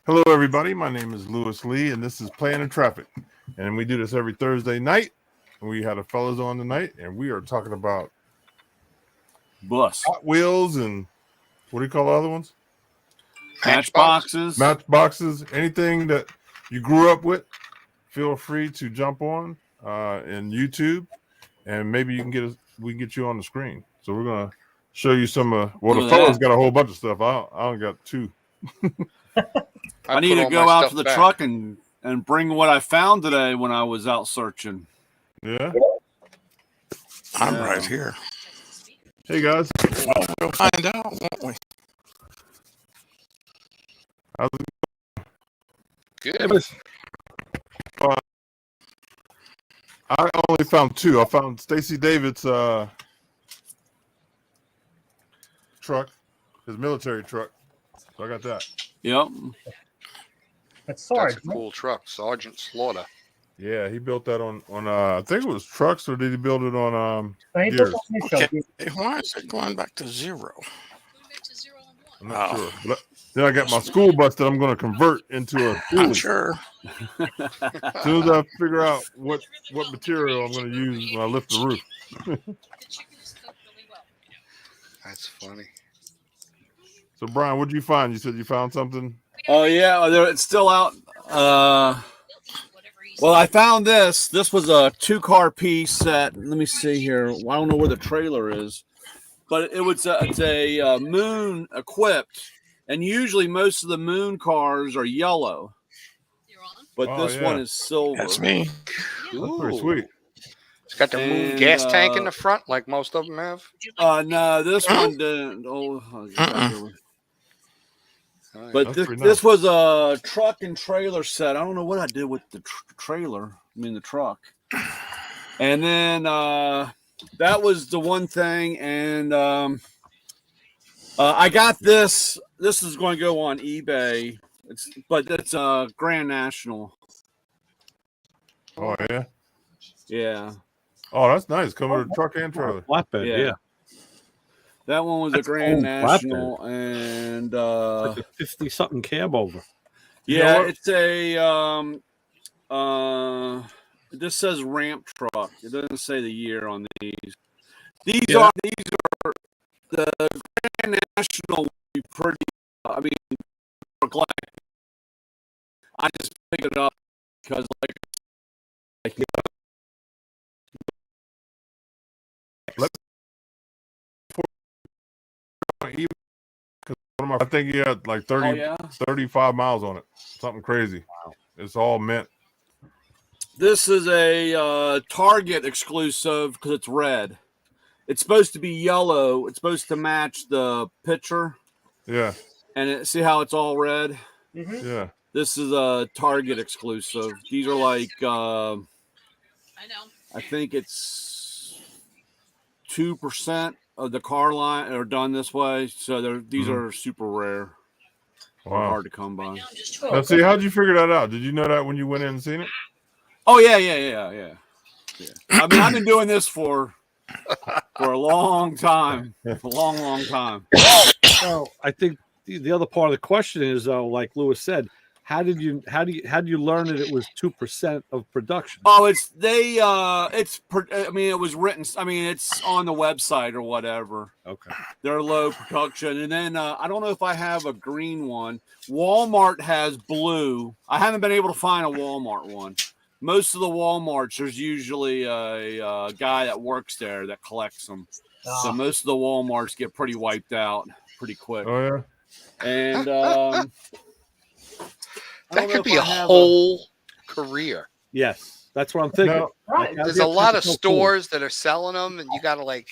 Hello, everybody. My name is Lewis Lee, and this is Playing in Traffic. And we do this every Thursday night. We had a fellas on tonight, and we are talking about Hot Wheels and what do you call the other ones? Matchboxes. Anything that you grew up with, feel free to jump on in YouTube, and maybe we can get you on the screen. So we're gonna show you some. The fellas got a whole bunch of stuff. I only got two. I need to go out to the truck and bring what I found today when I was out searching. Yeah. I'm right here. Hey, guys. Well, we'll find out, won't we? How's it going? Good. I only found two. I found Stacy David's truck, his military truck. So I got that. Yep. That's a cool truck, Sergeant Slaughter. Yeah, he built that on I think it was trucks, or did he build it on gears? Okay. Why is it going back to zero? I'm not sure. But then I got my school bus that I'm going to convert into a school. I'm sure. As soon as I figure out what material I'm going to use when I lift the roof. That's funny. So, Brian, what did you find? You said you found something? Oh, yeah. It's still out. Well, I found this. This was a 2-car piece that, let me see here. I don't know where the trailer is. But it's a Moon equipped. And usually most of the Moon cars are yellow. But this one is silver. That's me. That's pretty sweet. It's got the Moon gas tank in the front like most of them have. No, this one didn't. But this was a truck and trailer set. I don't know what I did with the trailer. I mean, the truck. And then that was the one thing. And I got this. This is going to go on eBay. But it's a Grand National. Oh, yeah? Yeah. Oh, that's nice. Coming with a truck and trailer. Flatbed, yeah. That one was a Grand National, and like a 50-something cab over. Yeah, it's a it just says ramp truck. It doesn't say the year on these. These are the Grand National. Would be pretty. I mean, I just pick it up because I think he had like 35 miles on it. Something crazy. Wow. It's all mint. This is a Target exclusive because it's red. It's supposed to be yellow. It's supposed to match the picture. Yeah. And see how it's all red? Mm-hmm. Yeah. This is a Target exclusive. These are like, I think it's 2% of the car line are done this way. So these are super rare. Wow. Hard to come by. Now, see, how'd you figure that out? Did you know that when you went in and seen it? Oh, yeah. I mean, I've been doing this for a long time. A long time. So I think the other part of the question is, like Lewis said, how did you learn that it was 2% of production? Oh, it was written. I mean, it's on the website or whatever. Okay. They're low production. And then I don't know if I have a green one. Walmart has blue. I haven't been able to find a Walmart one. Most of the Walmarts, there's usually a guy that works there that collects them. So most of the Walmarts get pretty wiped out pretty quick. Oh, yeah. And that could be a whole career. Yes, that's what I'm thinking. No, right. There's a lot of stores that are selling them, and you gotta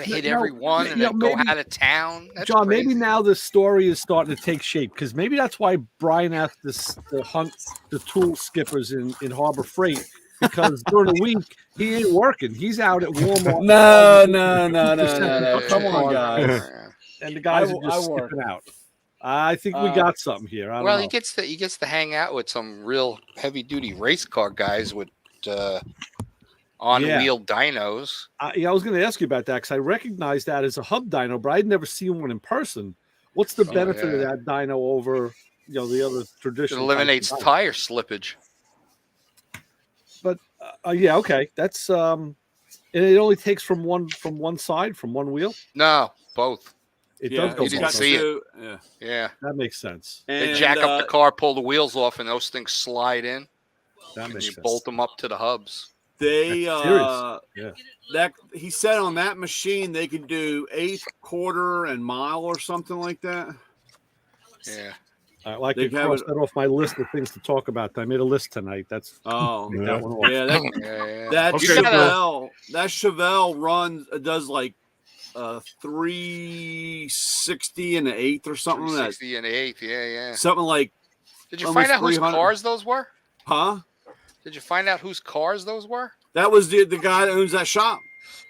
hit every one and then go out of town. That's John, crazy. maybe now the story is starting to take shape because maybe that's why Brian asked to hunt the tool skippers in Harbor Freight. Because during the week he ain't working. He's out at Walmart. No. Come on, guys. And the guys are just skipping out. I think we got something here. I don't know. He gets to hang out with some real heavy duty race car guys with on-wheel dynos. I was going to ask you about that because I recognize that as a hub dyno, but I'd never seen one in person. What's the benefit of that dyno over the other It traditional. eliminates types of tire slippage. But yeah, okay, that's and it only takes from one side, from one wheel. No, both. It Yeah, does go you didn't both. see it. two, yeah. Yeah. That makes sense. They And jack up the car, pull the wheels off, and those things slide in. That And makes you sense. bolt them up to the hubs. they Serious. Yeah. that he said on that machine they could do eighth, quarter, and mile or something like that. Yeah. Well, I They could have cross it- that off my list of things to talk about. I made a list tonight. That's Oh, take Yeah. that one off. yeah, Yeah. that Okay, Chevelle does like 360 and an eighth or something. That 360 and 8th. Yeah. something like, Did you almost find out whose 300. cars those were? huh? Did you find out whose cars those were? That was the guy that owns that shop.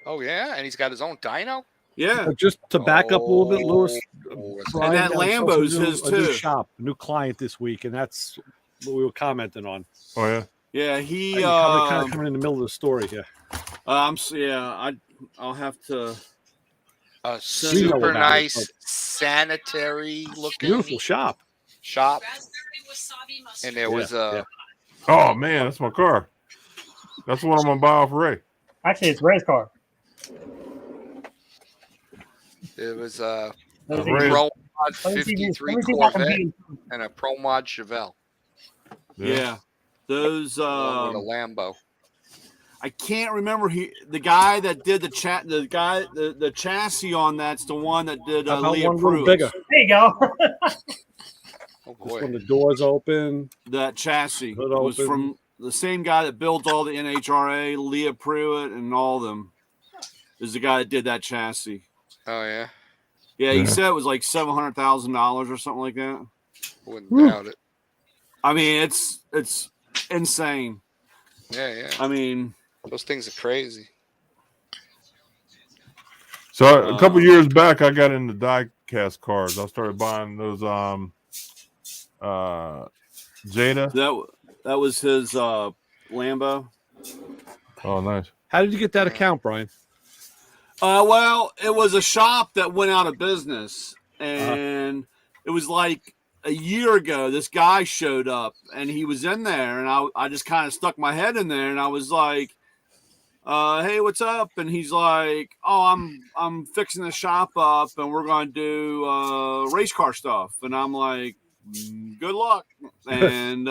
Oh, yeah. And he's got his own dyno? Yeah, But just to back up a little bit, Lewis, Oh, Brian that got himself Lambo's a new, his a new too. shop, a new client this week, and that's what we were commenting on. Oh yeah. yeah. He You're kind of coming in the middle of the story here. I'll have to. a We know super about it, nice, but- sanitary looking Beautiful shop. shop. And there was yeah. Oh man, that's my car. That's what I'm gonna buy off Ray. Actually, it's Ray's car. there was Let me see- Ray. Pro Mod let me see if- 53 let me see if I can Corvette beat- and a Pro Mod Chevelle Yeah, those. along with a Lambo. I can't remember the guy that did the chassis on that's the one that did How about Leah one little Pruitt. bigger? There you go. Oh Just when boy. the doors open. That chassis Hood was open. from the same guy that built all the NHRA, Leah Pruitt, and all of them. Is the guy that did that chassis. Oh yeah. Yeah, he Yeah. said it was like $700,000 or something like that. Wouldn't Whew. doubt it. I mean, it's insane. Yeah. I mean, Those things are crazy. So a couple years back, I got into die-cast cars. I started buying those Jada. that was his Lambo. Oh, nice. How did you get that account, Brian? Well, it was a shop that went out of business, and it was like a year ago. This guy showed up, and he was in there, and I just kind of stuck my head in there, and I was like, "Hey, what's up?" And he's like, "Oh, I'm fixing the shop up, and we're going to do race car stuff." And I'm like, "Good luck." And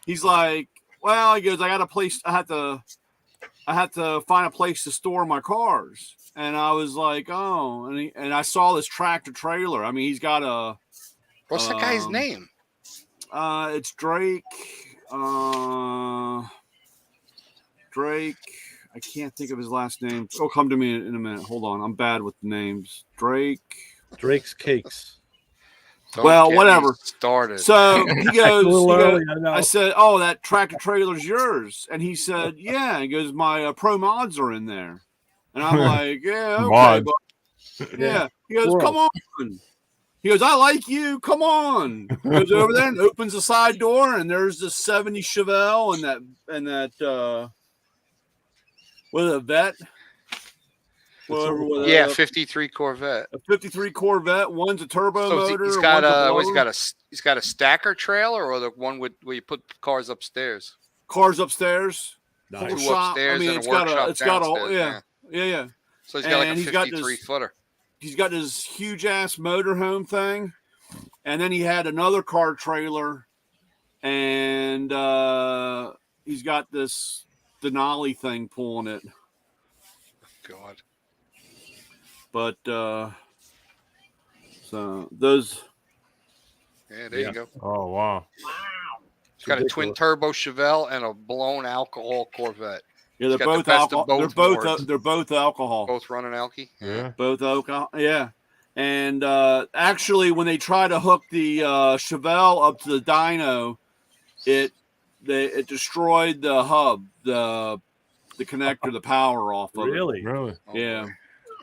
he's like, "Well," he goes, "I got a place. I had to find a place to store my cars." And I was like, "Oh," and I saw this tractor trailer. I mean, he's got a. What's the guy's name? It's Drake. Drake. I can't think of his last name. It'll come to me in a minute. Hold on. I'm bad with names. Drake. Drake's Cakes. Don't Well, get me whatever. Started. So he A goes. little early, I know. I said, "Oh, that tractor trailer's yours." And he said, "Yeah." He goes, "My pro mods are in there." And I'm like, "Yeah, okay." Mods. But, yeah. He goes, Squirrel. "Come on." He goes, "I like you. Come on." He goes over there and opens the side door, and there's the 70 Chevelle and that what is it, a vet? Whatever, Yeah, 53 Corvette. a 53 Corvette. One's a turbo So motor. he's got one's he's got a stacker trailer or the one where you put cars upstairs. cars upstairs. Nice. Two shop. upstairs I mean, and it's a got workshop a, it's got a, downstairs, yeah. So he's got like And a he's got 53 this- footer. He's got this huge ass motorhome thing, and then he had another car trailer, and he's got this Denali thing pulling it. God. But so those, Yeah, there Yeah. you go. Oh wow. He's got a twin turbo Chevelle and a blown alcohol Corvette. yeah, they're got the both best of alcohol. both They're both alcohol. Both running alky. Yeah. Both alcohol. Yeah. And actually, when they try to hook the Chevelle up to the dyno, it destroyed the hub, the connector, the power off of it. Really? Really? Oh, Yeah. boy.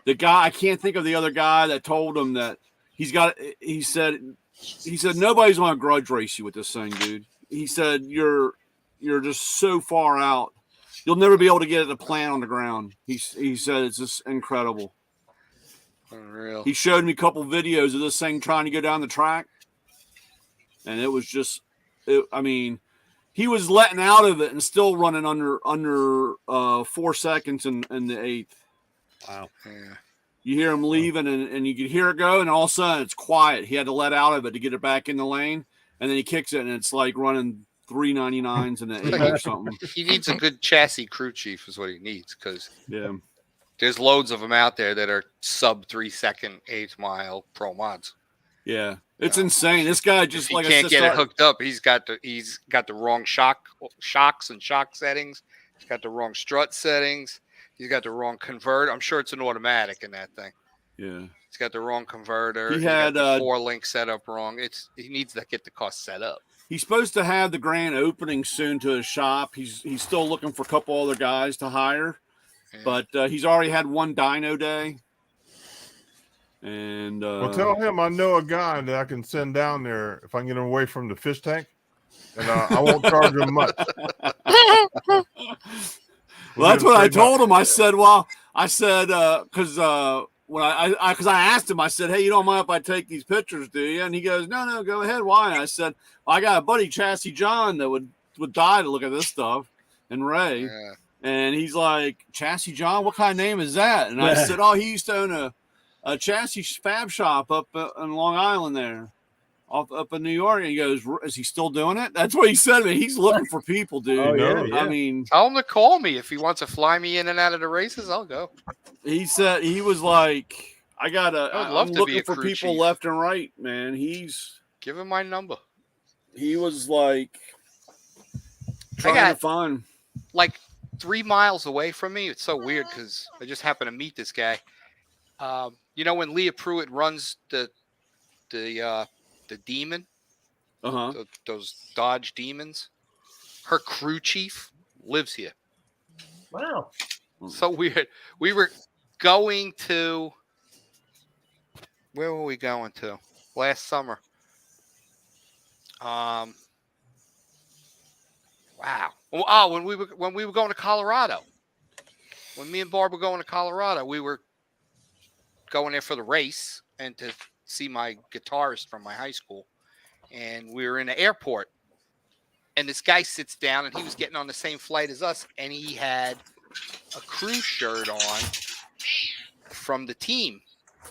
The guy, I can't think of the other guy that told him that he said nobody's going to grudge race you with this thing, dude. He said you're just so far out, you'll never be able to get it to plant on the ground. He said it's just incredible. Unreal. He showed me a couple videos of this thing trying to go down the track. and it was just, I mean, he was letting out of it and still running under 4 seconds in the 8th. Wow. Yeah. You hear him leaving, and you could hear it go, and all of a sudden it's quiet. He had to let out of it to get it back in the lane, and then he kicks it, and it's like running 399s in the 8 or something. He needs a good chassis crew chief is what he needs, because Yeah. there's loads of them out there that are sub 3 second 8 mile pro mods. Yeah, it's No. insane. This guy just If he like can't I get said, it hooked up. He's got the wrong shocks and shock settings. He's got the wrong strut settings. He's got the wrong converter. I'm sure it's an automatic in that thing. Yeah, He's got the wrong converter. He got had, the 4-link setup wrong. He needs to get the cost set up. he's supposed to have the grand opening soon to his shop. He's still looking for a couple other guys to hire, Yeah. but he's already had one dyno day. And Well, tell him I know a guy that I can send down there if I can get him away from the fish tank, and I won't charge him much. Well, that's what I told him. I said, because when I asked him, I said, hey, you don't mind if I take these pictures, do you? And he goes, no, go ahead. Why? And I said, well, I got a buddy, Chassis John, that would die to look at this stuff, and Ray. Yeah. And he's like, Chassis John, what kind of name is that? And I said, oh, he used to own a chassis fab shop up in Long Island there. Up in New York, and he goes, "Is he still doing it?" That's what he said to me. He's looking for people, dude. Oh, yeah. I mean, Tell him to call me if he wants to fly me in and out of the races. I'll go. he said he was like, I would love I'm to be looking a for crew people chief. left and right, man. Give him my number. He was like trying got- to find. Like 3 miles away from me. It's so weird because I just happened to meet this guy. You know when Leah Pruitt runs the Demon, those Dodge Demons, her crew chief lives here. Wow. So weird. We were going to, where were we going to last summer? Wow. Oh, when we were going to Colorado. When me and Barb were going to Colorado, we were going there for the race and to see my guitarist from my high school. And we were in the airport, and this guy sits down, and he was getting on the same flight as us, and he had a crew shirt on from the team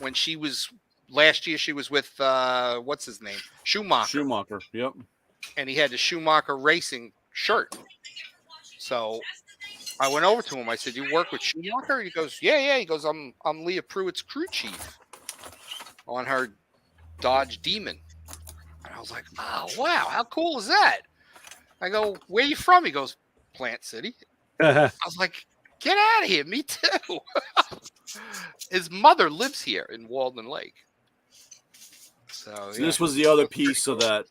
when she was last year. She was with what's his name, Schumacher. Yep. And he had the Schumacher racing shirt. So I went over to him. I said, "You work with Schumacher?" He goes, "Yeah." He goes, "I'm Leah Pruitt's crew chief on her Dodge Demon." And I was like, "Oh, wow. How cool is that?" I go, "Where you from?" He goes, "Plant City." I was like, "Get out of here. Me too." His mother lives here in Walden Lake. So This was the other piece of that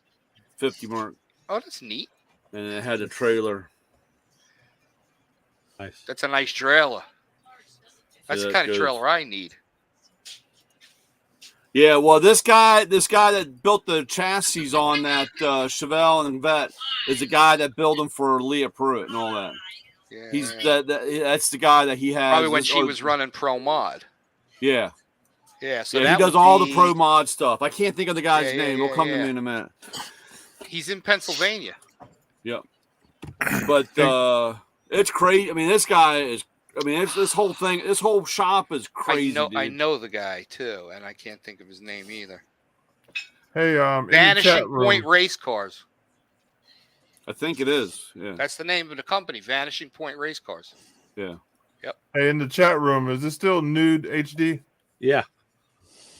50 mark, Oh, that's neat. and it had a trailer. Nice. That's a nice trailer. That's Yeah, the kind of good. trailer I need. Yeah, well, this guy that built the chassis on that Chevelle and Vet is the guy that built them for Leah Pruitt and all that. Yeah. He's that's the guy that he has. Probably when she was running Pro Mod. Yeah, Yeah. So yeah, that he does would all the be- pro mod stuff. I can't think of the guy's Yeah, name. yeah, It'll come to yeah. me in a minute. He's in Pennsylvania. Yep. But it's crazy. I mean, this guy is. I mean, this whole thing, this whole shop is crazy. I dude. know the guy too, and I can't think of his name either. Hey, in the Vanishing chat room, Point Race Cars. I think it is. Yeah. That's the name of the company, Vanishing Point Race Cars. Yeah. hey, in the chat room, is this still nude HD? Yeah.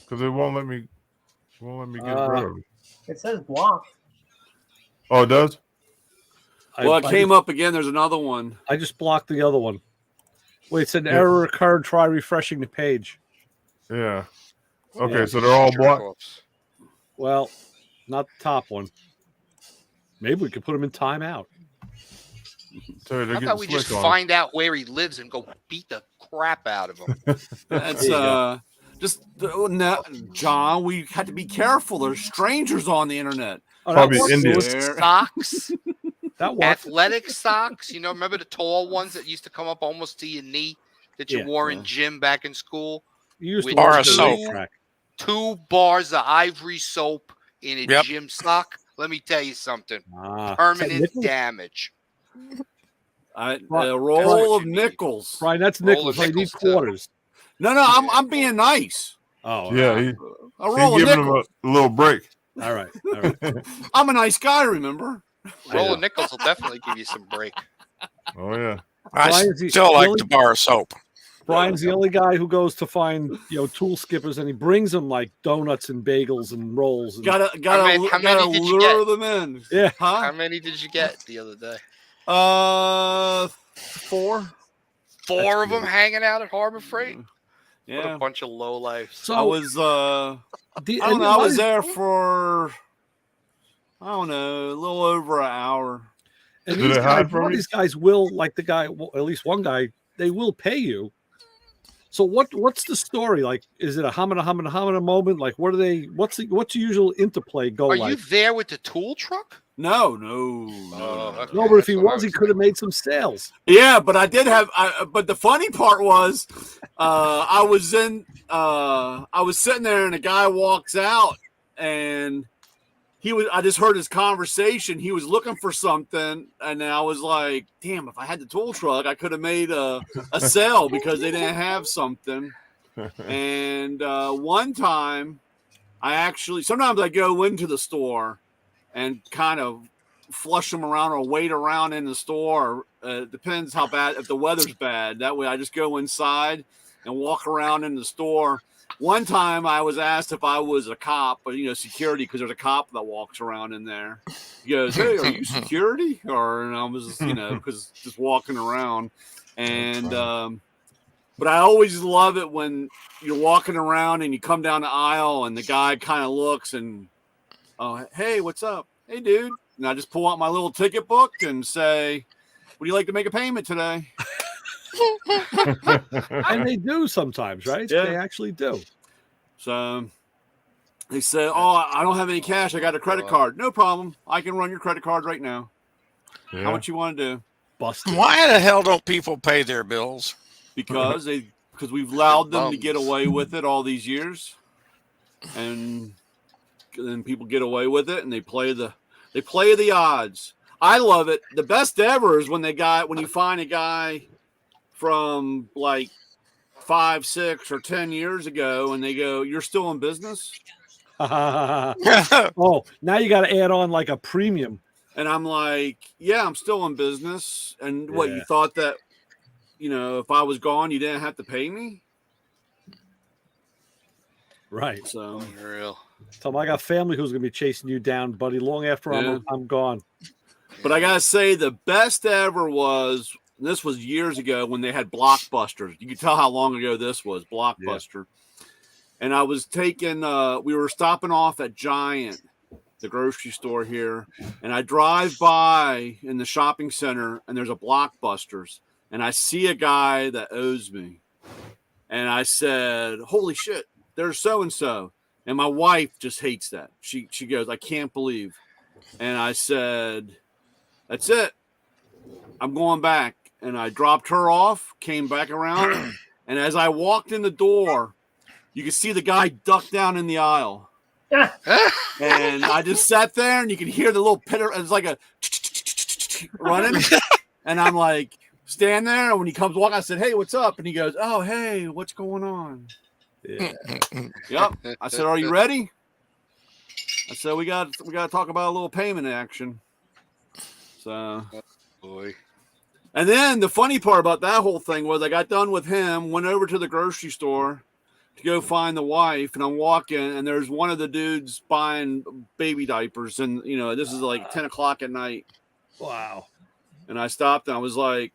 Because it won't let me get rid of it. It says block. Oh, it does? Well, it I came up again. There's another one. I just blocked the other one. Wait, it said error occurred. Try refreshing the page. Yeah. Okay, Yeah. so they're all blocked. Jerk-offs. Well, not the top one. Maybe we could put him in timeout. Sorry, they're How getting about we just slick on. find out where he lives and go beat the crap out of him? That's John. We had to be careful. There's strangers on the internet. Oh, Probably that works. Indian. Socks, That works. athletic socks. You know, remember the tall ones that used to come up almost to your knee that you Yeah. wore in gym back in school? You used to With wear bar a of soap. track. 2 bars of ivory soap in a Yep. gym sock, Let me tell you something. Ah, Permanent Nichols? damage. A Right. roll of you need. nickels. Brian, that's Roll nickels. of I need nickels, too. quarters. No, I'm being nice. Oh, Yeah, all right. A he's roll of giving him nickels. a little break. All right. All right. I'm a nice guy, remember? Roll know. of nickels will definitely give you some break. Oh yeah. I Brian's the still like only- the bar of soap. Brian's the only guy who goes to find tool skippers, and he brings them like donuts and bagels and rolls. And, Gotta how many did you lure get? them in. Yeah. Huh? How many did you get the other day? 4. 4 of them hanging out at Harbor Freight. What Yeah. a bunch of low lives. So I was I don't know. I was there for I don't know, a little over an hour. And Do these they guys, hide from one of you? these guys will, like the guy, well, at least one guy, they will pay you. So what's the story? Like, is it a hamina moment? Like, what's the usual interplay go Are like? you there with the tool truck? No. Oh, okay. No, but if he That's what I was, he was could have made some sales. Yeah, but I did have. But the funny part was, I was sitting there, and a guy walks out, and I just heard his conversation. He was looking for something, and I was like, "Damn! If I had the tool truck, I could have made a sale because they didn't have something." And one time, sometimes I go into the store and kind of flush them around or wait around in the store. Depends how bad, if the weather's bad. That way I just go inside and walk around in the store. One time I was asked if I was a cop, but security, because there's a cop that walks around in there. He goes, "Hey, are you security?" And I was, because just walking around. And but I always love it when you're walking around and you come down the aisle and the guy kind of looks and, "Oh, hey, what's up? Hey, dude." And I just pull out my little ticket book and say, "Would you like to make a payment today?" And they do sometimes, right? Yeah. They actually do. So they say, "Oh, I don't have any cash. I got a credit card." "No problem. I can run your credit card right now. Yeah. How much you want to do?" Busted. Why the hell don't people pay their bills? Because we've allowed them to get Bums. away with it all these years, and then people get away with it, and they play the odds. I love it. The best ever is when you find a guy from like 5, 6, or 10 years ago, and they go, "You're still in business?" Oh, now you got to add on like a premium. And I'm like, "Yeah, I'm still in business." And what, Yeah. you thought that, if I was gone, you didn't have to pay me? Right. So Unreal. Tell them I got family who's going to be chasing you down, buddy, long after Yeah. I'm gone. But I gotta say, the best ever was, this was years ago when they had Blockbusters. You can tell how long ago this was, Blockbuster. And I was we were stopping off at Giant, the grocery store here, and I drive by in the shopping center, and there's a Blockbusters, and I see a guy that owes me. And I said, "Holy shit, there's so-and-so." And my wife just hates that. She goes, "I can't believe." And I said, "That's it. I'm going back." And I dropped her off, came back around, and as I walked in the door, you could see the guy duck down in the aisle. And I just sat there, and you could hear the little pitter. It's like a running. And I'm like, stand there. And when he comes walking, I said, "Hey, what's up?" And he goes, "Oh, hey, what's going on?" Yeah. Yep. I said, "Are you ready?" I said, we got to talk about a little payment action. So, Boy. and then the funny part about that whole thing was I got done with him, went over to the grocery store to go find the wife, and I'm walking, and there's one of the dudes buying baby diapers, and this is like 10 o'clock at night. Wow. And I stopped, and I was like,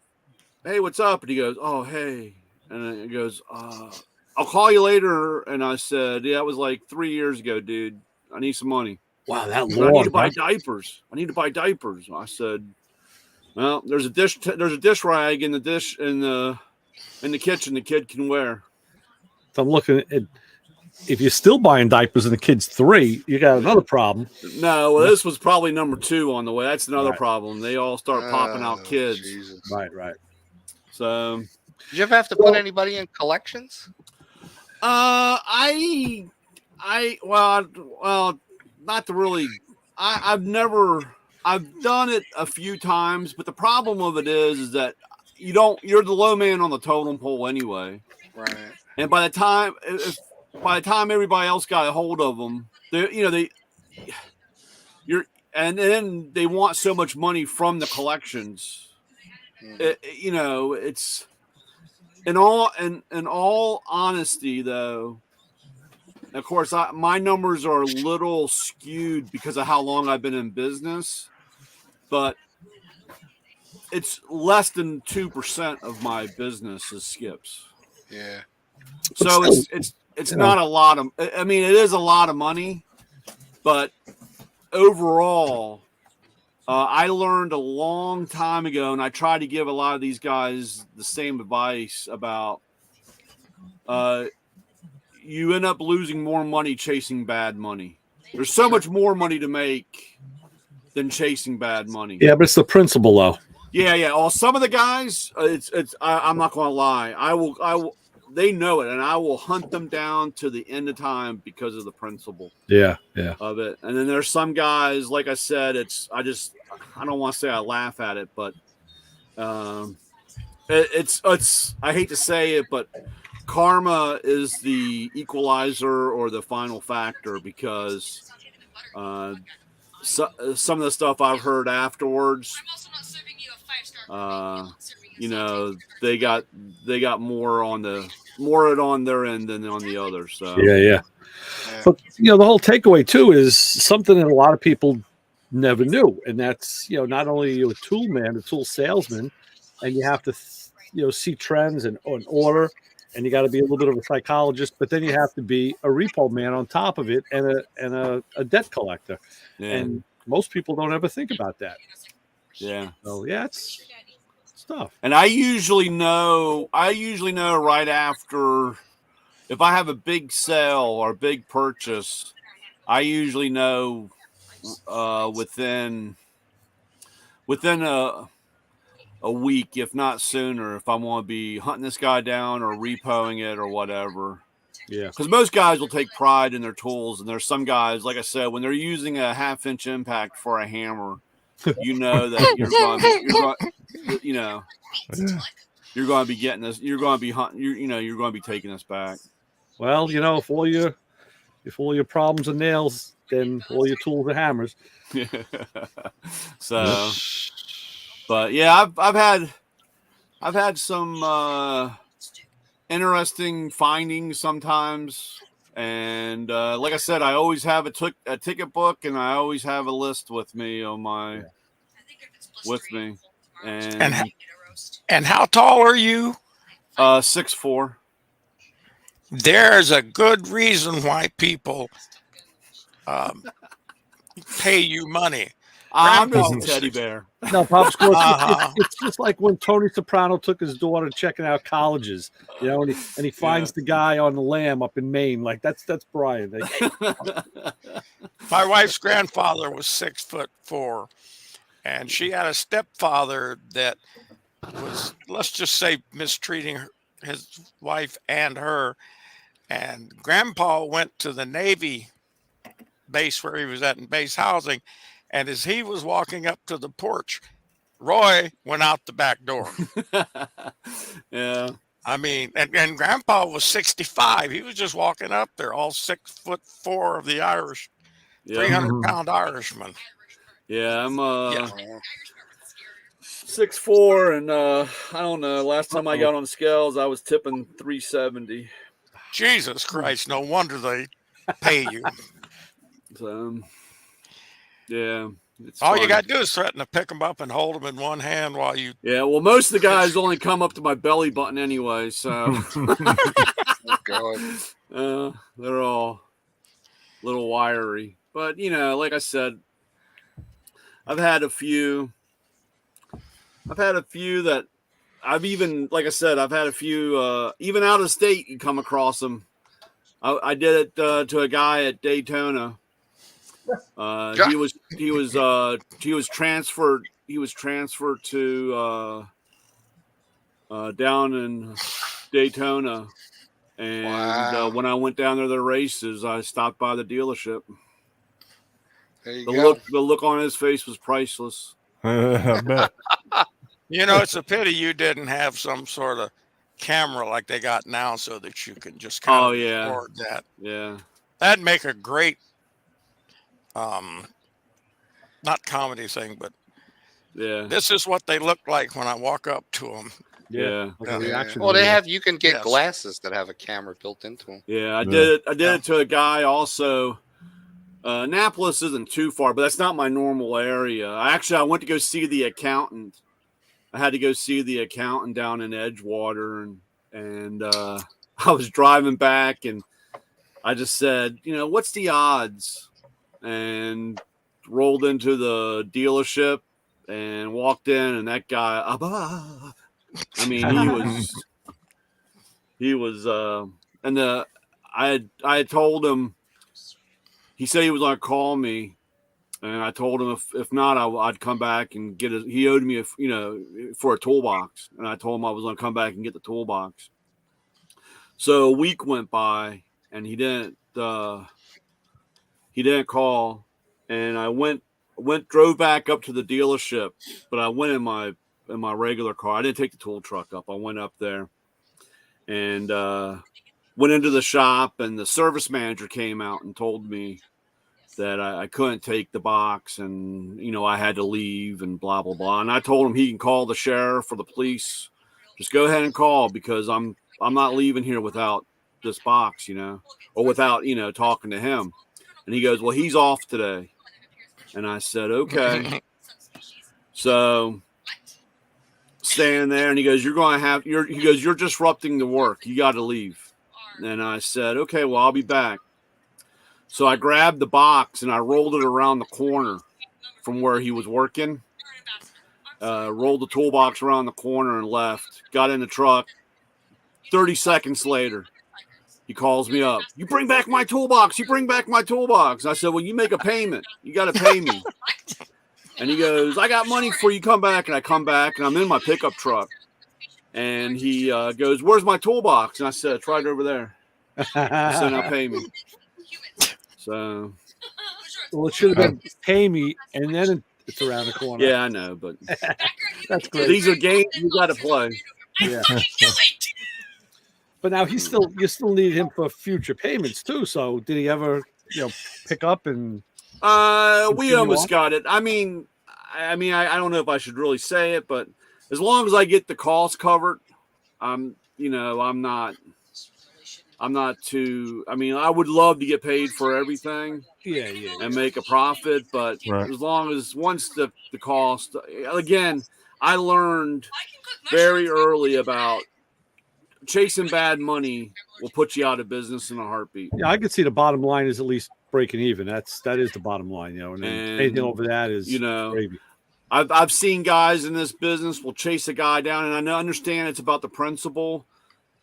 "Hey, what's up?" And he goes, "Oh, hey." And he goes, "I'll call you later." And I said, "Yeah, it was like 3 years ago, dude. I need some money. Wow, that I need long. to buy Huh? diapers. I need to buy diapers." I said, "Well, there's a dish rag in the kitchen the kid can wear." So I'm looking at, if you're still buying diapers and the kid's 3, you got another problem. No, well, this was probably number 2 on the way. That's another Right. problem. They all start popping out kids. Jesus. Right, right. So, Did you ever have to put anybody in collections? well, not to really I've done it a few times, but the problem of it is that you're the low man on the totem pole anyway. Right. And by the time everybody else got a hold of them, and then they want so much money from the collections. It's in all honesty, though. Of course, my numbers are a little skewed because of how long I've been in business, but it's less than 2% of my business is skips. Yeah. So it's not a lot of. I mean, it is a lot of money, but overall, I learned a long time ago, and I try to give a lot of these guys the same advice about. You end up losing more money chasing bad money. There's so much more money to make than chasing bad money. Yeah, but it's the principle, though. Yeah. Well, some of the guys, I'm not going to lie. I will. They know it, and I will hunt them down to the end of time because of the principle. Yeah. Of it. And then there's some guys, like I said, I don't want to say I laugh at it, but it's I hate to say it, but karma is the equalizer or the final factor, because some of the stuff I've heard afterwards, they got more on their end than on the others. So Yeah. But the whole takeaway too is something that a lot of people never knew, and that's not only are you a tool man, a tool salesman, and you have to see trends and order, and you got to be a little bit of a psychologist, but then you have to be a repo man on top of it, and a debt collector. Yeah. And most people don't ever think about that. Yeah. So it's tough. And I usually know right after, if I have a big sale or a big purchase, I usually know within a week, if not sooner, if I want to be hunting this guy down or repoing it or whatever. Yeah. Because most guys will take pride in their tools, and there's some guys, like I said, when they're using a 1/2-inch impact for a hammer, that you're going to be getting this. You're going to be hunting. You're going to be taking this back. Well, if all your problems are nails, then all your tools are hammers. So, but yeah, I've had some interesting findings sometimes, and like I said, I always have a ticket book, and I always have a list with me on my with me. And how tall are you? 6'4". There's a good reason why people pay you money. I'm Grandpa just a teddy bear. No, Pop Score. It's just like when Tony Soprano took his daughter checking out colleges, and he finds the guy on the lam up in Maine. Like that's Brian. My wife's grandfather was 6'4", and she had a stepfather that was, let's just say, mistreating his wife and her. And Grandpa went to the Navy base where he was at in base housing. And as he was walking up to the porch, Roy went out the back door. Yeah. I mean, and Grandpa was 65. He was just walking up there, all 6'4" of the Irish, 300-pound Irishman. Yeah, I'm 6'4", and I don't know. Last time I got on scales, I was tipping 370. Jesus Christ! No wonder they pay you. So, yeah. All you got to do is threaten to pick them up and hold them in one hand while you. Yeah, well, most of the guys only come up to my belly button anyway, so. They're all a little wiry. But, like I said, I've had a few that I've had a few, even out of state, you come across them. I did it to a guy at Daytona. He was transferred to down in Daytona, and when I went down there to the races, I stopped by the dealership. There you The go. look on his face was priceless. I bet. You know, it's a pity you didn't have some sort of camera like they got now, so that you can just kind Oh of yeah, record that. yeah. That'd make a great, not comedy thing, but Yeah, this is what they look like when I walk up to them. yeah, Like Yeah. a reaction. Well, they video. have. You can get Yes. glasses that have a camera built into them. yeah. I Yeah. did it. I did Yeah. it to a guy also. Annapolis isn't too far, but that's not my normal area. I went to go see the accountant. I had to go see the accountant down in Edgewater, and I was driving back, and I just said, what's the odds? And rolled into the dealership and walked in, and that guy, I mean, he was, and I had told him. He said he was going to call me, and I told him if not, I'd come back and get it. He owed me for a toolbox, and I told him I was going to come back and get the toolbox. So a week went by, and he didn't call, and I drove back up to the dealership, but I went in my regular car. I didn't take the tool truck up. I went up there and went into the shop, and the service manager came out and told me that I couldn't take the box, and I had to leave, and blah blah blah. And I told him he can call the sheriff or the police. Just go ahead and call, because I'm not leaving here without this box, or without talking to him. And he goes, well, he's off today. And I said, okay. So standing there, and he goes, you're disrupting the work. You got to leave. And I said, okay, well, I'll be back. So I grabbed the box and I rolled it around the corner from where he was working. Rolled the toolbox around the corner and left. Got in the truck. 30 seconds later, he calls me up. You bring back my toolbox. You bring back my toolbox. I said, well, you make a payment. You got to pay me. And he goes, I got money for you. Come back. And I come back, and I'm in my pickup truck. And he goes, where's my toolbox? And I said, it's right over there. He said, now pay me. So, Well, it should have been pay me, and then it's around the corner. yeah, I know, but That's great. these are games you got to play. Yeah. But now you still need him for future payments too. So did he ever, pick up and? We almost got it. I mean, I don't know if I should really say it, but as long as I get the costs covered, I'm not too. I mean, I would love to get paid for everything. Yeah. And make a profit, but Right. as long as once the cost, again, I learned very early about chasing bad money will put you out of business in a heartbeat. Yeah, I could see the bottom line is at least breaking even. That is the bottom line, and then anything over that is gravy. I've seen guys in this business will chase a guy down, and I understand it's about the principle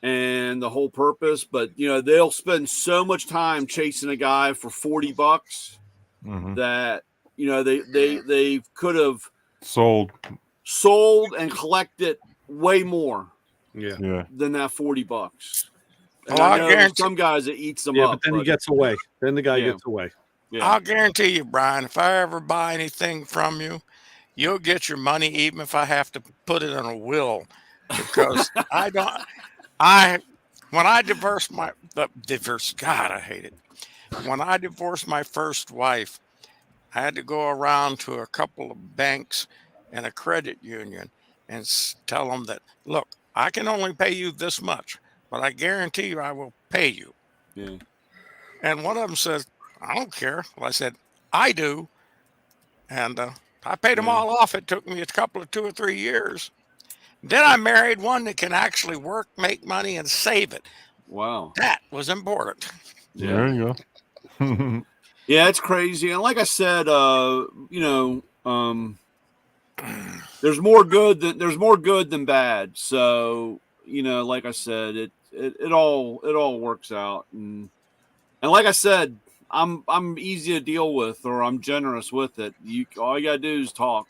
and the whole purpose, but they'll spend so much time chasing a guy for $40 that they could have Sold and collected way more Yeah. than that $40. And Well, I I know guarantee- some guys it eats them Yeah, up. but then he gets away. Then the guy Yeah. gets away. Yeah. I'll guarantee you, Brian, if I ever buy anything from you, you'll get your money, even if I have to put it in a will, because when I divorced God, I hate it. When I divorced my first wife, I had to go around to a couple of banks and a credit union and tell them that, look, I can only pay you this much, but I guarantee you I will pay you. Yeah. And one of them says, I don't care. Well, I said, I do. And I paid them all off. It took me a couple of 2 or 3 years. Then I married one that can actually work, make money, and save it. Wow. That was important. Yeah. There you go. Yeah, it's crazy. And like I said, there's more good than bad. So, like I said, it all works out. And like I said, I'm easy to deal with, or I'm generous with it. All you gotta do is talk.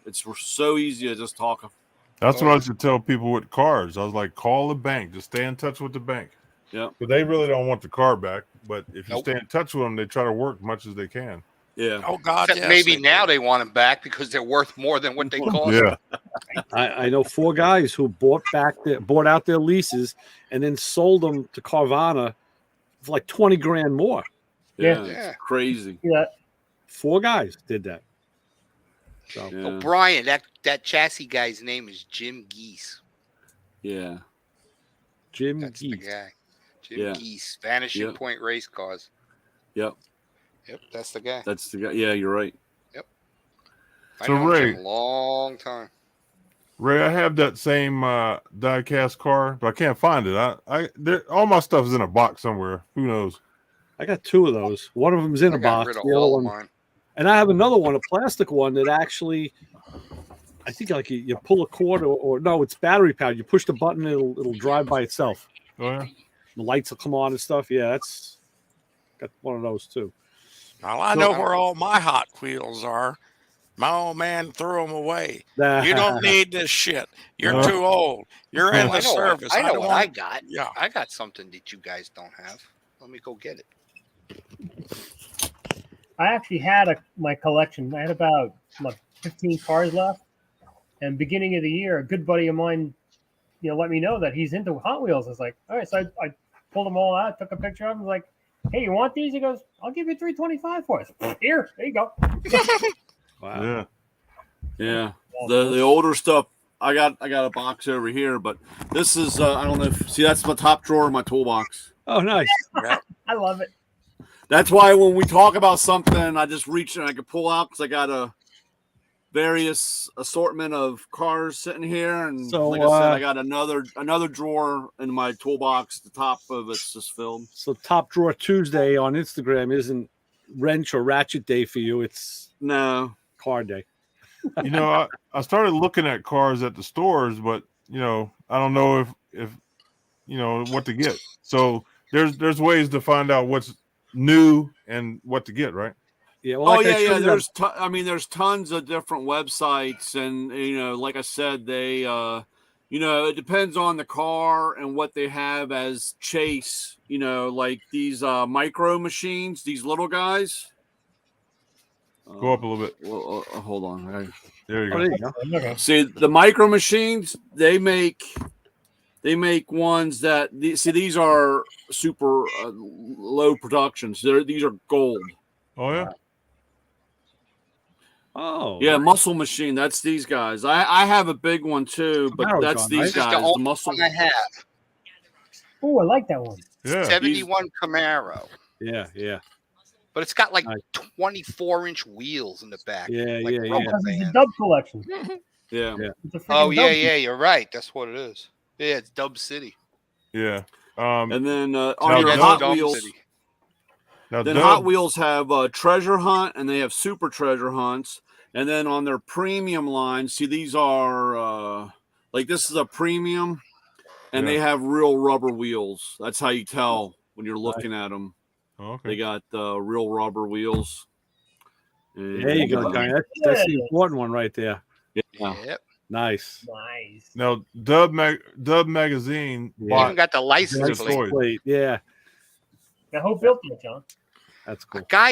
It's so easy to just talk. That's what I used to tell people with cars. I was like, call the bank. Just stay in touch with the bank. Yeah. But they really don't want the car back. But if you Nope. stay in touch with them, they try to work as much as they can. Yeah. Oh God, Except yes, maybe they now do. they want them back because they're worth more than what they cost. Yeah. I know 4 guys who bought out their leases and then sold them to Carvana for like 20 grand more. Yeah. Yeah. It's crazy. Yeah. 4 guys did that. So Yeah. Oh, Brian, that chassis guy's name is Jim Geese. Yeah. Jim That's the Geese. guy. Jim Yeah. Geese, Vanishing Yep. Point Race Cars. Yep. Yep, that's the guy. That's the guy. Yeah, you're right. I So, know Ray- him for a long time. Ray, I have that same diecast car, but I can't find it. All my stuff is in a box somewhere. Who knows? I got 2 of those. One of them's in I a got box. rid of The other all one, of mine. and I have another one, a plastic one that actually, I think like you pull a cord or no, it's battery powered. You push the button, it'll drive by itself. Oh yeah. The lights will come on and stuff. Yeah, that's got one of those too. Well, I know where all my Hot Wheels are. My old man threw them away. You don't need this shit. You're No. too old. You're in the service. I know don't what I want- got. Yeah. I got something that you guys don't have. Let me go get it. I actually had my collection. I had about 15 cars left. And beginning of the year, a good buddy of mine, let me know that he's into Hot Wheels. I was like, all right. So I pulled them all out, took a picture of them. I was like, hey, you want these? He goes, I'll give you $325 for it. Here, there you go. Wow. Yeah. Yeah. The older stuff. I got a box over here, but this is I don't know if that's my top drawer of my toolbox. Oh, nice. I love it. That's why when we talk about something, I just reach and I can pull out because I got a various assortment of cars sitting here, and So, like I said, I got another drawer in my toolbox. The top of it's just filled. So Top Drawer Tuesday on Instagram isn't wrench or ratchet day for you. It's No. car day. I started looking at cars at the stores, but I don't know if what to get. So there's ways to find out what's new and what to get, right? Yeah. Well, like I showed you that- There's tons of different websites, and like I said, they it depends on the car and what they have as chase. Like these micro machines, these little guys. Go up a little bit. Well, hold on. There you Oh, go. there you go. Okay. See, the micro machines, they make ones that these are super low productions. These are gold. Oh yeah. Oh, Yeah, nice. muscle machine. That's these guys. I have a big one too, but Camaro's that's on, these right? This is guys. the The only muscle. one I have. Oh, I like that one. Yeah. 71 Camaro. Yeah, yeah, But it's got like Nice. 24-inch wheels in the back. yeah, like yeah, yeah. rubber Because it's a band. dub collection. Yeah. It's a freaking Oh, yeah, dub. yeah, you're right. That's what it is. Yeah, it's Dub City. Yeah. And then Now, on your Dub- Hot Dub Wheels, City. Now, then Dub, Hot Wheels have treasure hunt, and they have super treasure hunts. And then on their premium line, see these are like this is a premium, and Yeah. they have real rubber wheels. That's how you tell when you're looking at them. Oh, They okay. got real rubber wheels. And, There you go, Johnny. That's the important one right there. Yeah. Yep. Nice. Nice. Now, Dub Magazine Yeah. Even bought. got the license Nice plate. toy. Yeah, Now, who built it, John? that's A cool. guy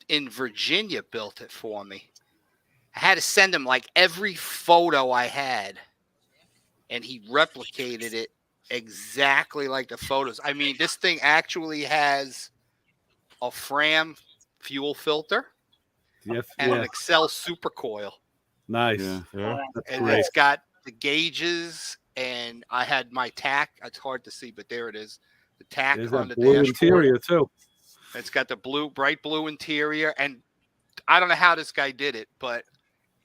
in Virginia built it for me. I had to send him like every photo I had, and he replicated it exactly like the photos. I mean, this thing actually has a Fram fuel filter Yeah, and an yeah. Excel supercoil, Nice. Yeah. Yeah. That's and great. it's got the gauges. And I had my tack. It's hard to see, but there it is. The tack There's on that the blue dashboard. interior too. It's got the bright blue interior, and I don't know how this guy did it, but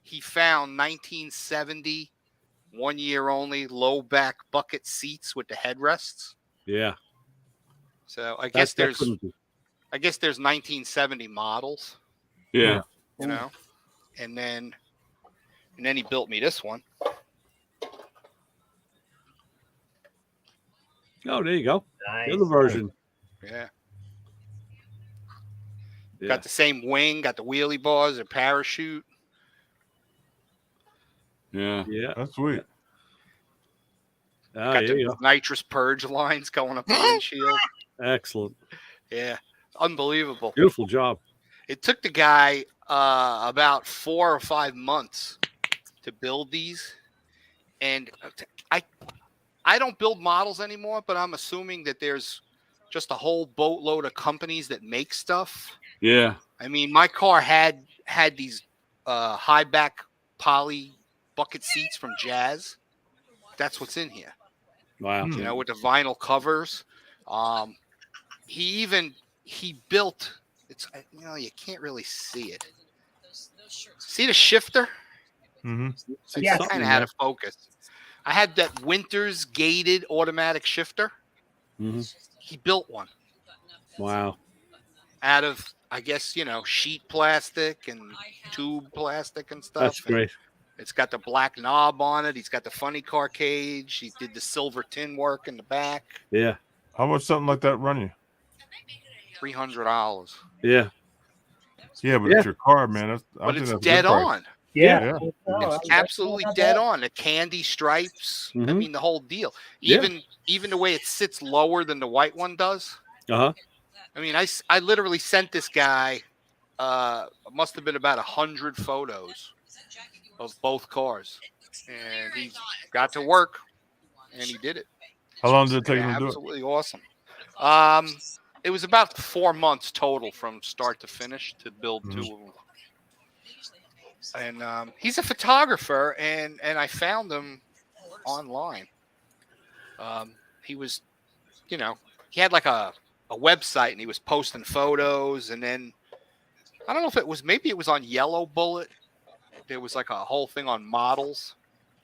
he found 1970, 1 year only, low back bucket seats with the headrests. Yeah. So I guess That there's couldn't be- 1970 models, Yeah. you know, and then he built me this one. Oh, there you go. Nice. The other version. Yeah, Yeah. got the same wing, got the wheelie bars, a parachute. Yeah. Yeah. That's sweet. Ah, Got there you the go. nitrous purge lines going up the windshield. Excellent. Yeah, unbelievable. Beautiful job. It took the guy about 4 or 5 months to build these, and I don't build models anymore, but I'm assuming that there's just a whole boatload of companies that make stuff. Yeah. I mean, my car had these high back poly bucket seats from Jazz. That's what's in here. Wow. You know, with the vinyl covers. He built. It's you can't really see it. See the shifter? Mm-hmm. Yeah. Kind of out of focus. I had that Winters gated automatic shifter. Mm-hmm. He built one Wow. out of, I guess, sheet plastic and tube plastic and stuff. That's great. It's got the black knob on it. He's got the funny car cage. He did the silver tin work in the back. Yeah. How much something like that run you? $300. Yeah. Yeah, but Yeah. it's your car, man. But it's that's a good dead price. on. Yeah. Yeah. It's absolutely dead on. The candy stripes. I Mhm. mean, the whole deal. Yeah. Even the way it sits lower than the white one does. Uh-huh. I mean, I literally sent this guy. Must have been about 100 photos of both cars, and he got to work, and he did it. How long did it take him to do it? Absolutely awesome. It was about 4 months total from start to finish to build two of them. And he's a photographer, and I found him online. He was, he had like a website, and he was posting photos, and then I don't know if maybe it was on Yellow Bullet. There was like a whole thing on models.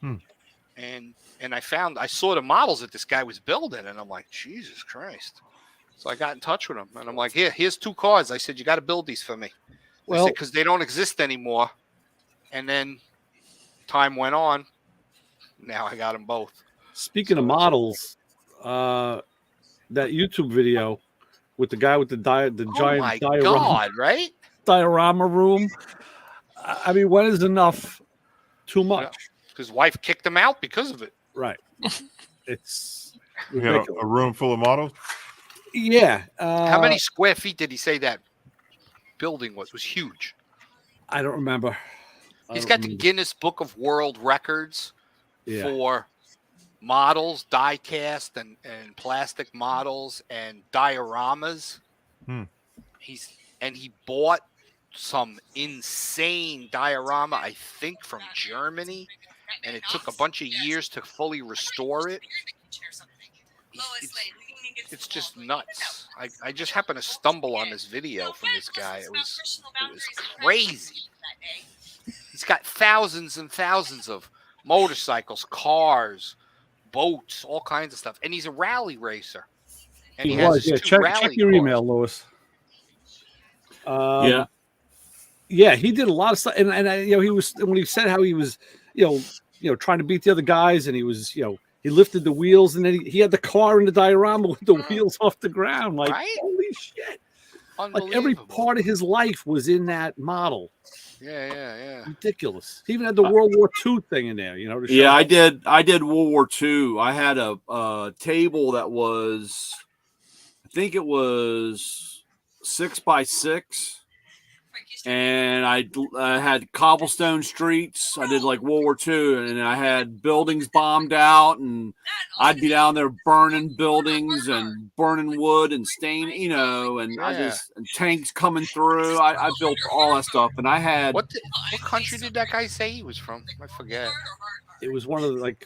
And I saw the models that this guy was building, and I'm like, Jesus Christ. So I got in touch with him, and I'm like, here's 2 cars. I said, you got to build these for me. Well, because they don't exist anymore. And then time went on. Now I got them both. speaking of models, that YouTube video with the guy with the giant my God, right? diorama room. I mean, when is enough too much? His wife kicked him out because of it. Right. It's You had a room full of models? yeah. How many square feet did he say that building was? It was huge. I don't remember. He's got the Guinness Book of World Records Yeah. for models, die cast and plastic models and dioramas. He bought some insane diorama, I think from Germany, and it took a bunch of years to fully restore it. It's just nuts. I just happened to stumble on this video from this guy. It was crazy. He's got thousands and thousands of motorcycles, cars, boats, all kinds of stuff. And he's a rally racer. And he has his 2 check rally your cars. email, Lewis. Yeah. Yeah, he did a lot of stuff, and he was when he said how he was, trying to beat the other guys, and he was, he lifted the wheels, and then he had the car in the diorama with the wheels off the ground, like holy shit! Like every part of his life was in that model. Yeah. Ridiculous. He even had the World War II thing in there, to show Yeah, I did World War II. I had a table that was, I think it was 6x6. And I had cobblestone streets. I did like World War II, and I had buildings bombed out, and I'd be down there burning buildings and burning wood and staining, and and tanks coming through. I built all that stuff, and I had what country did that guy say he was from? I forget. It was one of the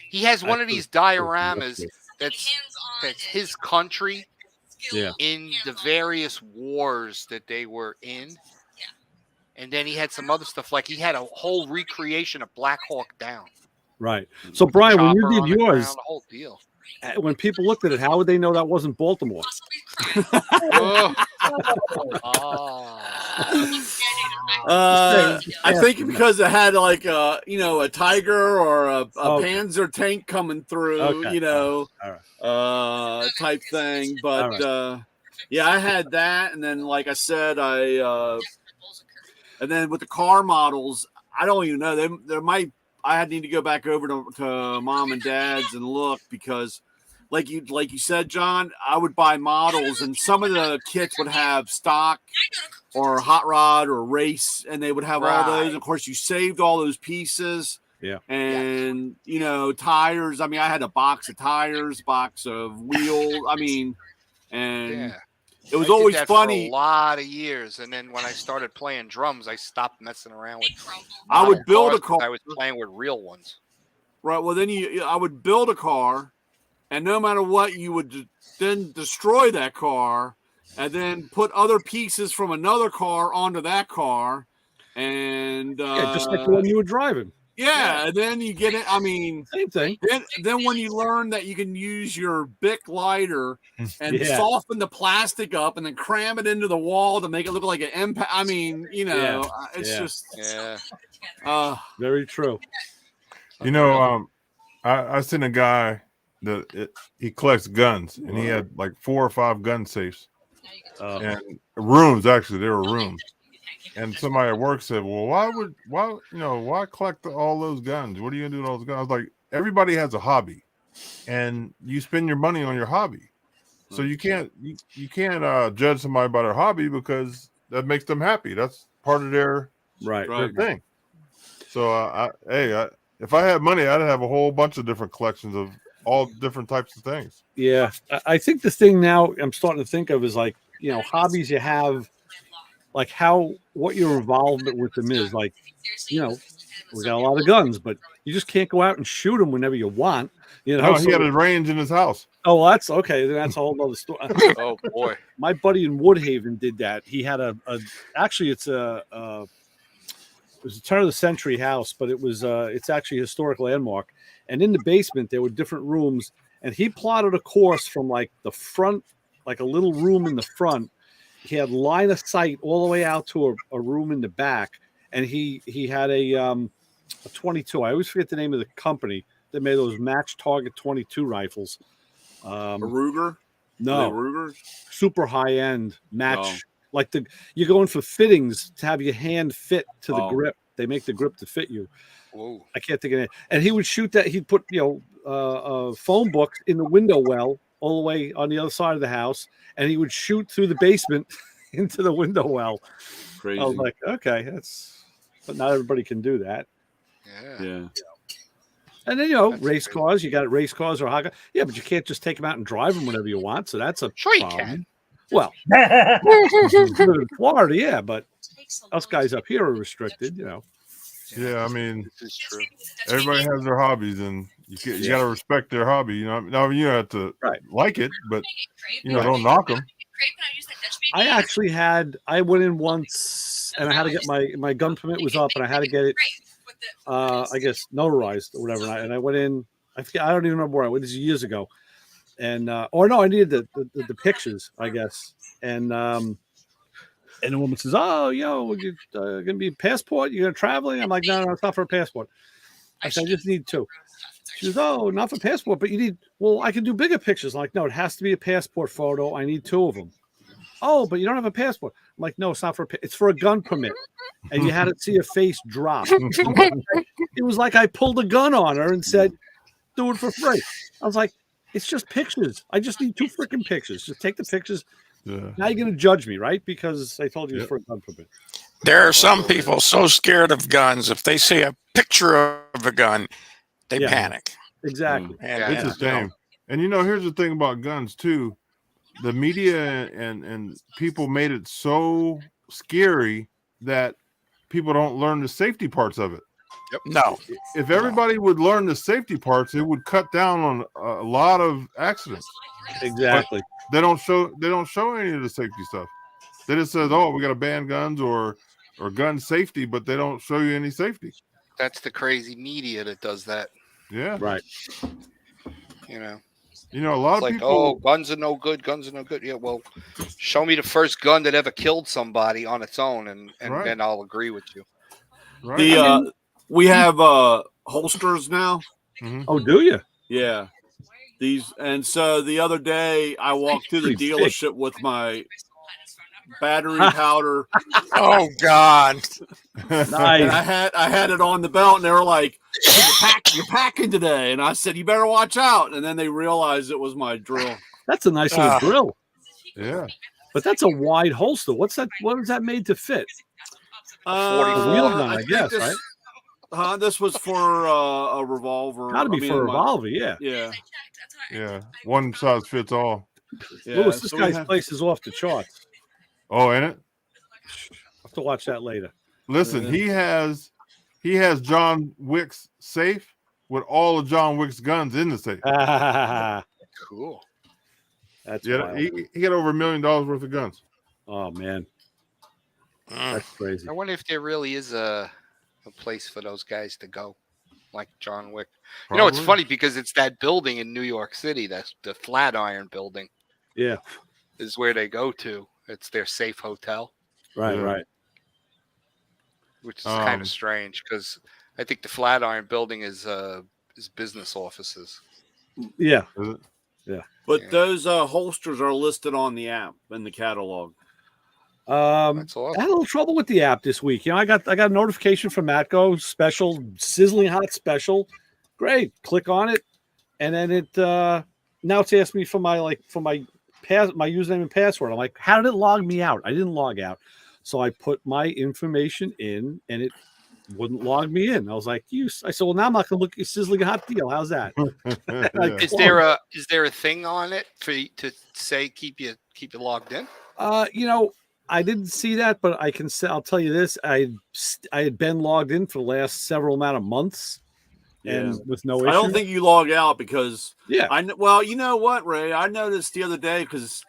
He has one of these dioramas that's his country. Yeah. In the various wars that they were in. And then he had some other stuff, like he had a whole recreation of Black Hawk Down. Right. So Brian, when you did yours, the whole deal. When people looked at it, how would they know that wasn't Baltimore? I think because it had like a tiger or a Panzer tank coming through, type thing. But I had that, and then like I said, and then with the car models, I don't even know. I need to go back over to mom and dad's and look, because like you said, John, I would buy models, and some of the kits would have stock or hot rod or race, and they would have all those. Right. Of course, you saved all those pieces. Yeah. And tires. I mean, I had a box of tires, box of wheels. I mean, and Yeah. it was I did always that funny. for a lot of years, and then when I started playing drums, I stopped messing around with. I would model build a cars 'cause car. I was playing with real ones. Right. Well, then I would build a car, and no matter what, you would then destroy that car, and then put other pieces from another car onto that car, and Yeah, just like the one you were driving. yeah, and then you get it. I mean, Same thing. then when you learn that you can use your Bic lighter and Yeah. soften the plastic up and then cram it into the wall to make it look like an impact. I mean, it's Yeah. just Yeah. Very true. You know, I seen a guy that he collects guns, and he had like 4 or 5 gun safes and rooms. Actually, there were rooms. And somebody at work said, "Well, why collect all those guns? What are you gonna do with those guns?" I was like, everybody has a hobby, and you spend your money on your hobby. So you can't judge somebody by their hobby because that makes them happy. That's part of their Right. thing. So if I had money, I'd have a whole bunch of different collections of all different types of things. Yeah. I think the thing now I'm starting to think of is like, hobbies you have, like what your involvement with them is. Like, we got a lot of guns, but you just can't go out and shoot them whenever you want. No, he had a range in his house. Oh, well, that's okay. That's a whole other story. Oh boy. My buddy in Woodhaven did that. He had actually it was a turn of the century house, but it's actually a historic landmark. And in the basement there were different rooms, and he plotted a course from like the front, like a little room in the front. He had line of sight all the way out to a room in the back, and he had a 22. I always forget the name of the company that made those match target 22 rifles. a Ruger. No, Ruger. super high end match. Like you're going for fittings to have your hand fit to the grip. They make the grip to fit you. Whoa. I can't think of it. And he would shoot that. He'd put phone books in the window well all the way on the other side of the house, and he would shoot through the basement into the window well. Crazy. I was like, okay, but not everybody can do that. Yeah. And then That's race crazy. cars. You got race cars or hot cars. Yeah, but you can't just take them out and drive them whenever you want. So that's a Sure you problem. can. Well, in Florida, yeah, but us guys up here are restricted. Yeah, I mean, This is true. everybody has their hobbies, and you got to respect their hobby. Now you have to like it, but don't knock them. I went in once and I had to get my gun permit was up and I had to get it, I guess, notarized or whatever. And I went in, I don't even remember where I went. This is years ago. And, or no, I needed the pictures, I guess. And the woman says, "Oh, we're going to be a passport. You're going to traveling?" I'm like, no, it's not for a passport. I said, "I just need 2. She goes, "Oh, not for passport, but you need, well, I can do bigger pictures." I'm like, "No, it has to be a passport photo. I need 2 of them." "Oh, but you don't have a passport." I'm like, "No, it's not it's for a gun permit." And you had to see her face drop. It was like I pulled a gun on her and said, "Do it for free." I was like, "It's just pictures. I just need 2 freaking pictures. Just take the pictures." Yeah. Now you're going to judge me, right? Because I told you it's for a gun permit. There are some people so scared of guns, if they see a picture of a gun, they panic. Exactly. And, It's a shame. And here's the thing about guns too. The media and people made it so scary that people don't learn the safety parts of it. No. If everybody would learn the safety parts, it would cut down on a lot of accidents. Exactly. They don't show any of the safety stuff. They just says, "Oh, we got to ban guns or gun safety," but they don't show you any safety. That's the crazy media that does that. Yeah, Right. A lot It's of like, people. "Oh, guns are no good. Guns are no good." Yeah, well, show me the first gun that ever killed somebody on its own, and Right. then I'll agree with you. Right. We have holsters now. Mhm. Oh, do you? Yeah. And so the other day I walked through the Pretty thick. dealership with my battery powder, Oh, God. and Nice. I had it on the belt, and they were like, "Hey, you're packing today," and I said, "You better watch out." And then they realized it was my drill. That's a nice little drill. Yeah. But that's a wide holster. What's that? What was that made to fit? A wheel gun, I I think guess, this, right? This was for a revolver. Got to be for a revolver, yeah. Yeah. Yeah, one size fits all. Yeah. Lewis, this so guy's place is off the charts. Oh, ain't it? I'll have to watch that later. Listen, he has John Wick's safe with all of John Wick's guns in the safe. Cool. That's Yeah, wild. he got over $1 million worth of guns. Oh man, that's crazy. I wonder if there really is a place for those guys to go, like John Wick. You know, it's Probably. funny because it's that building in New York City, that's the Flatiron Building, Yeah, is where they go to. It's their safe hotel, right, Yeah. right. which is kind Um, of strange because I think the Flatiron Building is business offices. Yeah, Is it? But Yeah. those holsters are listed on the app in the catalog. That's I awesome. had a little trouble with the app this week. You know, I got a notification from Matco, special, sizzling hot special. Great. Click on it, and then it now it's asking me for my my username and password. I'm like, how did it log me out? I didn't log out, so I put my information in, and it wouldn't log me in. I was like, I said, well, now I'm not going to look at your sizzling hot deal. How's that? Yeah. Is there a thing on it for you to say keep you logged in? You know, I didn't see that, but I can say, I'll tell you this: I had been logged in for the last several amount of months, and with no issue. I don't think you log out because Yeah. Well, you know what, Ray? I noticed the other day because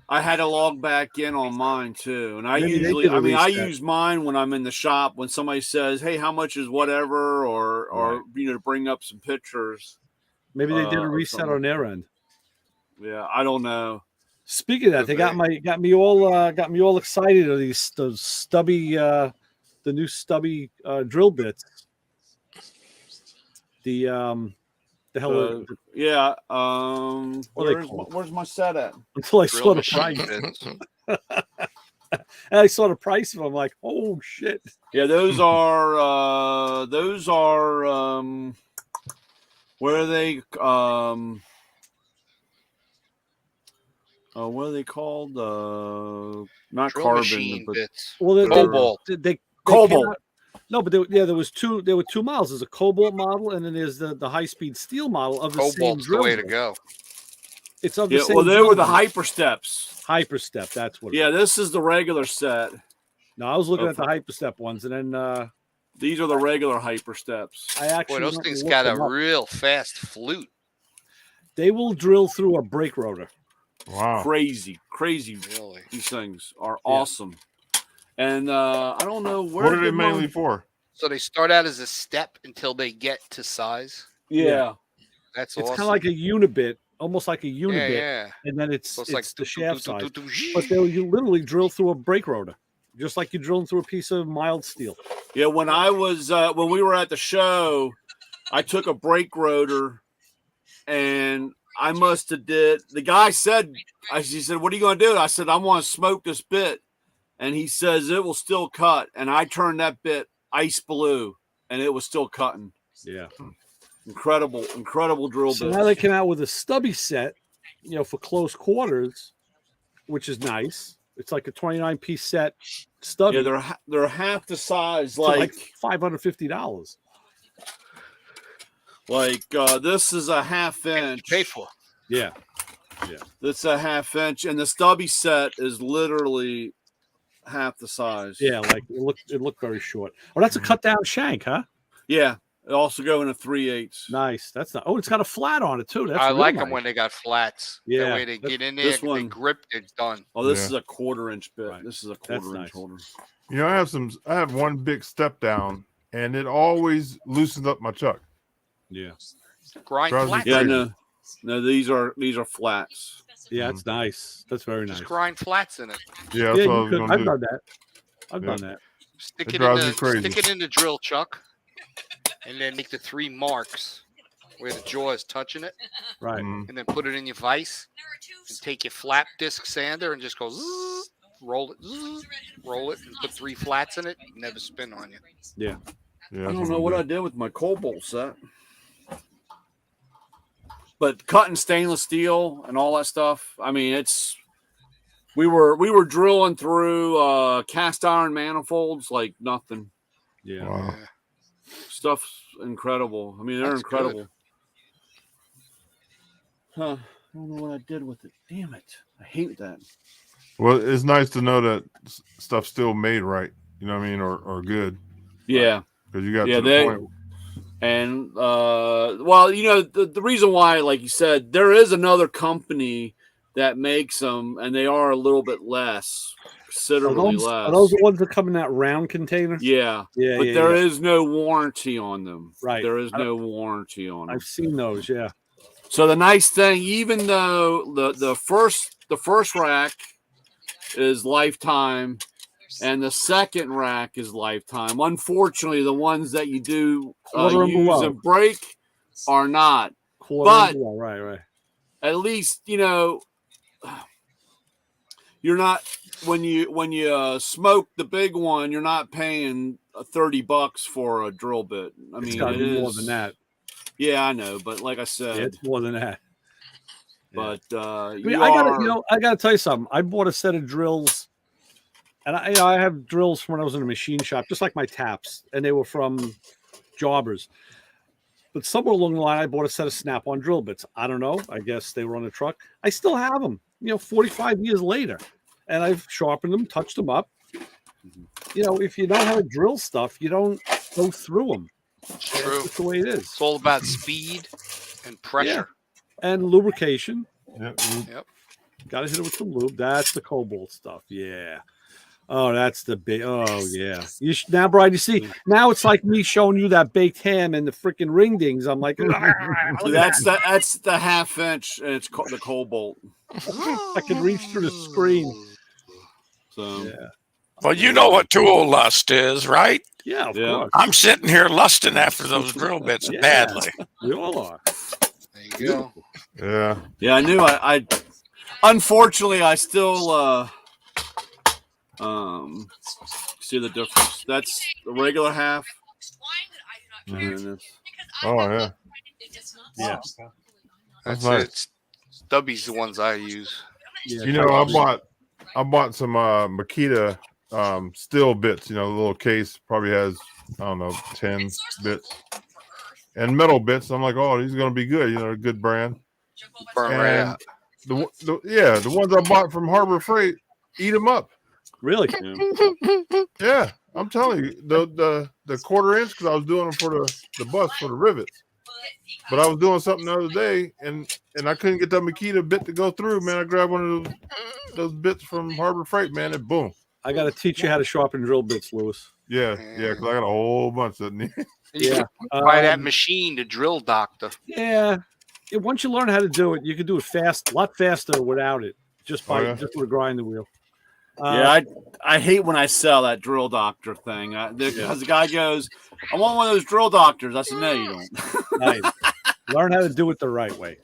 I had to log back in on mine too, and I Maybe they usually, did a I reset. use mine when I'm in the shop when somebody says, "Hey, how much is whatever?" or Right. you know, to bring up some pictures. Maybe they did a or reset something. on their end. Yeah, I don't know. Speaking of that, they got me all excited of those stubby the new stubby drill bits. The hell Yeah. What are they called? Where's my set at? until I Drill saw the machine price. bits. And I saw the price of them. I'm like, oh shit. Yeah, those are where are they what are they called? Not Drill carbon, machine but bits. Well, Cobalt. they Cobalt. came out- No, but there was two. There were two models. There's a Cobalt model, and then there's the high speed steel model of the same Cobalt's the drill way to bit. go. It's of the yeah, same. well, they drill were the bit. hyper steps. Hyperstep. That's what. Yeah, It is. this is the regular set. No, I was looking Oh, at the Hyperstep ones, and then These are the regular hyper steps. I actually Boy, those went and things looked got a them up. real fast flute. They will drill through a brake rotor. Wow. Crazy. Really. These things are Yeah. awesome. And I don't know where. What are they did mainly mine- for? So they start out as a step until they get to size. Yeah. That's It's awesome. kind of like a unibit, almost like a unibit, yeah. and then it's So it's it's like the shaft size. But But you literally drill through a brake rotor, just like you're drilling through a piece of mild steel. Yeah, when I was when we were at the show, I took a brake rotor, and I must have did. The guy said, he said, "What are you going to do?" I said, "I want to smoke this bit," and he says it will still cut. And I turned that bit ice blue, and it was still cutting. Yeah. Incredible drill So bit. now they came out with a stubby set, for close quarters, which is nice. It's like a 29-piece set stubby. Yeah, they're half the size, for like $550. This is a half inch. pay for. Yeah. That's a half inch, and the stubby set is literally half the size. Yeah, like it looked very short. Oh, that's a cut down shank, huh? Yeah. It also go in a 3/8. Nice. That's not. Oh, it's got a flat on it too. That's I real like nice. them when they got flats. Yeah, That way they that- get in there, this they one- grip, they're done. Oh, this Yeah. is a 1/4-inch bit. Right. This is a That's 1/4-inch nice. holder. You know, I have one big step down, and it always loosens up my chuck. Yeah. Grind Drives me flats. Yeah, crazy. no, these are flats. Yeah, it's nice. That's very nice. Just grind flats in it. Yeah, Yeah, that's what I you was could. gonna I've do. done that. I've Yeah. done that. Stick It it, drives me crazy. stick it in the drill chuck, and then make the 3 marks where the jaw is touching it, Right. Mhm. and then put it in your vise, and take your flat disc sander and just go zzz, roll it, and put 3 flats in it. Never spin on you. Yeah. Yeah, I don't know what I did with my Cobalt set. But cutting stainless steel and all that stuff, I mean, it's We were drilling through cast iron manifolds like nothing. Yeah. Wow. Stuff's incredible. I mean, they're That's incredible. good. Huh. I don't know what I did with it. Damn it. I hate that. Well, it's nice to know that stuff's still made right. You know what I mean, or good. Yeah. Because you got Yeah, to the they point. and well, you know, the reason why, like you said, there is another company that makes them, and they are a little bit less, considerably Are less. those the ones that come in that round container? Yeah. Yeah, But yeah, there yeah. is no warranty on them. Right. There is no warranty on them. I've seen those. Yeah. So the nice thing, even though the first rack is lifetime and the second rack is lifetime, unfortunately, the ones that you do Quarter and use below. and break are not. Quarter But and below. Right. at least you know you're not when you smoke the big one, you're not paying $30 for a drill bit. I It's mean, got to it be more is than that. Yeah, I know, but like I said, Yeah, it's more than that. Yeah. but I mean, I gotta tell you something. I bought a set of drills, and I have drills from when I was in a machine shop, just like my taps, and they were from Jobbers. But somewhere along the line, I bought a set of Snap-on drill bits. I don't know. I guess they were on the truck. I still have them, 45 years later, and I've sharpened them, touched them up. If you know how to drill stuff, you don't go through them. It's true. That's the way it is. It's all about speed and pressure. And lubrication. Yep. Yep. Got to hit it with some lube. That's the cobalt stuff. Yeah. Oh, that's the big. Oh, yeah. Now, Brian, you see, now it's like me showing you that baked ham and the freaking ring dings. I'm like, that's the half inch, and it's the cobalt. I can reach through the screen. So Yeah. Well, you know what tool lust is, right? Yeah, of Yeah. course. I'm sitting here lusting after those drill bits Yeah. badly. We all are. There you go. Yeah. yeah, I knew I unfortunately I still see the difference. That's the regular half. Mhm. And it's- Oh yeah. Yeah. That's That's nice. it. Stubby's the ones I use. Yeah. You know, I bought some Makita steel bits. The little case probably has, I don't know, 10 bits and metal bits. I'm like, oh, these are gonna be good. A good brand. Burn right And out. the ones I bought from Harbor Freight eat them up. Really? Yeah, I'm telling you, the quarter inch, because I was doing them for the bus for the rivets. But I was doing something the other day, and I couldn't get that Makita bit to go through. Man, I grabbed one of those bits from Harbor Freight, man, and boom. I got to teach you how to sharpen drill bits, Lewis. Yeah, because I got a whole bunch of them. You Yeah. can buy that machine, the drill doctor. Yeah. Once you learn how to do it, you can do it fast, a lot faster without it, just Oh, yeah? with a grinder wheel. yeah, I hate when I sell that drill doctor thing because the guy goes, "I want one of those drill doctors." I said, "No, you don't." Nice. Learn how to do it the right way.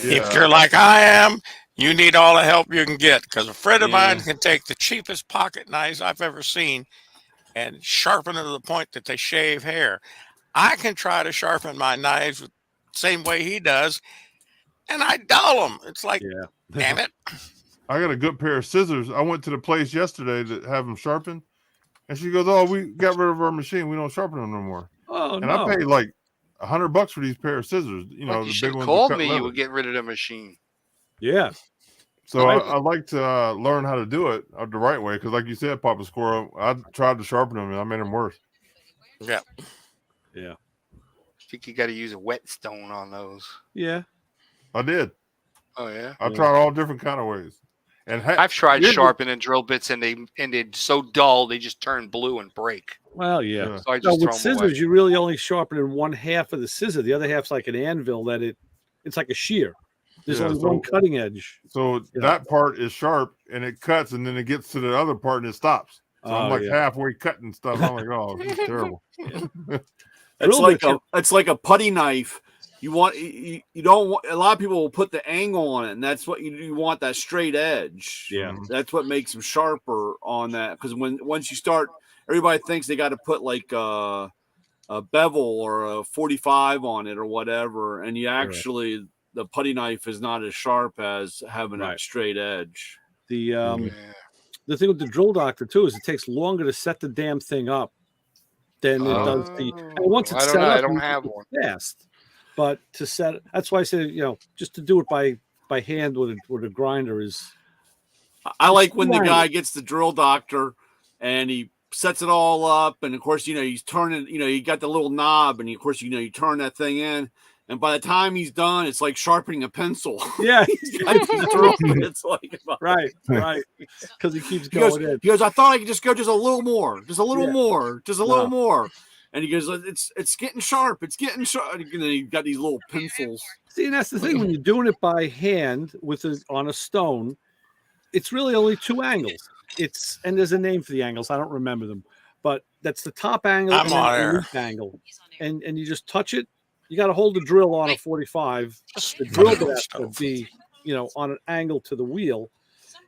If you're like I am, you need all the help you can get, because a friend of Yeah. mine can take the cheapest pocket knives I've ever seen and sharpen it to the point that they shave hair. I can try to sharpen my knives the same way he does, and I dull them. It's like, Yeah. damn it. I got a good pair of scissors. I went to the place yesterday to have them sharpened, and she goes, "Oh, we got rid of our machine. We don't sharpen them no more." Oh, And no. I paid like $100 for these pair of scissors. You the should big have ones. called that cut me. You leather. would get rid of the machine. Yeah. So I like to learn how to do it the right way, because, like you said, Papa Squirrel, I tried to sharpen them and I made them worse. Yeah. Yeah. I think you got to use a whetstone on those. Yeah. I did. Oh yeah. I tried all different kind of ways. And I've tried here's the- sharpening drill bits, and they're so dull they just turn blue and break. Well, yeah. Yeah. So I No, just with throw them away. scissors, you really only sharpen in one half of the scissor. The other half's like an anvil it's like a shear. There's Yeah, only so- one cutting edge. So that part is sharp and it cuts, and then it gets to the other part and it stops. So I'm Oh, like yeah. halfway cutting stuff. I'm like, oh, this is terrible. It's like a putty knife. You don't want, a lot of people will put the angle on it, and that's what you want, that straight edge. Yeah. That's what makes them sharper on that, because once you start, everybody thinks they got to put like a bevel or a 45 on it or whatever, and you actually the putty knife is not as sharp as having a Right. straight edge. The thing with the drill doctor too is it takes longer to set the damn thing up than it does the. And once it's I don't set know. up, I don't you have can one. fast. But to set, that's why I say just to do it by hand with a grinder is. I like when the guy gets the drill doctor and he sets it all up, and of course, he's turning. You got the little knob, and of course, you turn that thing in, and by the time he's done, it's like sharpening a pencil. Yeah, it's like right, because he keeps going in. He goes, I thought I could just go just a little more, just a little more. And he goes, it's getting sharp. It's getting sharp. And then he got these little pencils. See, and that's the thing when you're doing it by hand on a stone, it's really only two angles. And there's a name for the angles. I don't remember them, but that's the top angle and the loop angle. And you just touch it. You got to hold the drill on a 45. The drill bit has to be, on an angle to the wheel.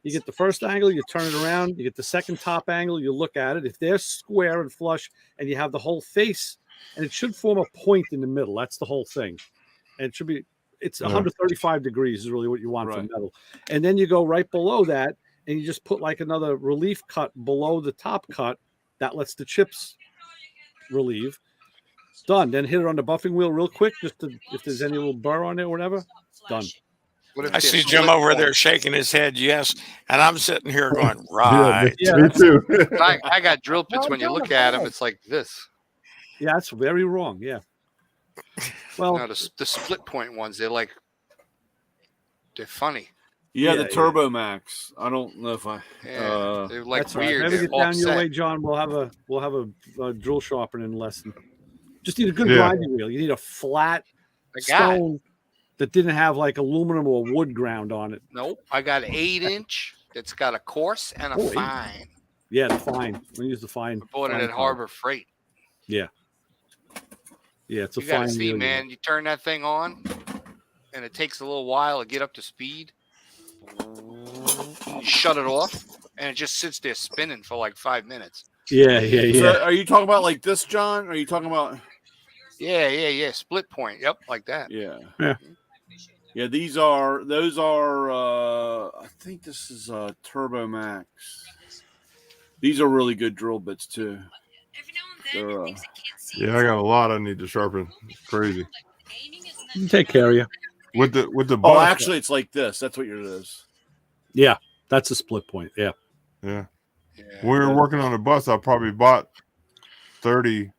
You get the first angle, you turn it around. You get the second top angle, you look at it. If they're square and flush, and you have the whole face, and it should form a point in the middle. That's the whole thing. And it should be. It's 135 degrees is really what you want from metal. And then you go right below that, and you just put like another relief cut below the top cut. That lets the chips relieve. Done. Then hit it on the buffing wheel real quick, just if there's any little burr on it or whatever. Done. I see Jim over there shaking his head, yes, and I'm sitting here going, right. Yeah, me too. I got drill bits. When you look at them, it's like this. Yeah, that's very wrong. Yeah. Well, no, the split point ones, they're funny. Yeah, the Turbo Max. I don't know if I. They're like that's weird. Right. Maybe get down your way, John. We'll have a drill sharpening lesson. Just need a good grinding wheel. You need a flat stone that didn't have like aluminum or wood ground on it. Nope. I got an 8-inch that's got a coarse and a fine. Yeah, the fine. We use the fine. I bought it at Harbor Freight. Yeah. Yeah, it's a fine. You gotta see, man. You turn that thing on, and it takes a little while to get up to speed. You shut it off, and it just sits there spinning for like 5 minutes. Yeah. So are you talking about like this, John? Or are you talking about? Yeah. Split point. Yep, like that. Yeah. Yeah, those are I think this is Turbo Max. These are really good drill bits too. Yeah, I got a lot I need to sharpen. It's crazy. Take care of you. With the Oh, actually it's like this. That's what yours is. Yeah, that's a split point. Yeah. When we were working on the bus, I probably bought 30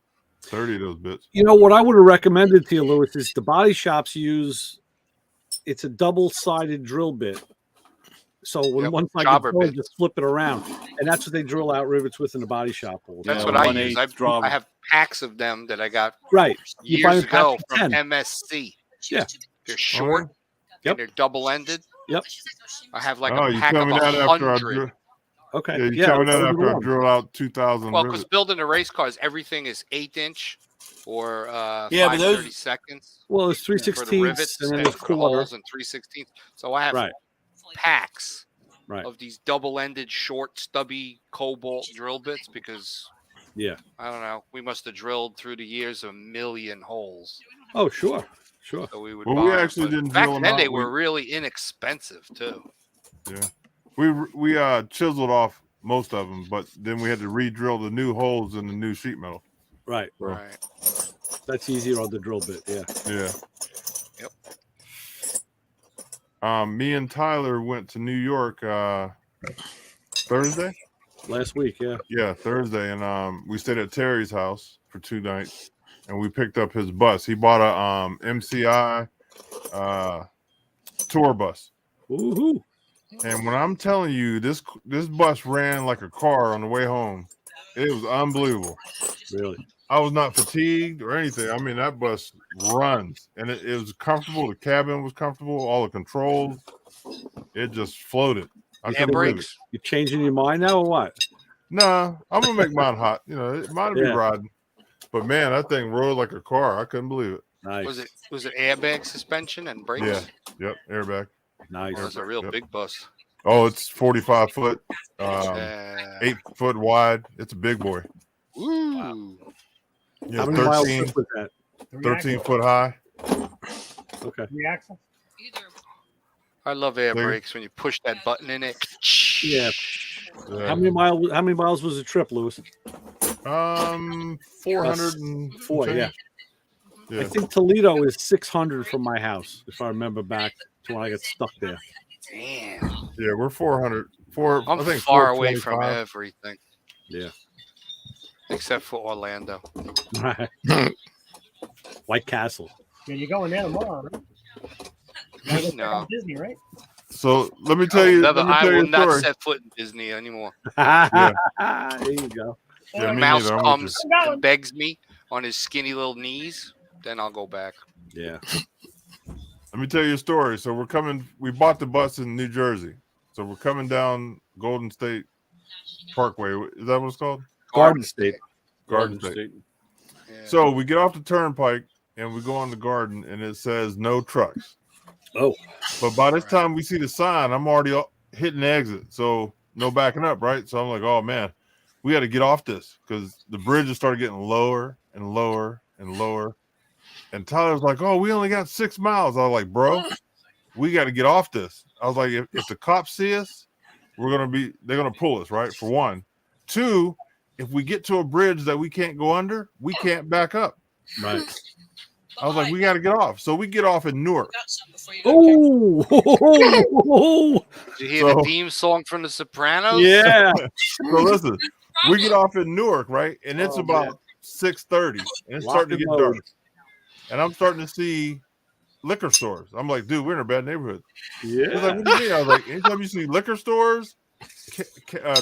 of those bits. What I would have recommended to you, Louis, is the body shops use. It's a double-sided drill bit. So when one side gets going, just flip it around, and that's what they drill out rivets with in the body shop. That's what I use. I have packs of them that I got years ago from MSC. Yeah, they're short. And they're double-ended. Yep. I have like a pack of 100. Okay. Yeah, you tell me that after I drill out 2,000. Well, because building the race cars, everything is 8-inch or 5/30 seconds. Well, it's 3/16 and then there's holes and 3/16. So I have packs of these double-ended, short, stubby cobalt drill bits because I don't know. We must have drilled through the years 1,000,000 holes. Oh, sure. So we would. We actually didn't drill them back then. out. They were really inexpensive too. Yeah. We chiseled off most of them, but then we had to re-drill the new holes in the new sheet metal. Right. That's easier on the drill bit. Yeah. Yep. Me and Tyler went to New York Thursday. Last week, yeah. Yeah, Thursday, and we stayed at Terry's house for 2 nights, and we picked up his bus. He bought a MCI tour bus. Woohoo! And when I'm telling you, this bus ran like a car on the way home. It was unbelievable. Really? I was not fatigued or anything. I mean, that bus runs, and it was comfortable. The cabin was comfortable. All the controls, it just floated. Air brakes. You changing your mind now or what? Nah, I'm gonna make mine hot. It might be riding, but man, that thing rode like a car. I couldn't believe it. Nice. Was it airbag suspension and brakes? Yeah. Yep. Airbag. Nice. Well, it's a real big bus. Oh, it's 45 foot, 8 foot wide. It's a big boy. Ooh. Wow. Yeah, how many miles was that? 13 foot high. Okay. 3 axles? I love air brakes when you push that button in it. Yeah. Yeah. How many miles was the trip, Lewis? 400 and Four. change. Yeah. I think Toledo is 600 from my house, if I remember back to when I got stuck there. Damn. Yeah, we're 400. I'm I think far away from 425. everything Yeah. except for Orlando. Right. White Castle. Yeah, you're going there tomorrow, right? You gotta go check No. out Disney, right? So let me tell you. Let me I tell you will a not story. set foot in Disney anymore. There you go. Yeah, me Mouse neither. I'm with comes you. I'm going. and begs me on his skinny little knees, then I'll go back. Yeah. Let me tell you a story. So we're coming. We bought the bus in New Jersey. So we're coming down Golden State Parkway. Is that what it's called? Garden State. Garden State. Yeah. So we get off the turnpike and we go on the garden, and it says no trucks. Oh. But by this time we see the sign, I'm already hitting the exit. So no backing up, right? So I'm like, oh man, we got to get off this because the bridges started getting lower and lower and lower. And Tyler's like, oh, we only got 6 miles. I was like, bro, we got to get off this. I was like, if the cops see us, they're going to pull us, right? For one. Two, if we get to a bridge that we can't go under, we can't back up. Right. I was like, we got to get off. So we get off in Newark. Oh. Did you hear the theme song from The Sopranos? Yeah. So listen, we get off in Newark, right? And it's Oh, about 6:30, and it's Lock starting to and get load. dark. And I'm starting to see liquor stores. I'm like, dude, we're in a bad neighborhood. He's like, Yeah. what do you mean? I was like, anytime you see liquor stores,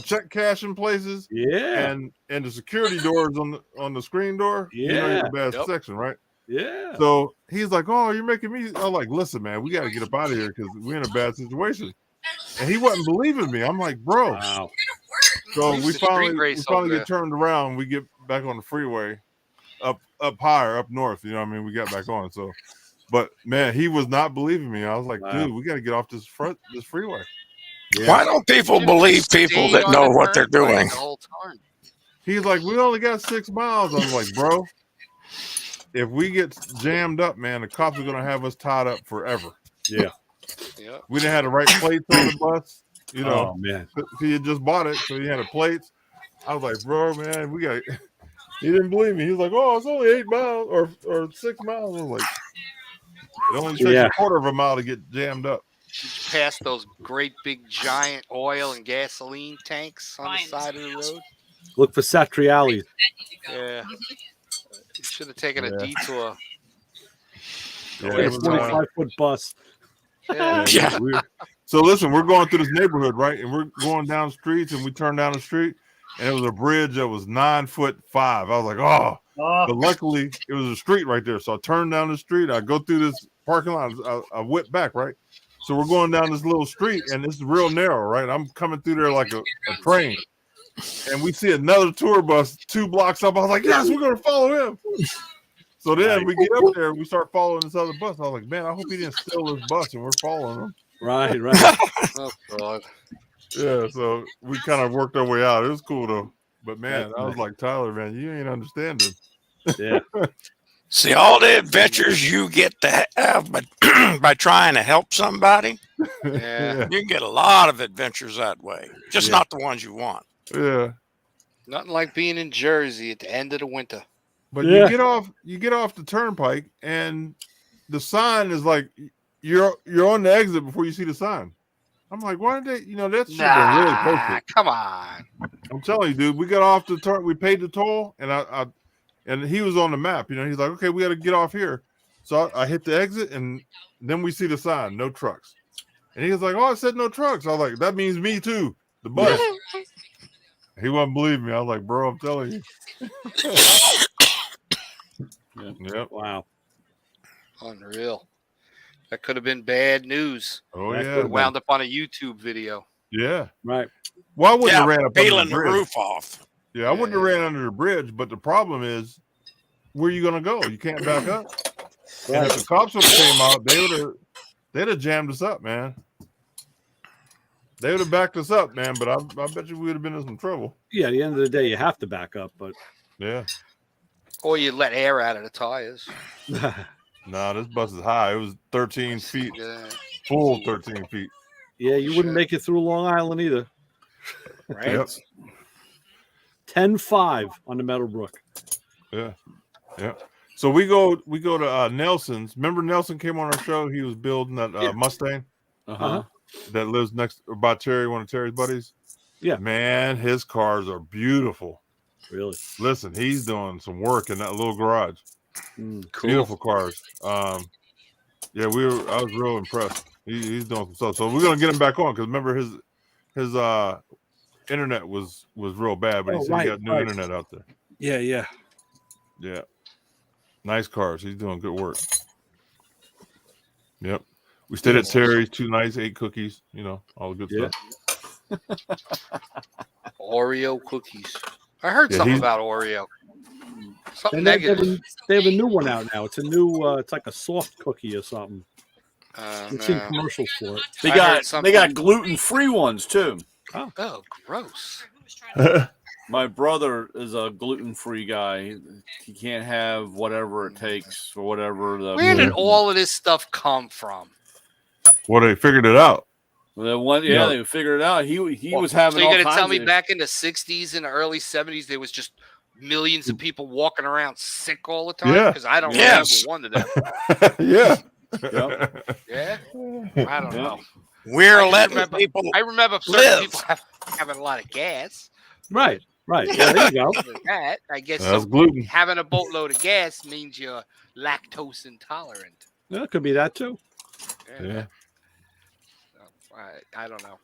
check cashing places, Yeah. and the security doors on the screen door, you know, you're in a bad Yep. section, right? Yeah. So he's like, oh, you're making me. I'm like, listen, man, we got to get up out of here because we're in a bad situation. And he wasn't believing me. I'm like, bro. Wow. So Who's we the street finally race over get there? turned around. We get back on the freeway, up higher, up north. You know what I mean? We got back on. So, but man, he was not believing me. I was like, Wow. dude, we got to get off this freeway. Yeah. Why don't people believe people that know what they're doing? The whole time. He's like, we only got 6 miles. I was like, bro, if we get jammed up, man, the cops are gonna have us tied up forever. Yeah. Yeah. We didn't have the right plates on the bus. You know, Oh man. he had just bought it, so he had the plates. I was like, bro, man, we got. He didn't believe me. He was like, oh, it's only 8 miles or 6 miles. I was like, it only takes a quarter of a mile to get jammed up. Did you pass those great big giant oil and gasoline tanks on the side of the road? Look for Satriali's. Yeah. You should have taken a detour. Yeah, Yeah, it It's was, a 25-foot bus. Yeah. Yeah. So listen, we're going through this neighborhood, right? And we're going down streets, and we turn down the street, and it was a bridge that was 9'5". I was like, oh. But luckily, it was a street right there. So I turned down the street. I go through this parking lot. I whip back, right? So we're going down this little street, and it's real narrow, right? I'm coming through there like a train. And we see another tour bus 2 blocks up. I was like, yes, we're going to follow him. So then we get up there, we start following this other bus. I was like, man, I hope he didn't steal this bus, and we're following him. Right. Oh, God. Yeah, so we kind of worked our way out. It was cool, though. But, man, I was like, Tyler, man, you ain't understanding. Yeah. See, all the adventures you get to have by trying to help somebody, Yeah. you can get a lot of adventures that way. Just Yeah. not the ones you want. Yeah. Nothing like being in Jersey at the end of the winter. But Yeah. you get off the turnpike, and the sign is like you're on the exit before you see the sign. I'm like, why did they? You know, that should have been really posted. Come on. I'm telling you, dude. We got off the turn. We paid the toll, and and he was on the map. You know, he's like, okay, we got to get off here. So I hit the exit, and then we see the sign, no trucks. And he was like, oh, it said no trucks. I was like, that means me too. The bus. He wouldn't believe me. I was like, bro, I'm telling you. Yep. Wow. Unreal. That could have been bad news. Oh That yeah. could've Wound up on a YouTube video. Yeah. Right. Well, I wouldn't Yeah, have ran up under peeling the the bridge. roof off. Yeah, I wouldn't have ran under the bridge, but the problem is, where are you gonna go? You can't back up. And if the cops would have came out, they'd have jammed us up, man. They would have backed us up, man. But I bet you we would have been in some trouble. Yeah. At the end of the day, you have to back up, but Yeah. Or you let air out of the tires. Nah, this bus is high. It was 13 feet, Yeah. full 13 feet. yeah, you wouldn't make it through Long Island either. Right. Yep. 10-5 on the Meadowbrook. Yeah. So we go to Nelson's. Remember Nelson came on our show? He was building that Mustang Uh-huh. that lives next by Terry, one of Terry's buddies. Yeah. Man, his cars are beautiful. Really? Listen, he's doing some work in that little garage. Mm. Cool. Beautiful cars. Yeah, I was real impressed. He's doing some stuff. So we're gonna get him back on because remember his internet was real bad, but he said he got new internet out there. Yeah. Yeah. Nice cars. He's doing good work. Yep. We stayed at Terry's, 2 nights, 8 cookies, all the good stuff. Oreo cookies. I heard Yeah, something about Oreo. Something And negative. they have a new one out now. It's a new. It's like a soft cookie or something. I've seen commercials for it. They I heard got gluten-free ones too. Oh, gross. My brother is a gluten-free guy. He can't have whatever it takes or whatever the. Where did all of this stuff come from? Well, they figured it out. The one, they figured it out. He was having. So all you're gonna kinds tell me of, back in the '60s and the early '70s there was just millions of people walking around sick all the time? Yeah. Because I don't Yes. remember one of them. Yeah. Yep. Yeah, I don't know. We're letting people. I remember certain live. people having a lot of gas. Right. Yeah, there you go. Other than that, I guess That's gluten. having a boatload of gas means you're lactose intolerant. Yeah, it could be that too. Yeah. I don't know.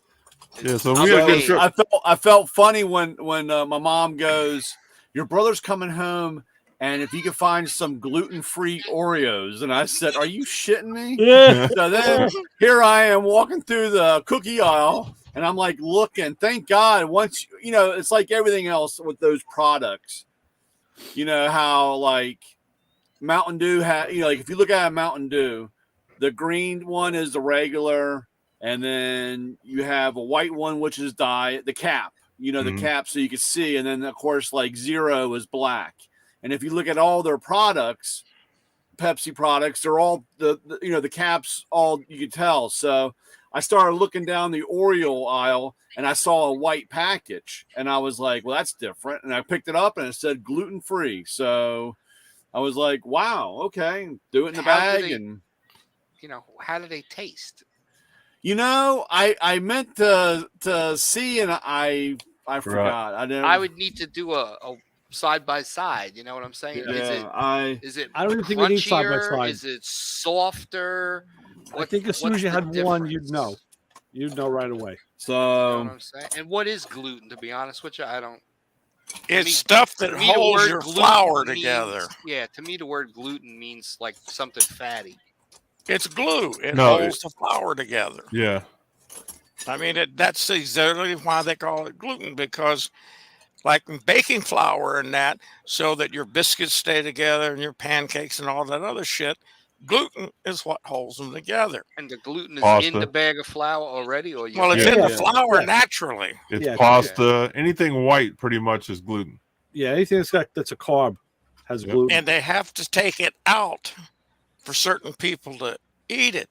Yeah, so I'll we got a good say- trip. I felt funny when my mom goes, "Your brother's coming home, and if you could find some gluten-free Oreos," and I said, "Are you shitting me?" Yeah. So then here I am walking through the cookie aisle, and I'm like looking. Thank God, once it's like everything else with those products. You know how like Mountain Dew like if you look at a Mountain Dew, the green one is the regular. And then you have a white one, which is the cap, the cap so you can see. And then, of course, like Zero is black. And if you look at all their products, Pepsi products, they're all the caps, all you can tell. So I started looking down the Oreo aisle and I saw a white package. And I was like, well, that's different. And I picked it up and it said gluten-free. So I was like, wow, okay. Do it in the bag. And how do they taste? I meant to see, and I forgot. I would need to do a side by side. You know what I'm saying? Yeah, is it I don't even think we need side by crunchier? side. Is it softer? I think as soon as you had one, you'd know. You'd know right away. So, you know what I'm saying? And what is gluten? To be honest with you, I don't. It's stuff that holds your flour together. Yeah, to me, the word gluten means like something fatty. It's glue. It holds the flour together. Yeah. I mean, that's exactly why they call it gluten, because like baking flour and that, so that your biscuits stay together and your pancakes and all that other shit, gluten is what holds them together. And the gluten is Pasta. in the bag of flour already? Or It's in the flour naturally. It's pasta. Anything white pretty much is gluten. Yeah, anything that's a carb has gluten. And they have to take it out for certain people to eat it.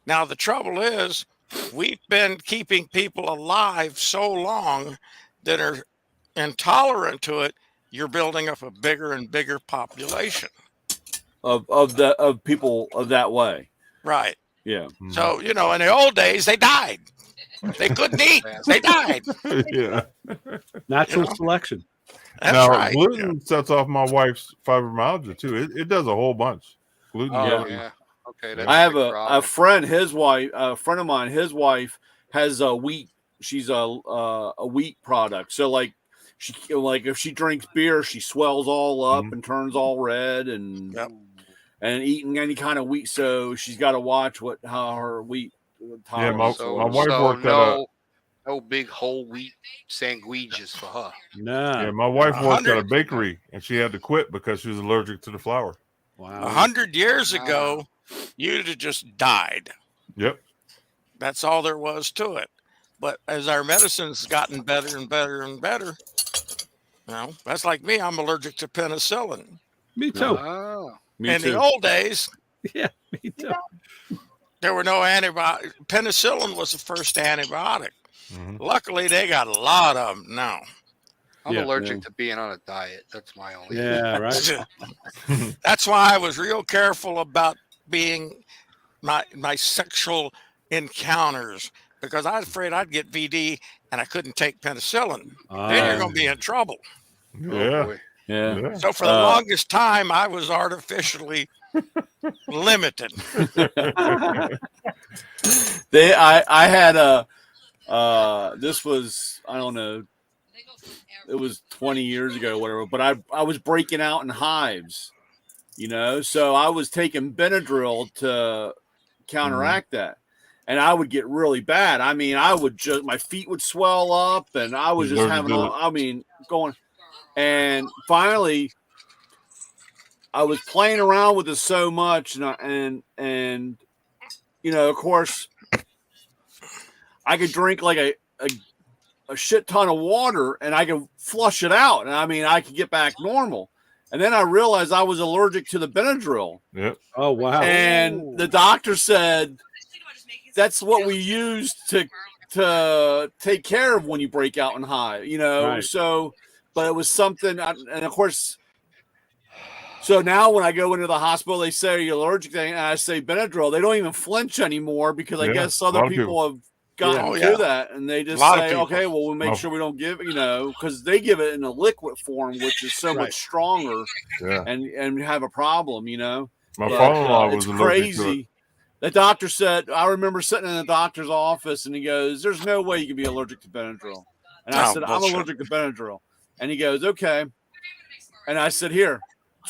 Now, the trouble is, we've been keeping people alive so long that are intolerant to it. You're building up a bigger and bigger population of people of that way. Right. Yeah. So, in the old days, they died. They couldn't eat. They died. Yeah. Natural selection. That's now, right. gluten sets off my wife's fibromyalgia too. It does a whole bunch. Gluten. Yeah. Okay. That's I have a friend, a friend of mine, his wife has a wheat. She's a wheat product. So like if she drinks beer, she swells all up and turns all red and eating any kind of wheat. So she's got to watch how her wheat. Yeah, my wife worked no big whole wheat sandwiches for her. Nah. Yeah, my wife worked at a bakery and she had to quit because she was allergic to the flour. Wow. 100 years ago, you'd have just died. Yep. That's all there was to it. But as our medicine's gotten better and better and better, that's like me. I'm allergic to penicillin. Me too. Me In too. the old days, Yeah, me too. there were no antibiotics. Penicillin was the first antibiotic. Mhm. Luckily, they got a lot of them now. I'm Yeah. allergic to being on a diet. That's my only. Yeah, right. That's why I was real careful about being my sexual encounters, because I was afraid I'd get VD and I couldn't take penicillin. Then you're going to be in trouble. Oh Yeah. boy. Yeah. Yeah. So for the longest time, I was artificially limited. I had this was, I don't know, it was 20 years ago, whatever, but I was breaking out in hives, so I was taking Benadryl to counteract that. And I would get really bad. I mean, my feet would swell up, and I was just having going. And finally, I was playing around with it so much, and of course, I could drink like a shit ton of water, and I could flush it out, and I mean, I could get back normal. And then I realized I was allergic to the Benadryl. Yep. Oh wow. And the doctor said that's what we use to take care of when you break out in high, Right. So, but it was something, and of course, so now when I go into the hospital, they say, "Are you allergic?" And I say Benadryl. They don't even flinch anymore, because I Yeah, guess a lot other of people have gotten Oh, to yeah. that, and they just Lot of say, people. "Okay, well, we'll make Oh. sure we don't give," because they give it in a liquid form, which is so Right. much stronger, Yeah. and have a problem, My But, father-in-law it's was allergic to it. crazy. The doctor said, I remember sitting in the doctor's office, and he goes, "There's no way you can be allergic to Benadryl." And I Oh, said, "I'm bullshit. allergic to Benadryl." And he goes, "Okay." And I said, "Here."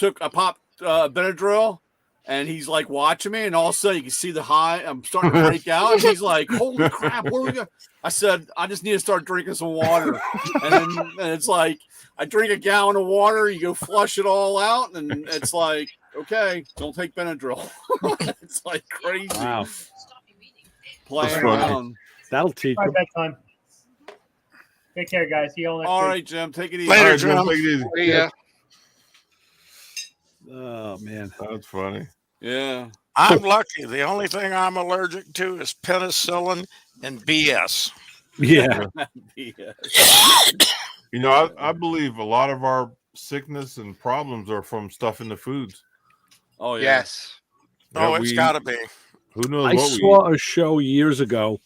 I popped Benadryl, and he's like watching me, and all of a sudden you can see the high. I'm starting to break out, and he's like, "Holy crap, what are we going?" I said, "I just need to start drinking some water." And it's like, I drink a gallon of water, you go flush it all out, and it's like, okay, don't take Benadryl. It's like crazy. Wow. Playing That's funny. around. That'll teach All them. right, bedtime. Take care, guys. See you all next All week. right, Jim, take it easy. Later, All right, Jim, Jim. take it easy. Yeah. Oh man. That's funny. Yeah. I'm lucky. The only thing I'm allergic to is penicillin and BS. Yeah. Yeah. I believe a lot of our sickness and problems are from stuff in the foods. Oh, yeah. Yes. Oh, that it's we- got to be. Who knows I what we saw a show years ago,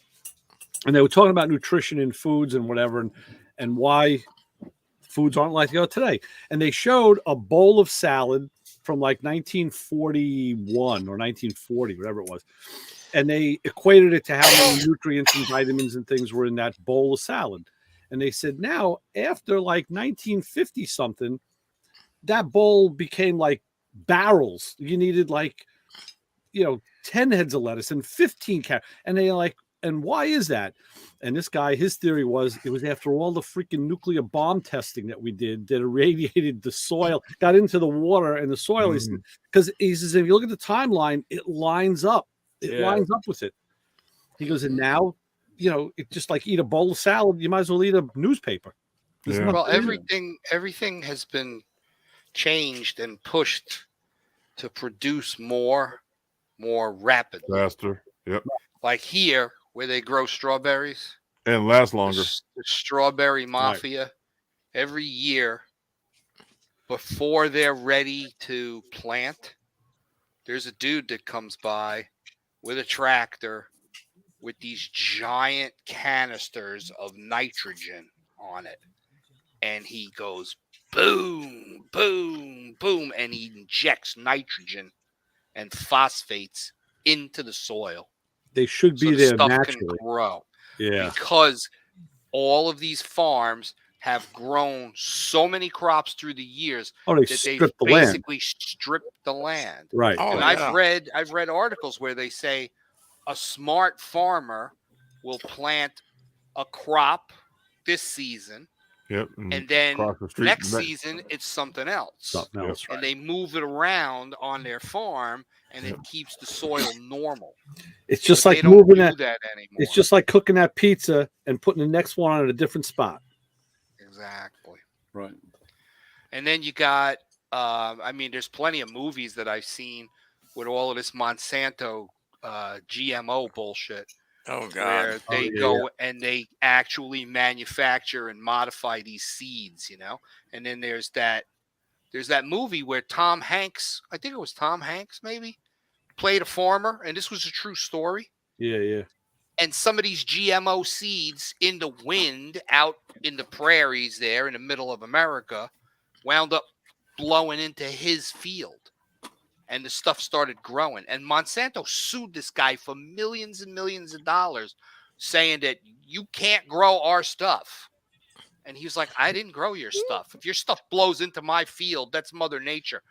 and they were talking about nutrition in foods and whatever, and why foods aren't like they are today. And they showed a bowl of salad from like 1941 or 1940, whatever it was. And they equated it to how many nutrients and vitamins and things were in that bowl of salad. And they said now, after like 1950 something, that bowl became like barrels. You needed like, 10 heads of lettuce and 15 carrots. And they're like, and why is that? And this guy, his theory was it was after all the freaking nuclear bomb testing that we did that irradiated the soil, got into the water and the soil. Because he says, if you look at the timeline, it lines up. It lines up with it. He goes, and now, it's just like eat a bowl of salad. You might as well eat a newspaper. There's Yeah. Well, nothing- everything has been changed and pushed to produce more rapidly. faster. Yep. Like here, where they grow strawberries, And last the longer. the strawberry mafia, every year before they're ready to plant, there's a dude that comes by with a tractor with these giant canisters of nitrogen on it. And he goes boom, boom, boom, and he injects nitrogen and phosphates into the soil. They should So be the there stuff naturally. can grow. Yeah. Because all of these farms have grown so many crops through the years Oh, they that they've stripped the land. basically stripped the land. Right. Oh, And yeah. I've read articles where they say a smart farmer will plant a crop this season, Yep. and then across the street next the next- season it's something else. Something else. And they move it around on their farm, and it keeps the soil normal. It's just But like they don't moving do that. that anymore. It's just like cooking that pizza and putting the next one on at a different spot. Exactly. Right. And then you got, there's plenty of movies that I've seen with all of this Monsanto GMO bullshit. Oh where God. they yeah, go and they actually manufacture and modify these seeds, And then there's that movie where Tom Hanks, I think it was Tom Hanks maybe, played a farmer, and this was a true story. Yeah. And some of these GMO seeds in the wind out in the prairies there in the middle of America wound up blowing into his field. And the stuff started growing. And Monsanto sued this guy for millions and millions of dollars, saying that you can't grow our stuff. And he was like, I didn't grow your stuff. If your stuff blows into my field, that's Mother Nature.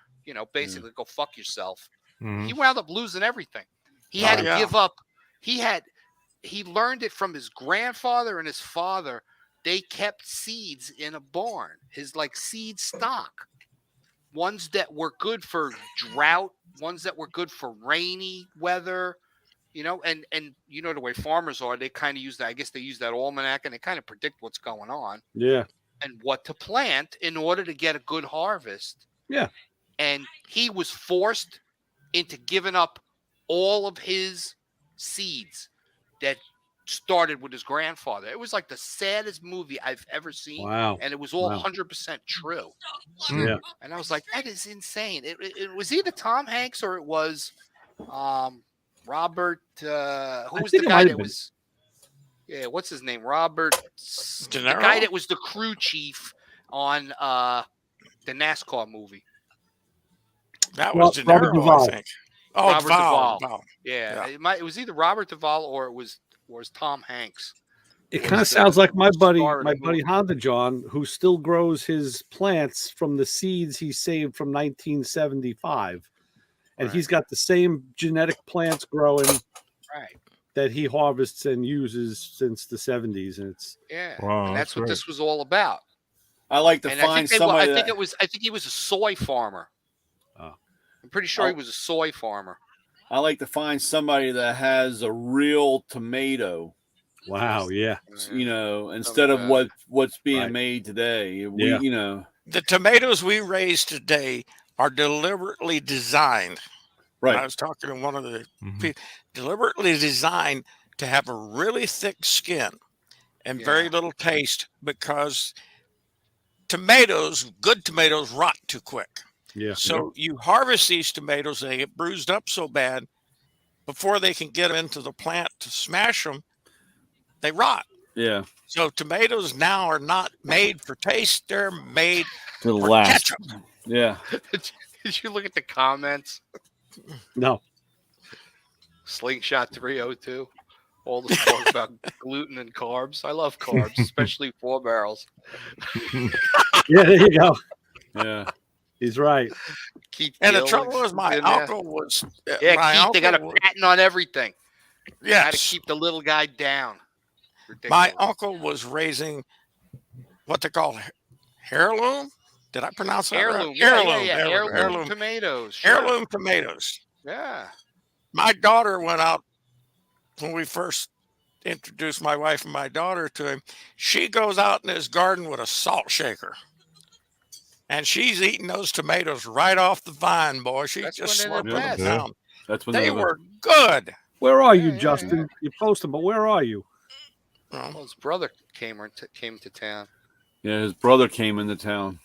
Basically go fuck yourself. Mhm. He wound up losing everything. He Oh, had to yeah. give up. He learned it from his grandfather and his father. They kept seeds in a barn, his seed stock. Ones that were good for drought, ones that were good for rainy weather, and the way farmers are, they kind of use that. I guess they use that almanac and they kind of predict what's going on Yeah. and what to plant in order to get a good harvest. Yeah. And he was forced into giving up all of his seeds that started with his grandfather. It was like the saddest movie I've ever seen. Wow. And it was all Wow. 100% true. Yeah. And I was like, that is insane. It was either Tom Hanks or it was Robert. Who was the think it guy might that have been. was? Yeah, what's his name? Robert. De The Niro? guy that was the crew chief on the NASCAR movie. That Well, was De Robert Niro, Duvall. I think. Oh, Robert Duvall. Duvall. Yeah. Yeah. It was either Robert Duvall or it was Tom Hanks. It Was kind of the sounds like my buddy star of the movie. Honda John, who still grows his plants from the seeds he saved from 1975. And Right. he's got the same genetic plants growing Right. that he harvests and uses since the 70s. And it's Yeah. Wow, and that's that's what great. this was all about. I like to And find somebody. I think he was a soy farmer. Oh. I'm pretty sure he was a soy farmer. I like to find somebody that has a real tomato. wow, yeah. Instead of what's being Right. made today. Yeah. The tomatoes we raise today are deliberately designed. Right. I was talking to one of the Mhm. people, deliberately designed to have a really thick skin and very little taste because good tomatoes rot too quick. Yeah. So you harvest these tomatoes, they get bruised up so bad before they can get them into the plant to smash them, they rot. Yeah. So tomatoes now are not made for taste; they're made To the for last. ketchup. Yeah. Did you look at the comments? No. Slingshot 302. All the talk about gluten and carbs. I love carbs, especially 4 barrels. Yeah, there you go. Yeah. He's right. Keith And the Gill trouble was, my in there. uncle was Yeah, my Keith, they got a uncle was- patent on everything. How to yes. keep the little guy down. My Ridiculous. uncle was raising what they call heirloom. Did I pronounce that Heirloom. right? Yeah, Heirloom. yeah. There we go. Heirloom tomatoes. Sure. Heirloom tomatoes. Yeah. My daughter went out when we first introduced my wife and my daughter to him. She goes out in his garden with a salt shaker. And she's eating those tomatoes right off the vine, boy. She's That's just when they're slurping the them best. down. That's when They they're were good. Where are you, Yeah, Justin? You post them, but where are you? Well, Well, his brother came to town. Yeah, his brother came into town.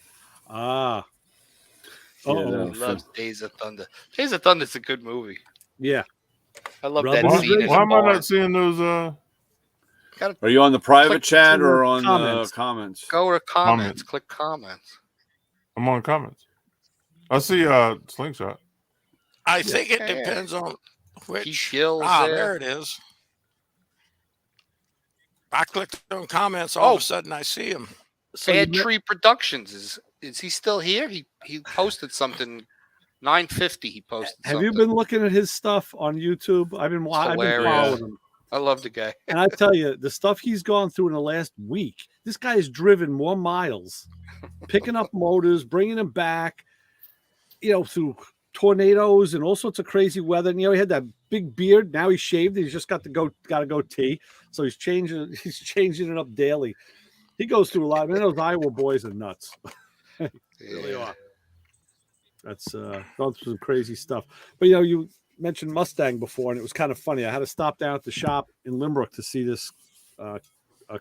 Ah. Yeah, Uh-oh. that He was loves Days of Thunder. Days of Thunder is a good movie. Yeah. I love Rub that on scene in Why the am I barn. not seeing those? Are you on the private Click chat to or on comments. the comments? Go to comments. Comments. Click comments. I'm on comments. I see Slingshot. I think it Yeah. depends on Keith which. Gill's There there. it is. I clicked on comments. All of a sudden, I see him. So Bad Tree Productions. Is he still here? He posted something. 9:50. He posted. have you something. been looking at his stuff on YouTube? I've been hilarious. following him. I love the guy. And I tell you, the stuff he's gone through in the last week, this guy has driven more miles, picking up motors, bringing them back, through tornadoes and all sorts of crazy weather. And, he had that big beard. Now he's shaved. He's just got a goatee. So he's changing it up daily. He goes through a lot. Man, those Iowa boys are nuts. They really are. That's going through some crazy stuff. But, mentioned Mustang before, and it was kind of funny. I had to stop down at the shop in Limbrook to see this a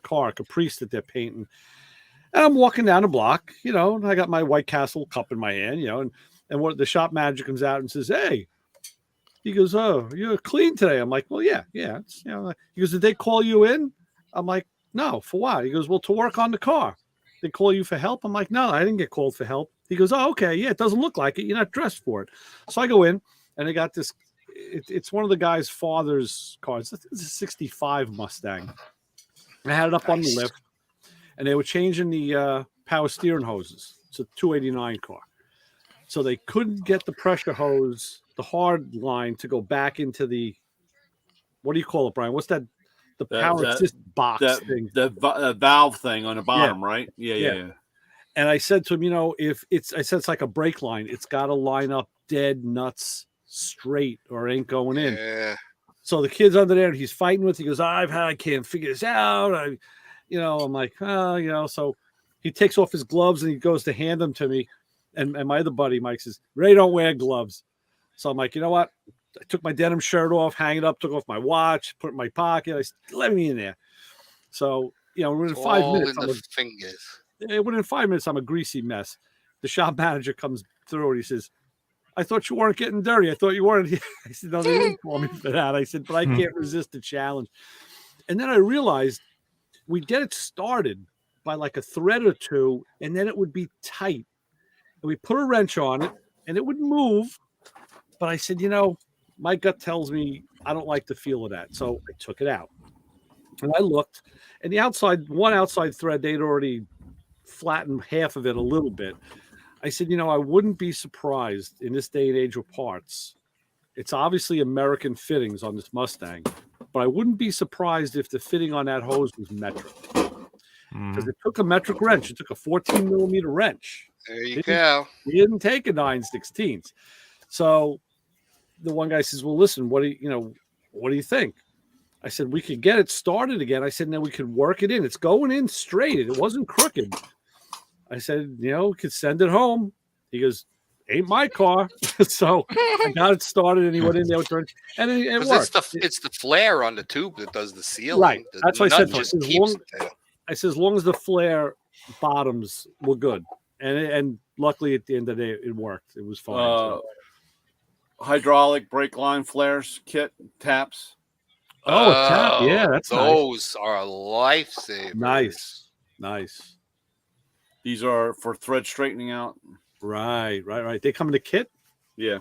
car, a Caprice that they're painting. And I'm walking down the block, and I got my White Castle cup in my hand, and what the shop manager comes out and says, "Hey," he goes, "Oh, you're clean today." I'm like, "Well, yeah." It's, he goes, "Did they call you in?" I'm like, "No, for what?" He goes, "Well, to work on the car. They call you for help?" I'm like, "No, I didn't get called for help." He goes, "Oh, okay. Yeah, it doesn't look like it. You're not dressed for it." So I go in, and I got this. It's one of the guy's father's cars. It's a 65 Mustang. I had it up on the lift, and they were changing the power steering hoses. It's a 289 car. So they couldn't get the pressure hose, the hard line, to go back into the, what do you call it, Brian? What's that? The power assist box thing. The valve thing on the bottom, right? Yeah. And I said to him, it's like a brake line. It's got to line up dead nuts straight or it ain't going in. Yeah. So the kid's under there and he's fighting with. He goes, I can't figure this out. I'm like, so he takes off his gloves and he goes to hand them to me. And my other buddy, Mike, says, "Ray, don't wear gloves." So I'm like, you know what? I took my denim shirt off, hang it up, took off my watch, put it in my pocket. I said, "Let me in there." So, within 5 minutes, within 5 minutes, I'm a greasy mess. The shop manager comes through and he says, "I thought you weren't getting dirty. I thought you weren't." I said, "No, they didn't call me for that." I said, "But I can't resist the challenge." And then I realized we get it started by like a thread or two, and then it would be tight. And we put a wrench on it, and it would move. But I said, my gut tells me I don't like the feel of that. So I took it out. And I looked, and one outside thread, they'd already flattened half of it a little bit. I said, I wouldn't be surprised in this day and age of parts. It's obviously American fittings on this Mustang, but I wouldn't be surprised if the fitting on that hose was metric. Because it took a metric wrench. It took a 14 millimeter wrench. There you go. He didn't take a 9/16. So the one guy says, "Well, listen, what do you think?" I said, "We could get it started again." I said, "Now we could work it in. It's going in straight. It wasn't crooked." I said, "We could send it home." He goes, "Ain't my car." So I got it started, and he went in there with wrench, and it worked. It's the flare on the tube that does the sealing. Right. That's what I said. I said, as long as the flare bottoms were good. And luckily, at the end of the day, it worked. It was fine. Hydraulic brake line flares kit taps. Oh, a tap. Yeah, that's those are lifesavers. Nice. These are for thread straightening out. Right. They come in a kit? Yeah.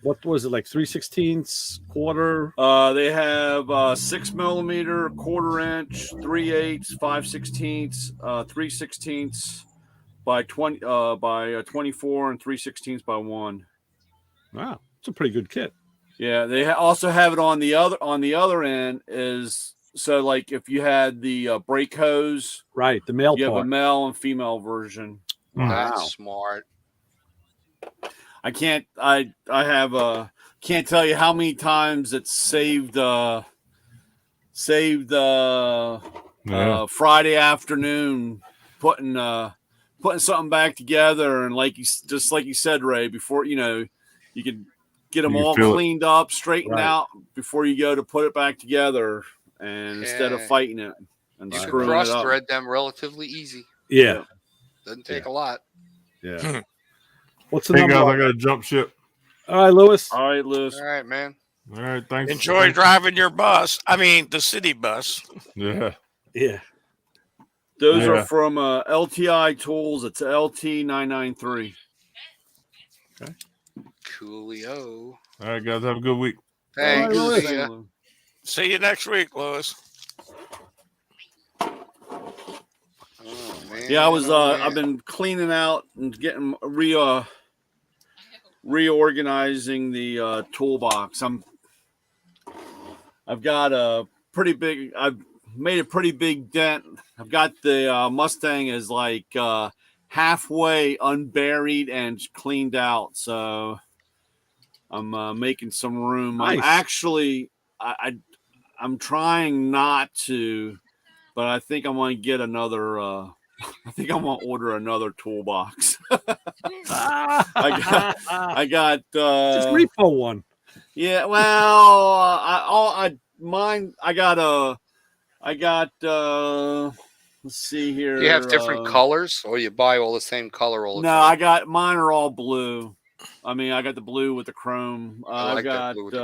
What was it, like 3/16 quarter? They have 6 millimeter, quarter inch, 3/8, 5/16, 3/16 by 20 by 24 and 3/16 by 1. Wow, it's a pretty good kit. Yeah, they also have it on the other end is so like if you had the brake hose, right? The male you part. have a male and female version. Wow. That's smart. I can't tell you how many times it's saved Friday afternoon putting something back together, and just like you said, Ray, before you could get them all cleaned up, straightened out before you go to put it back together, and instead of fighting it and screwing it up. Cross thread them relatively easy. Yeah, doesn't take a lot. Yeah. What's the number? Guys, I got to jump ship. All right, Lewis. All right, man. All right, thanks. Enjoy driving your bus. I mean, the city bus. Yeah. Those are from LTI Tools. It's LT993. Okay. Coolio. All right, guys, have a good week. Thanks. See you next week, Lewis. Oh, man. Yeah, I've been cleaning out and getting reorganizing the toolbox. I've made a pretty big dent. I've got the Mustang is like halfway unburied and cleaned out, so I'm making some room. Nice. I'm actually I'm trying not to, but I think I'm going to get another. I think I'm going to order another toolbox. I got just repo one. yeah. Well, I got let's see here. Do you have different colors, or you buy all the same color all the No, time? I got mine are all blue. I mean, I got the blue with the chrome. I like I've that got blue with the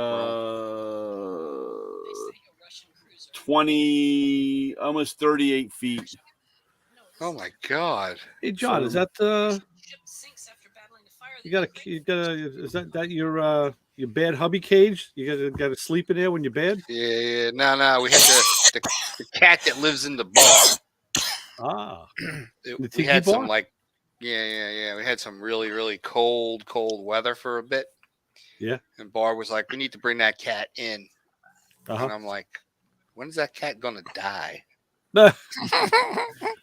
20, almost 38 feet. Oh my god! Hey John, is So- that you got is that your bad hubby cage? You got to sleep in there when you're bad? Yeah, no. We had the cat that lives in the bar. Ah, the We tiki had some bar? like, yeah. We had some really cold weather for a bit. Yeah. And Bar was like, we need to bring that cat in, Uh-huh. and I'm like, when's that cat gonna die? Oh,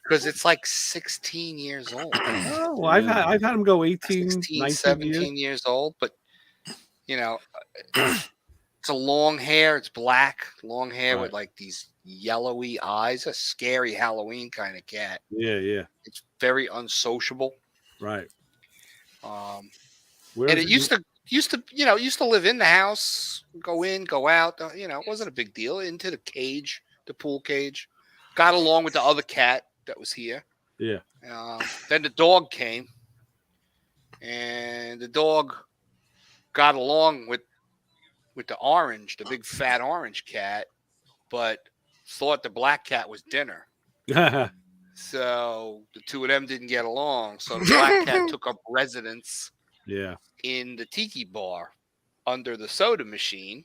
Because it's like 16 years old. well, I've had him go 18, 16, 19 17 years old, but you know, it's a long hair. It's black, long hair with like these yellowy eyes. A scary Halloween kind of cat. Yeah. It's very unsociable. Right. And it used to live in the house, go in, go out. It wasn't a big deal. Into the cage, the pool cage. Got along with the other cat that was here. Yeah. Then the dog came, and the dog got along with the big fat orange cat, but thought the black cat was dinner. So the two of them didn't get along. So the black cat took up residence in the tiki bar under the soda machine.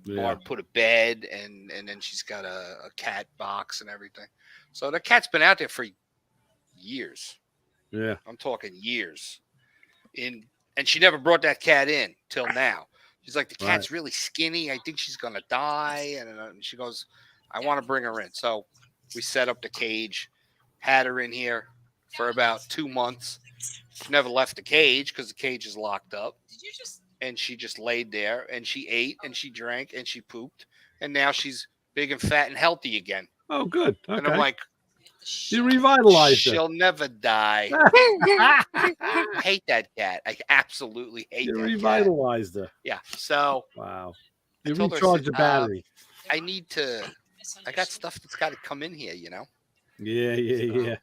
Bar put a bed, and then she's got a cat box and everything. So the cat's been out there for years. Yeah. I'm talking years. And she never brought that cat in till now. She's like, the cat's really skinny. I think she's going to die. And she goes, I want to bring her in. So we set up the cage, had her in here for about 2 months. She never left the cage because the cage is locked up. And she just laid there, and she ate, and she drank, and she pooped. And now she's big and fat and healthy again. Oh, good. Okay. And I'm like, you revitalized her. she'll never die. I hate that cat. I absolutely hate You that revitalized her. Yeah. So wow. I You told her, I recharged said, the battery. I got stuff that's got to come in here, Yeah.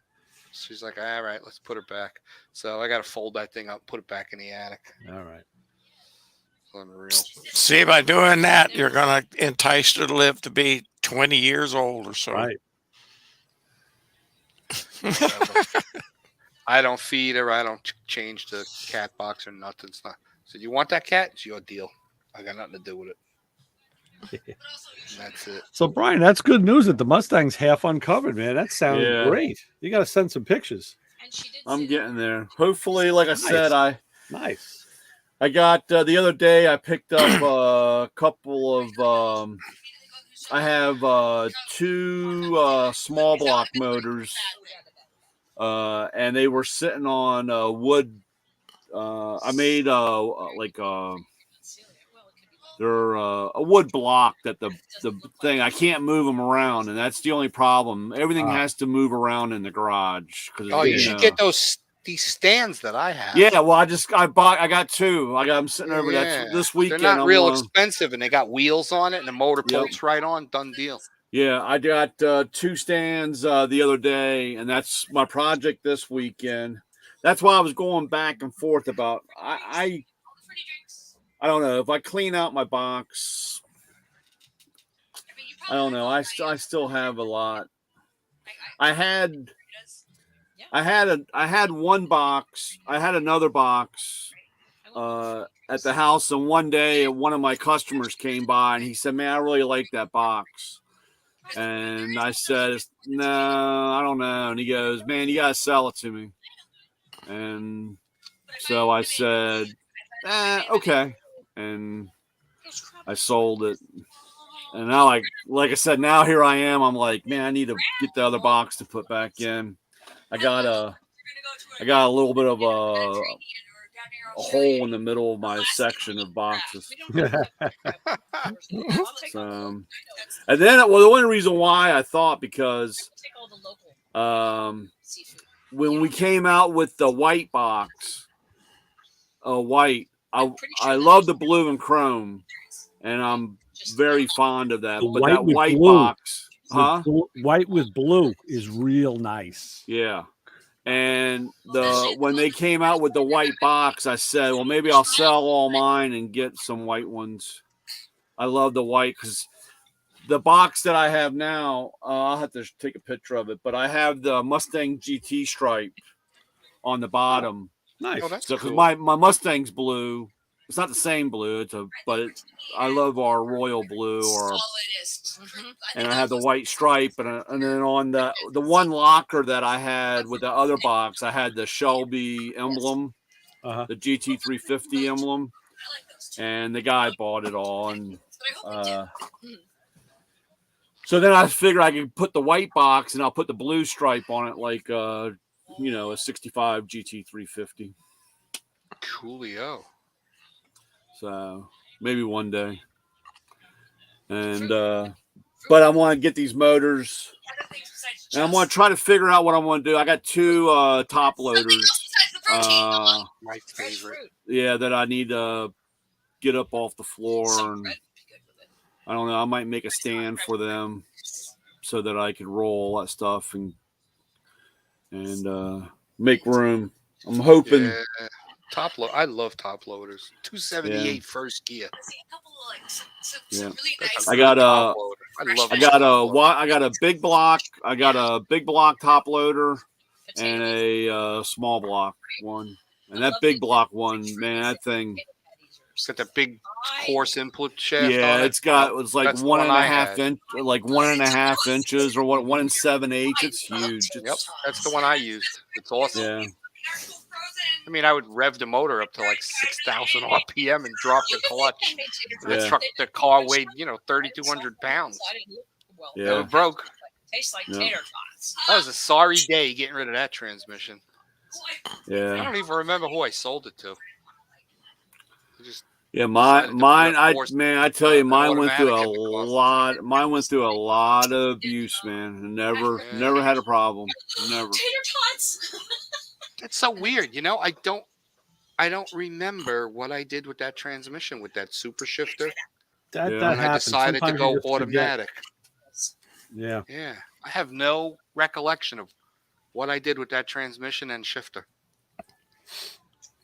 She's like, all right, let's put her back. So I got to fold that thing up, put it back in the attic. All right. Unreal. See, by doing that, you're going to entice her to live to be 20 years old or so. Right. I don't feed her. I don't change the cat box or nothing. It's not. So you want that cat? It's your deal. I got nothing to do with it. And that's it. So Brian, that's good news that the Mustang's half uncovered, man. That sounds great. You got to send some pictures. I'm getting there. Hopefully, like I said, I got the other day I picked up a couple of I have 2 small block motors, and they were sitting on wood. I made they're a wood block that the thing I can't move them around, and that's the only problem. Everything has to move around in the garage. Oh, you should get these stands that I have. Yeah, well, I got 2. I got them sitting over that this weekend. They're not real expensive, and they got wheels on it, and the motor bolts right on. Done deal. Yeah, I got 2 stands the other day, and that's my project this weekend. That's why I was going back and forth about I don't know if I clean out my box. I don't know. I still have a lot. I had one box. I had another box at the house, and one day one of my customers came by and he said, "Man, I really like that box." And I said, "No, I don't know." And he goes, "Man, you gotta sell it to me." And so I said, "Okay." And I sold it. And now, like I said, now here I am. I'm like, man, I need to get the other box to put back in. I got a little bit of a hole in the middle of my section of boxes. So, and then, the only reason why I thought because when we came out with the white box, white. I love the blue and chrome, and I'm very fond of that. The But white that with white blue. box, huh? White with blue is real nice. Yeah. And when they came out with the white box, I said, well, maybe I'll sell all mine and get some white ones. I love the white because the box that I have now, I'll have to take a picture of it, but I have the Mustang GT stripe on the bottom. Nice. Oh, that's So because cool. my Mustang's blue, it's not the same blue. I love our royal blue, and I have the white stripe, and then on the one locker that I had with the other box, I had the Shelby emblem, the GT 350 emblem, and the guy bought it all, and so then I figured I could put the white box and I'll put the blue stripe on it, like a 65 GT 350. Coolio. So maybe one day. And but I want to get these motors, and I'm going to try to figure out what I want to do. I got two top loaders. My favorite. Yeah, that I need to get up off the floor, and I don't know. I might make a stand for them so that I could roll all that stuff and make room. I'm hoping. Yeah. I love top loaders. 278 first gear. Yeah. That's I got top loader. I got a big block. I got a big block top loader and a small block one. And that big block one, man, that thing. It's got the big coarse input shaft. Yeah, on it. it's like That's the one one and a I half had. like 1.5 inches, or 1 7/8. It's huge. Yep, that's the one I used. It's awesome. Yeah. I mean, I would rev the motor up to like 6,000 RPM and drop the clutch. Yeah. The car weighed, 3,200 pounds. Yeah. It broke. Tastes like Yeah. tater tots. That was a sorry day getting rid of that transmission. I Yeah. don't even remember who I sold it to. Yeah, decided to mine. put a force- I tell you, mine went through a automatic at the cost. lot. Mine went through a lot of abuse, man. And never had a problem. Never. Tater tots. That's so weird. I don't remember what I did with that transmission with that super shifter. That Yeah. When I happens. decided to Sometimes go you just forget. automatic. Yeah. Yeah, I have no recollection of what I did with that transmission and shifter.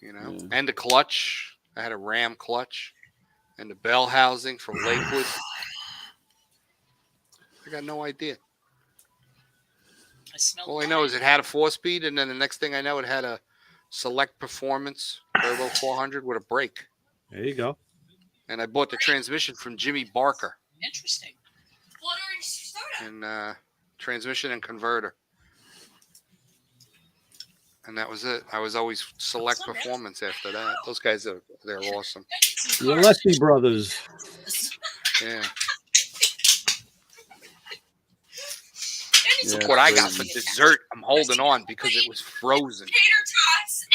Yeah. And the clutch. I had a Ram clutch and the bell housing from Lakewood. I got no idea. All I know is it had a 4-speed, and then the next thing I know, it had a Select Performance Turbo 400 with a brake. There you go. And I bought the transmission from Jimmy Barker. Interesting. Blood orange soda. And transmission and converter. And that was it. I was always Select Performance after that. Those guys they're awesome. The Alessi brothers. Yeah. Yeah, Look what I got crazy. for dessert. I'm holding on because it was frozen. Tater tots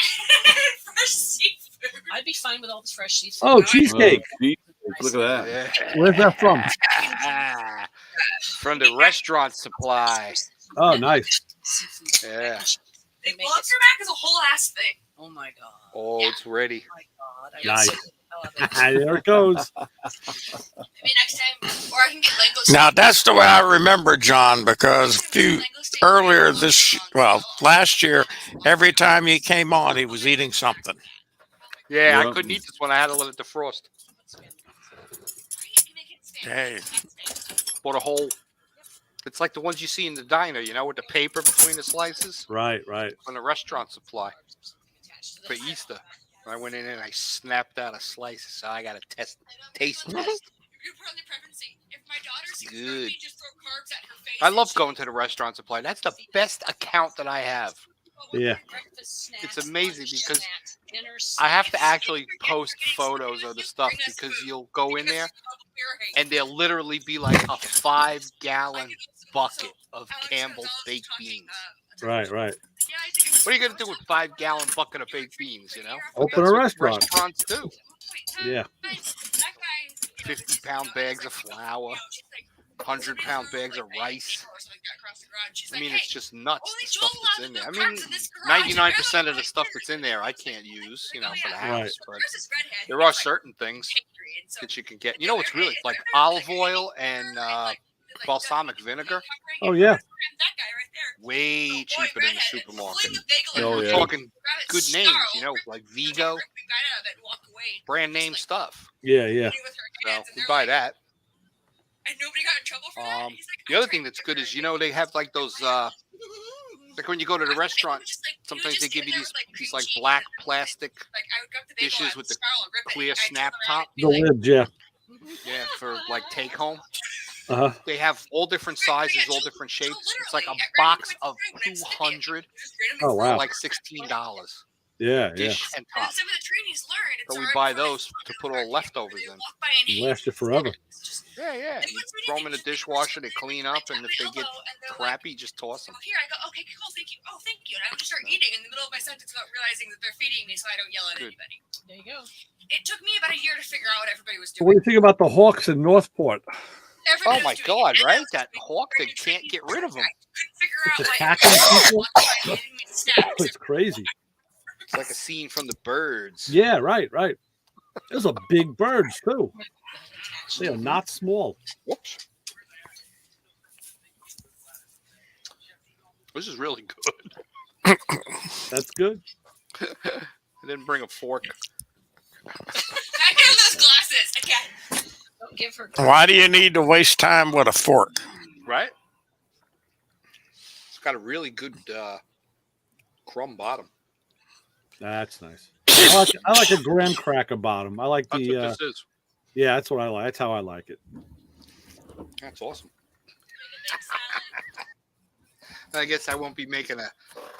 and fresh seafood. I'd be fine with all this fresh seafood. Oh, cheesecake. Look at that. Yeah. Where's that from? From the restaurant supply. Oh, nice. Seafood. Yeah. They make lobster mac is a whole ass thing. Oh my god. Oh, it's ready. Oh my god. Nice. I love it. There it goes. Maybe next time, or I can get Lego. Now that's the way I remember John, because last year, every time he came on, he was eating something. Yeah, Yeah. I couldn't eat this one. I had to let it defrost. Hey, Bought a whole. It's like the ones you see in the diner, with the paper between the slices Right. from the restaurant supply for Easter. I went in and I snapped out a slice, so I got a taste test. Good. I love going to the restaurant supply. That's the best account that I have. Yeah. It's amazing because I have to actually post photos of the stuff because you'll go in there and there'll literally be like a 5-gallon bucket of Campbell's baked beans. Right. What are you going to do with 5-gallon bucket of baked beans, But Open that's a what restaurant. Restaurants do. Yeah. 50-pound bags of flour. 100-pound bags of rice. I mean, it's just nuts, "Only the stuff Joel that's allowed in to there. I go mean, craps in this garage, and 99% of the Grandma stuff went that's in there I can't use, for the Right. house. But There's this redhead there who are gets, like, certain things angry, and so that you can get. the You know other what's really day, like the olive redhead oil came and over and, like, balsamic done vinegar? covering Oh and yeah. that guy right there. Way Oh, boy, cheaper than the redhead, supermarket. fling the bagel And Oh, we're yeah. talking grab it, good names, snarl, like rip Vigo, the big bite out of it, and walk away. brand name Just, stuff. Yeah. eat it with her So hands, and we they're buy like, that. and nobody got in trouble for that. He's like, The other thing that's good is, they have like those, like when you go to the restaurant, sometimes they give you these like black plastic like, I would grab the bagel dishes and with the snarl and rip it, clear and I'd snap turn around top. and be The like, lids, yeah. Yeah, for like take home. Uh-huh. They have all different sizes, all different shapes. It's like a box of 200 Oh, wow. for like $16. Yeah. Dish and top. some of the trainings learned. So we buy those to put all leftovers in. Last you forever. Yeah. You throw them in the dishwasher, they clean up, and if they get crappy, just toss them. Here I go. Okay, cool. Thank you. Oh, thank you. And I would just start eating in the middle of my sentence without realizing that they're feeding me, so I don't yell at Good. anybody. There you go. It took me about a year to figure out what everybody was So what do doing. you think about the Hawks in Northport? Everybody Oh my was doing God, it. right? That hawk, they can't get rid of him. I couldn't figure out Just why hacking people? people. It's crazy. It's like a scene from The Birds. Yeah, right. Those are big birds too. They are not small. Whoops. This is really good. That's good. I didn't bring a fork. Back down those glasses again. Don't give her. Why do you need to waste time with a fork? Right? It's got a really good crumb bottom. That's nice. I like a graham cracker bottom. I like That's the. what this is. Yeah, that's what I like. That's how I like it. That's awesome. I guess I won't be making a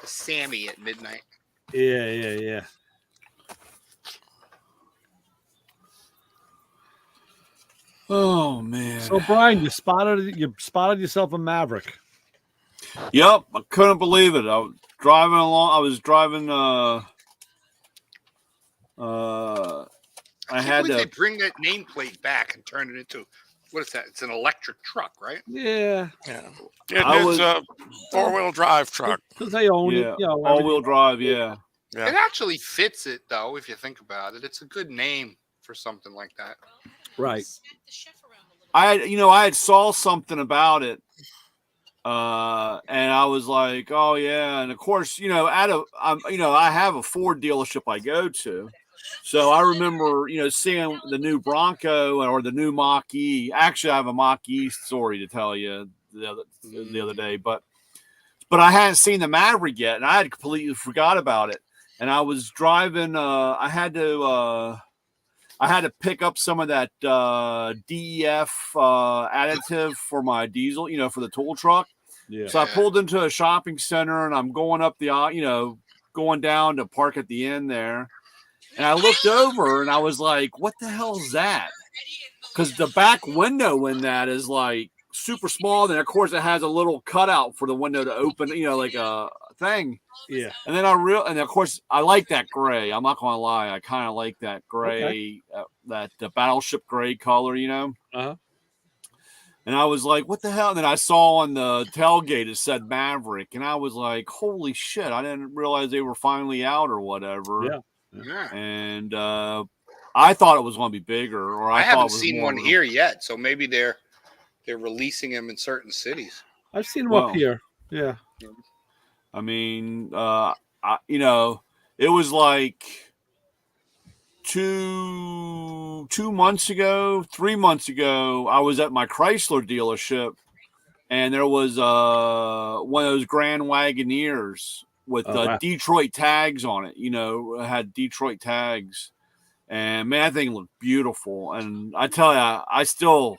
Sammy at midnight. Yeah. Oh man. So Brian, you spotted yourself a Maverick. Yep, I couldn't believe it. I was driving along. I was driving. I had They to. bring that nameplate back and turn it into, what is that? It's an electric truck, right? Yeah, I It's a four-wheel drive truck. because they own Yeah, it. You know, all-wheel drive. Yeah. Yeah. It actually fits it, though, if you think about it. It's a good name for something like that. Right. I had saw something about it, and I was like, oh yeah, and of course, I have a Ford dealership I go to, so I remember, seeing the new Bronco or the new Mach E. Actually, I have a Mach E story to tell you the other day, but I hadn't seen the Maverick yet, and I had completely forgot about it. And I was driving. I had to pick up some of that DEF additive for my diesel, for the tool truck. Yeah. So I pulled into a shopping center, and I'm going up going down to park at the end there. And I looked over, and I was like, what the hell is that? Because the back window in that is like super small. Then, of course, it has a little cutout for the window to open, like a thing. Yeah. And then and of course, I like that gray. I'm not going to lie. I kind of like that gray, that battleship gray color, Uh-huh. And I was like, what the hell? And then I saw on the tailgate, it said Maverick. And I was like, holy shit. I didn't realize they were finally out or whatever. Yeah. And I thought it was going to be bigger. Or I haven't thought it was seen one here yet. So maybe they're releasing them in certain cities. I've seen them up here. Yeah. I mean, it was like 3 months ago, I was at my Chrysler dealership, and there was one of those Grand Wagoneers with wow. Detroit tags on it. It had Detroit tags, and man, that thing looked beautiful. And I tell you,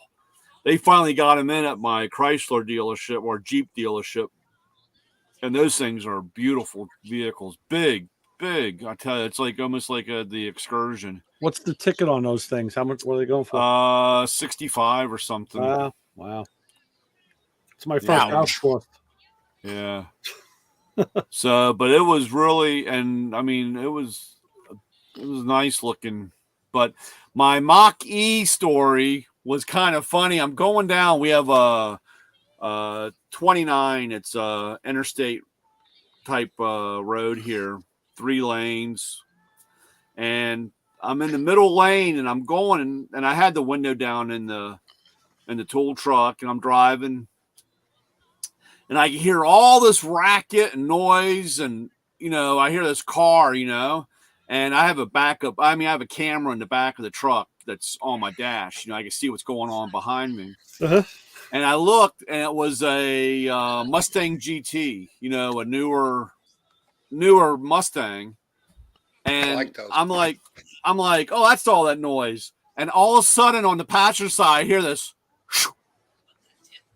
they finally got them in at my Chrysler dealership or Jeep dealership. And those things are beautiful vehicles. Big. I tell you, it's like almost like the Excursion. What's the ticket on those things? How much were they going for? 65 or something. Wow. It's my first house cost. Yeah. So, but it was really, and I mean, it was nice looking. But my Mach E story was kind of funny. I'm going down. We have a 29. It's a interstate type road here, 3 lanes, and I'm in the middle lane, and I'm going, and I had the window down in the tool truck, and I'm driving, and I can hear all this racket and noise, and I hear this car, and I have a backup. I mean, I have a camera in the back of the truck that's on my dash. I can see what's going on behind me. Uh-huh. And I looked, and it was a Mustang GT, a newer Mustang. And like those. I'm like, oh, that's all that noise. And all of a sudden, on the passenger side, I hear this,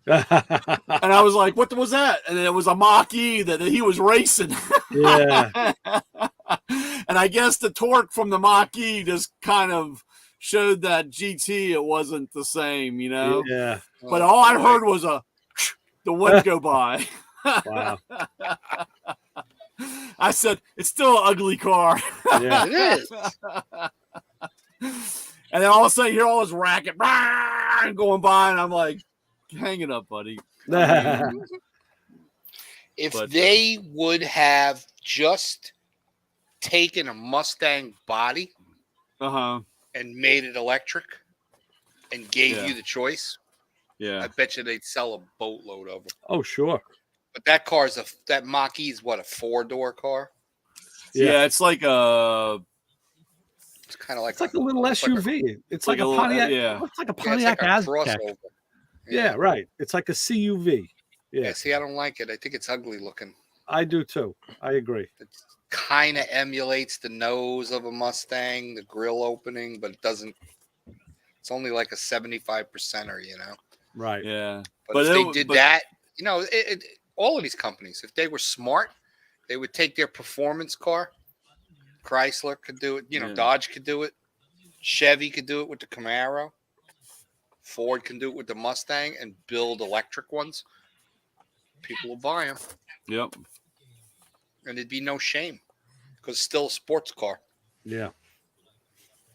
and I was like, what was that? And it was a Mach-E that he was racing. Yeah. And I guess the torque from the Mach-E just kind of showed that GT it wasn't the same, Yeah. But all I heard was the wind go by. Wow. I said, it's still an ugly car. Yeah. It is. And then all of a sudden, you hear all this racket going by, and I'm like, hang it up, buddy. If they would have just taken a Mustang body and made it electric and gave you the choice, I bet you they'd sell a boatload of them. Oh, sure. But that Mach-E is what, a 4-door car? Yeah, it's like a. It's kind of like It's like a little SUV. It's like a little, Pontiac. yeah. It's like a it's Pontiac like a Aztec. crossover. Yeah, right. It's like a CUV. Yeah, See, I don't like it. I think it's ugly looking. I do too. I agree. It kind of emulates the nose of a Mustang, the grill opening, but it doesn't. It's only like a 75%er, Right. Yeah. But if they did that, all of these companies, if they were smart, they would take their performance car. Chrysler could do it. Dodge could do it. Chevy could do it with the Camaro. Ford can do it with the Mustang and build electric ones. People will buy them. Yep. And it'd be no shame because it's still a sports car. Yeah.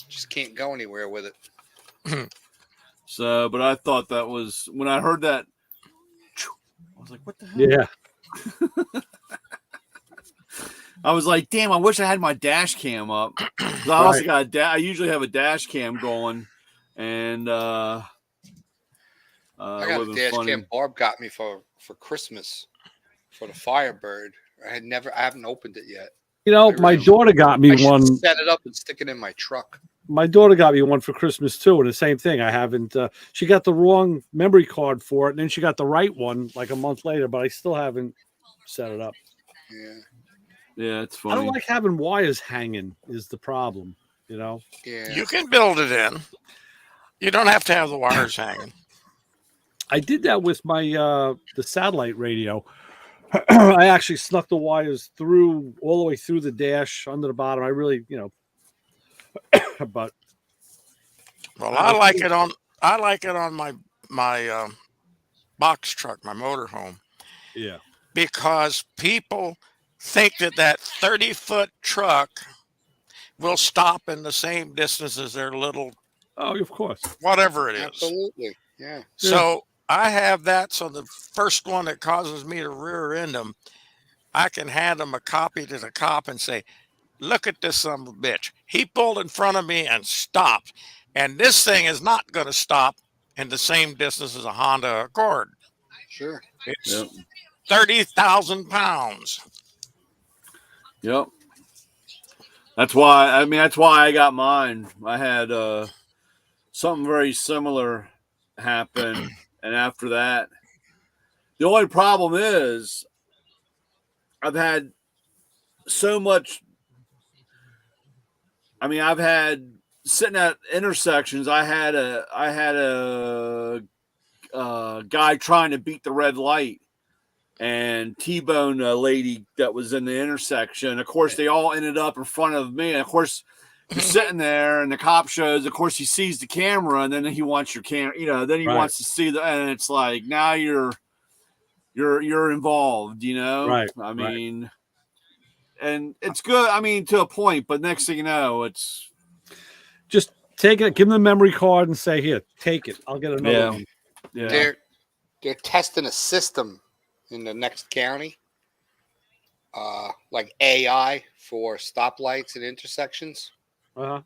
Just can't go anywhere with it. So, but I thought that was, when I heard that, I was like, what the hell? Yeah. I was like, damn, I wish I had my dash cam up. 'Cause I also got I usually have a dash cam going, and I got a dash cam Barb got me for Christmas for the Firebird. I haven't opened it yet. My daughter got me one. Set it up and stick it in my truck. My daughter got me one for Christmas too, and the same thing. I haven't. She got the wrong memory card for it, and then she got the right one like a month later. But I still haven't set it up. Yeah. Yeah, it's funny. I don't like having wires hanging. Is the problem, Yeah. You can build it in. You don't have to have the wires hanging. I did that with my the satellite radio. I actually snuck the wires through all the way through the dash under the bottom. I really, but I like it on my box truck, my motorhome. Yeah. Because people think that 30-foot truck will stop in the same distance as their little, of course, whatever it is. Absolutely. Yeah. So I have that. So the first one that causes me to rear end them, I can hand them a copy to the cop and say, look at this son of a bitch. He pulled in front of me and stopped. And this thing is not going to stop in the same distance as a Honda Accord. Sure. It's 30,000 pounds. Yep. That's why I got mine. I had something very similar happen, and after that, the only problem is I've had so much. I mean, I've had sitting at intersections. I had a guy trying to beat the red light and T-bone a lady that was in the intersection. Of course, they all ended up in front of me. And of course, you're sitting there, and the cop shows. Of course, he sees the camera, and then he wants your camera. Then he wants to see and it's like now you're involved. Right. I mean, and it's good. I mean, to a point, but next thing you know, it's just Take it, give them the memory card and say, here, take it. I'll get another Yeah. one. Yeah. They're testing a system in the next county, like AI for stoplights and intersections. Uh-huh.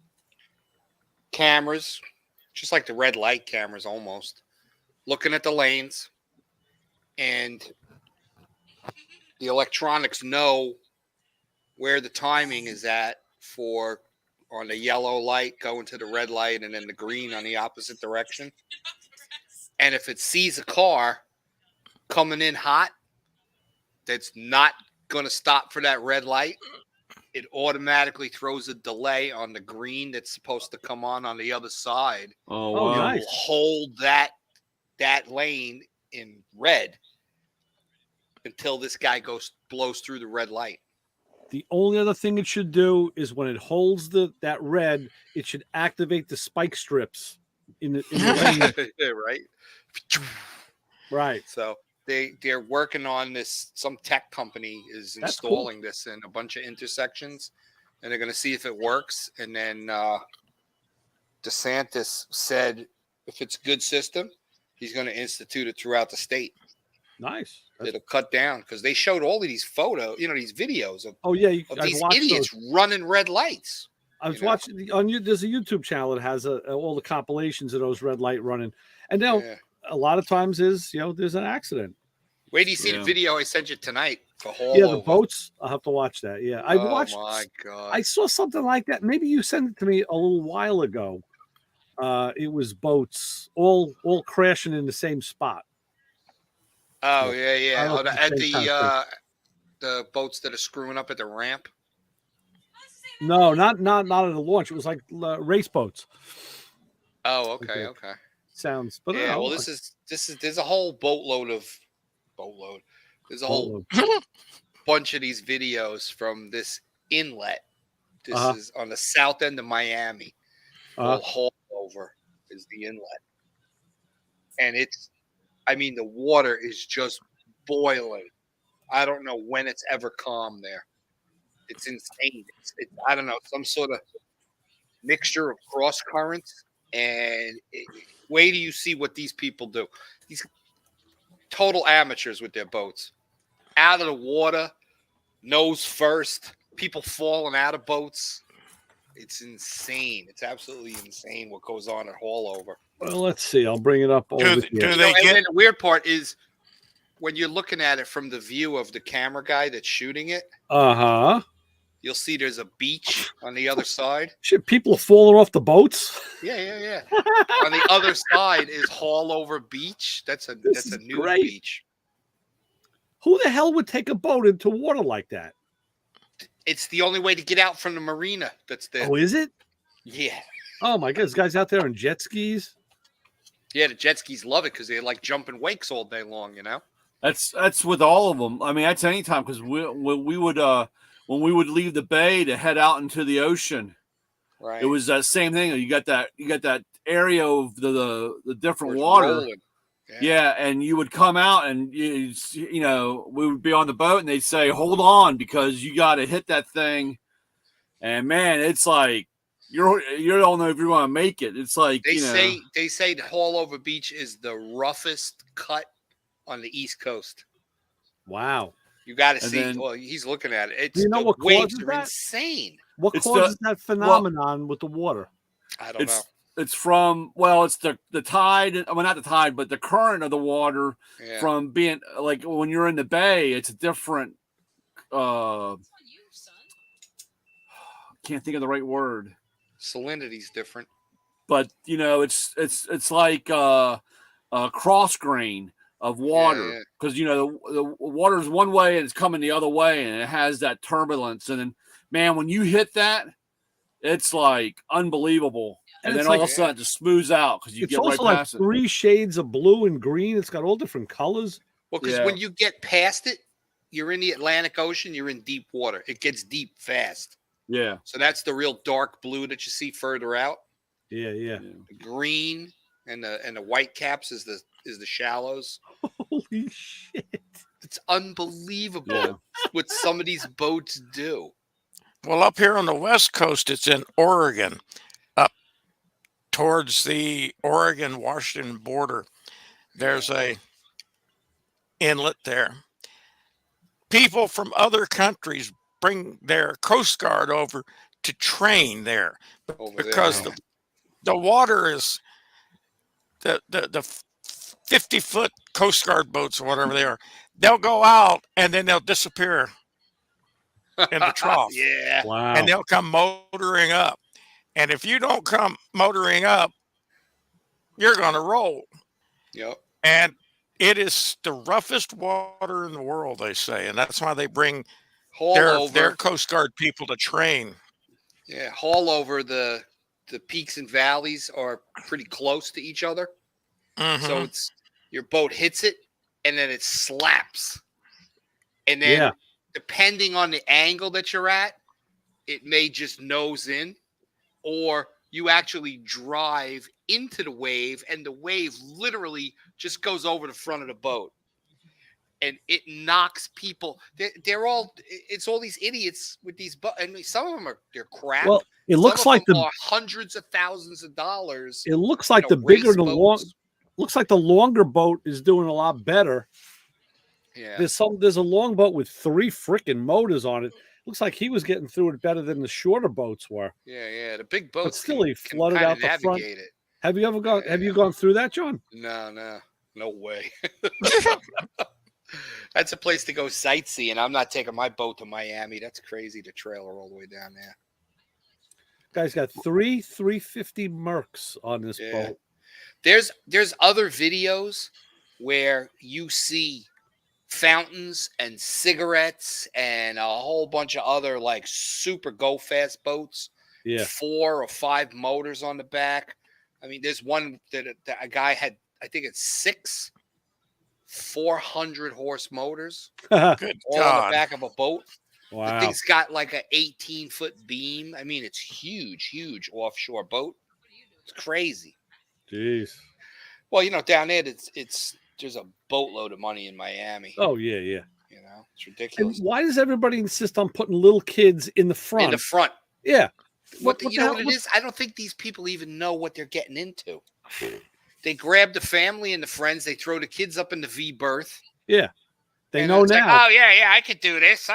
Cameras, just like the red light cameras almost, looking at the lanes, and the electronics know where the timing is at for on the yellow light going to the red light and then the green on the opposite direction. And if it sees a car coming in hot that's not going to stop for that red light, it automatically throws a delay on the green that's supposed to come on the other side. Oh, Oh, wow. nice. Will hold that lane in red until this guy blows through the red light. The only other thing it should do is when it holds that red, it should activate the spike strips in the lane. Yeah, right. Right. So they're working on this. Some tech company is That's cool. installing this in a bunch of intersections, and they're going to see if it works. And then DeSantis said if it's a good system, he's going to institute it throughout the state. Nice. It'll cut down because they showed all of these photos, these videos of, Oh yeah, of I've these watched idiots those. running red lights. I was watching on you. There's a YouTube channel that has all the compilations of those red light running, and now a lot of times there's an accident. Wait till you see the video I sent you tonight for Hall Yeah, Over. the boats. I'll have to watch that. Yeah, I watched. Oh my god! I saw something like that. Maybe you sent it to me a little while ago. It was boats all crashing in the same spot. Oh yeah. Oh, At the boats that are screwing up at the ramp. No, not at the launch. It was like race boats. Oh, okay. Sounds, but yeah. Well, this is there's a whole boatload. There's a whole bunch of these videos from this inlet. This is on the south end of Miami. Hall Over is the inlet, and the water is just boiling. I don't know when it's ever calm there. It's insane. It's I don't know, some sort of mixture of cross currents. And wait till you see what these people do. These total amateurs with their boats. Out of the water, nose first, people falling out of boats. It's insane. It's absolutely insane what goes on at Hall Over. Well, let's see. I'll bring it up over here. And the weird part is when you're looking at it from the view of the camera guy that's shooting it. You'll see there's a beach on the other side. Shit, people are falling off the boats. Yeah. On the other side is Hall Over Beach. That's a new beach. Who the hell would take a boat into water like that? It's the only way to get out from the marina. That's there. Oh, is it? Yeah. Oh my God, there's guys out there on jet skis. Yeah, the jet skis love it because they like jumping wakes all day long. That's with all of them. I mean, that's any time because when we would leave the bay to head out into the ocean, right? It was that same thing. You got that area of the different water. Yeah, and you would come out and we would be on the boat and they'd say, "Hold on, because you got to hit that thing." And man, it's like you don't know if you're going to make it. It's like they say the Hall Over Beach is the roughest cut on the East Coast. Wow. You got to see. Well, he's looking at it. Do you know what waves causes are that? insane. What causes that phenomenon with the water? I don't know. It's from it's the tide. Well, not the tide, but the current of the water from being like when you're in the bay. It's a different. Can't think of the right word. Salinity's different. But it's like cross grain of water because the water's one way and it's coming the other way and it has that turbulence, and then man, when you hit that, it's like unbelievable, and then all of a sudden it just smooths out because you get right past it. 3 shades of blue and green. It's got all different colors. Well, because when you get past it, you're in the Atlantic Ocean. You're in deep water. It gets deep fast. Yeah. So that's the real dark blue that you see further out. Yeah. The green and the white caps is the shallows. Holy shit! It's unbelievable what some of these boats do. Well, up here on the West Coast, it's in Oregon, up towards the Oregon-Washington border. There's a inlet there. People from other countries bring their Coast Guard over to train there Over because there. the water is the 50-foot Coast Guard boats or whatever they are. They'll go out and then they'll disappear in the trough. Yeah. Wow. And they'll come motoring up. And if you don't come motoring up, you're going to roll. Yep. And it is the roughest water in the world, they say. And that's why they bring their Coast Guard people to train. Yeah, haul over the peaks and valleys are pretty close to each other. Mm-hmm. So it's your boat hits it and then it slaps. And then depending on the angle that you're at, it may just nose in, or you actually drive into the wave and the wave literally just goes over the front of the boat. And it knocks people. It's all these idiots with these boats. I mean, some of them they're crap. Well, it looks like are hundreds of thousands of dollars. It looks like the bigger the long. Looks like the longer boat is doing a lot better. Yeah. There's a long boat with 3 freaking motors on it. Looks like he was getting through it better than the shorter boats were. Yeah. The big boats. But still, he flooded out the front. It. Have you ever gone? Have you gone through that, John? No way. That's a place to go sightseeing. I'm not taking my boat to Miami. That's crazy to trailer all the way down there. Guy's got 3 350 Mercs on this boat. There's other videos where you see fountains and cigarettes and a whole bunch of other like super go fast boats. Yeah. 4 or 5 motors on the back. I mean, there's one that a guy had, I think it's 6 400 horse motors Good all God. on the back of a boat. Wow. The thing's got like an 18-foot beam. I mean, it's huge offshore boat. It's crazy. Jeez. Well, down there, there's a boatload of money in Miami. Oh yeah. It's ridiculous. And why does everybody insist on putting little kids in the front? In the front. Yeah. What it is? I don't think these people even know what they're getting into. They grab the family and the friends. They throw the kids up in the V berth. Yeah. They and know it's now. Like, oh, yeah, I could do this.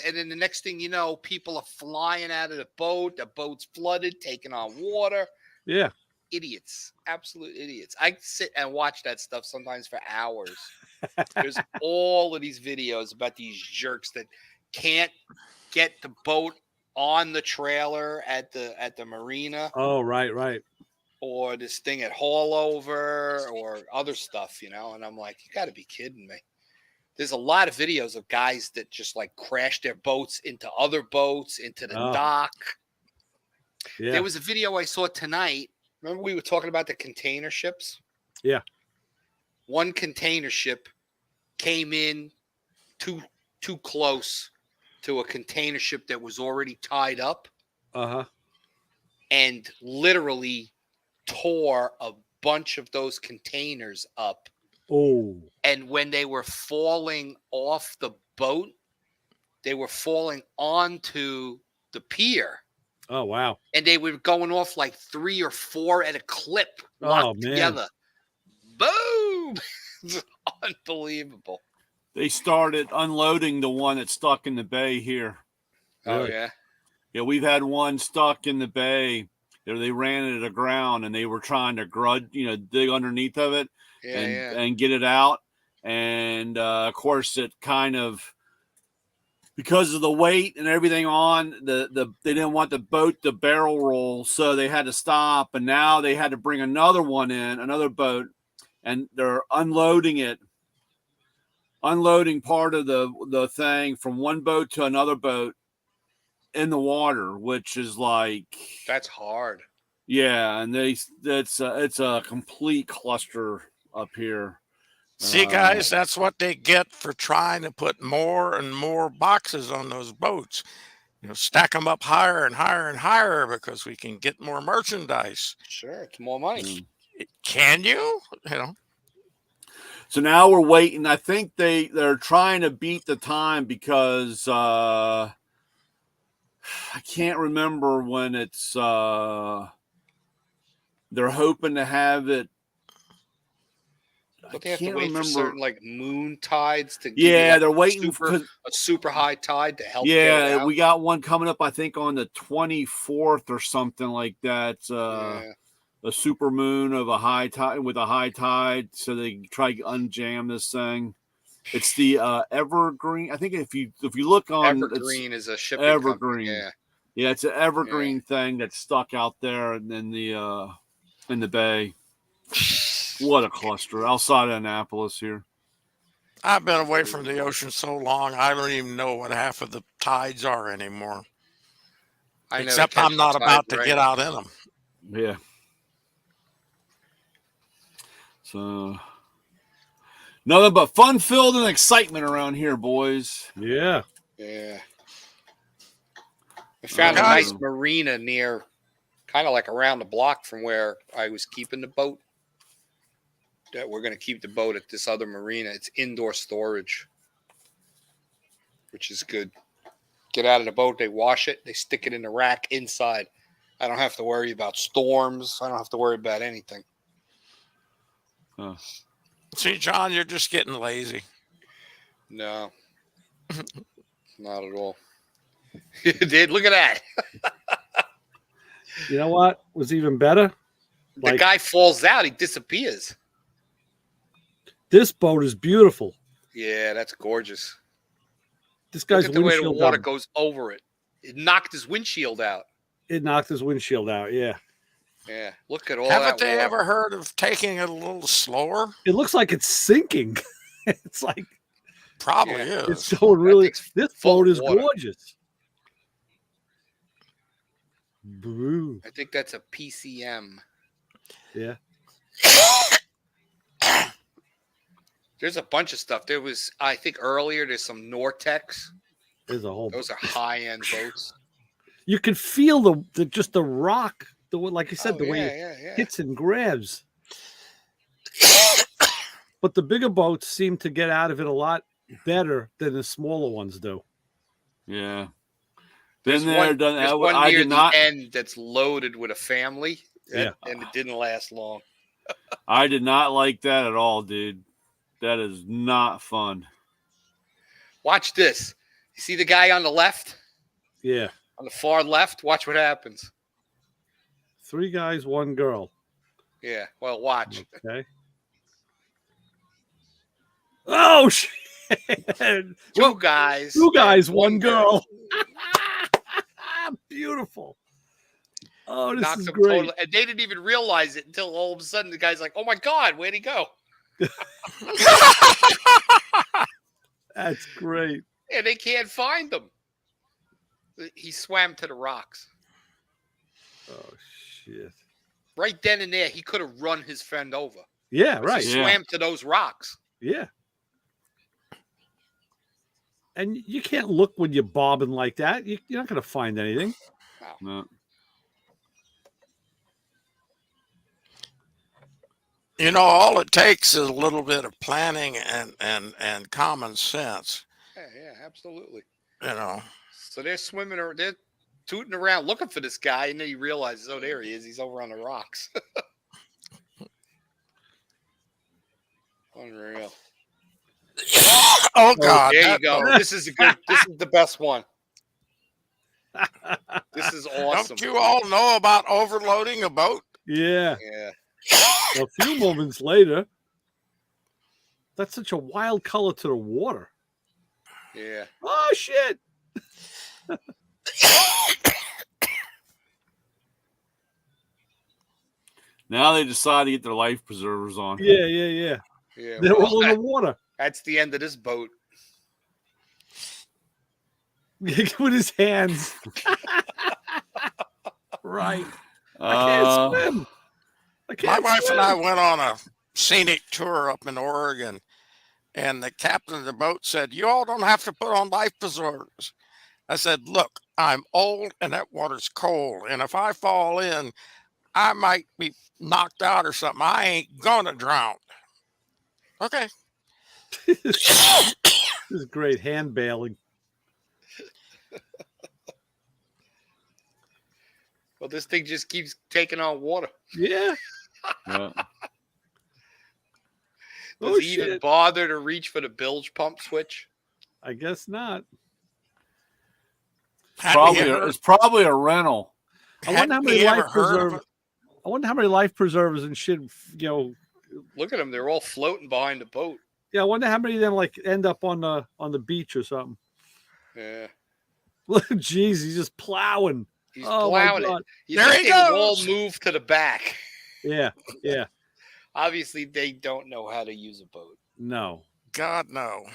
And then the next thing you know, people are flying out of the boat. The boat's flooded, taking on water. Yeah. Idiots. Absolute idiots. I sit and watch that stuff sometimes for hours. There's all of these videos about these jerks that can't get the boat on the trailer at the marina. Oh, right. Or this thing at haul over or other stuff, and I'm like, you got to be kidding me. There's a lot of videos of guys that just like crash their boats into other boats, into the dock. Yeah. There was a video I saw tonight. Remember we were talking about the container ships? Yeah. One container ship came in too close to a container ship that was already tied up. Uh-huh. And literally tore a bunch of those containers up. Oh. And when they were falling off the boat, they were falling onto the pier. Oh, wow. And they were going off like 3 or 4 at a clip, locked together. Boom! It's unbelievable. They started unloading the one that's stuck in the bay here. Oh, yeah? Yeah, we've had one stuck in the bay. They ran it aground and they were trying to dig underneath of it and get it out. And of course, it kind of, because of the weight and everything on they didn't want the boat to barrel roll, so they had to stop. And now they had to bring another one in, another boat, and they're unloading part of the thing from one boat to another boat in the water, which is like, that's hard. Yeah, and it's a complete cluster up here. See, guys, that's what they get for trying to put more and more boxes on those boats. Stack them up higher and higher and higher because we can get more merchandise. Sure, it's more money. Can you? So now we're waiting. I think they're trying to beat the time because I can't remember when it's they're hoping to have it. But they have to can't wait remember. for certain like moon tides to give you, Yeah, like, they're waiting a super high tide to help. Get it Yeah, out. we got one coming up, I think, on the 24th or something like that. Yeah. A super moon of a high tide with a high tide, so they try to unjam this thing. It's the Evergreen. I think if you look on Evergreen is a shipping Evergreen. company. Yeah, it's an Evergreen thing that's stuck out there in the bay. What a cluster outside of Annapolis here. I've been away from the ocean so long, I don't even know what half of the tides are anymore. I never Except catch I'm not the tide about to right. get out in them. Yeah. So nothing but fun filled and excitement around here, boys. Yeah. Yeah. I found a nice marina near, kind of like around the block from where I was keeping the boat. That we're going to keep the boat at this other marina. It's indoor storage, which is good. Get out of the boat, they wash it, they stick it in the rack inside. I don't have to worry about storms. I don't have to worry about anything. Huh. See, John, you're just getting lazy. No, not at all. Dude, look at that. You know what was even better? The guy falls out, he disappears. This boat is beautiful. Yeah, that's gorgeous. This guy's look at the way the windshield water out. goes over it. It knocked his windshield out. It knocked his windshield out. Yeah. Yeah, look at all Haven't that they water. ever heard of taking it a little slower? It looks like it's sinking. It's like probably is. It's going really. This boat is water. gorgeous. Boo. I think that's a PCM. Yeah. There's a bunch of stuff. There was, I think earlier, there's some Nortex. There's a whole. Those are high-end boats. You can feel the rock, like you said, the way it hits and grabs. But the bigger boats seem to get out of it a lot better than the smaller ones do. Yeah. There's one near the end that's loaded with a family, and it didn't last long. I did not like that at all, dude. That is not fun. Watch this. You see the guy on the left? Yeah. On the far left? Watch what happens. 3 guys, 1 girl. Yeah. Well, watch. Okay. Oh, shit. 2 guys. 2 guys, 1 girl. Beautiful. Oh, this is great. Totally, and they didn't even realize it until all of a sudden the guy's like, "Oh my God, where'd he go?" That's great. And they can't find him. He swam to the rocks. Oh shit! Right then and there, he could have run his friend over. Yeah, right. He swam to those rocks. Yeah. And you can't look when you're bobbing like that. You're not going to find anything. No. You know, all it takes is a little bit of planning and common sense. Yeah, absolutely. You know. So they're swimming or they're tooting around looking for this guy, and then he realizes, oh, there he is. He's over on the rocks. Unreal. Oh God! There you go. This is the best one. This is awesome. Don't you all know about overloading a boat? Yeah. Yeah. Well, a few moments later, that's such a wild color to the water. Yeah. Oh shit! Now they decide to get their life preservers on. Yeah. Yeah. They're all in the water. That's the end of this boat. With his hands. Right. I can't swim. My wife and I went on a scenic tour up in Oregon, and the captain of the boat said, "You all don't have to put on life preservers." I said, "Look, I'm old and that water's cold, and if I fall in, I might be knocked out or something. I ain't gonna drown." Okay. This is great hand bailing. Well, this thing just keeps taking on water. Yeah. Yeah. Does he even bother to reach for the bilge pump switch? I guess not. It's probably a rental. I wonder how many life preservers. I wonder how many life preservers and shit. Look at them; they're all floating behind the boat. Yeah, I wonder how many of them like end up on the beach or something. Yeah. Look, jeez, he's just plowing. He's plowing it. There he goes. All move to the back. Yeah. Obviously, they don't know how to use a boat. No. God, no.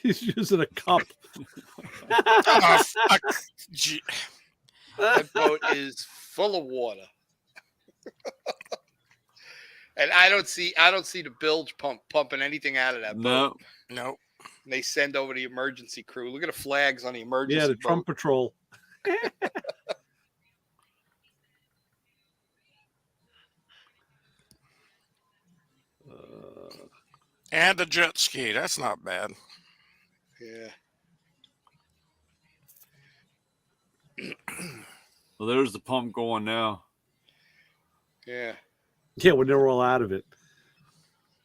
He's using a cup. Oh, fuck. That boat is full of water. And I don't see the bilge pump pumping anything out of that boat. No. And they send over the emergency crew. Look at the flags on the emergency Yeah, the boat. Trump patrol. And a jet ski. That's not bad. Yeah. Well, there's the pump going now. Yeah. Yeah, when they're all out of it.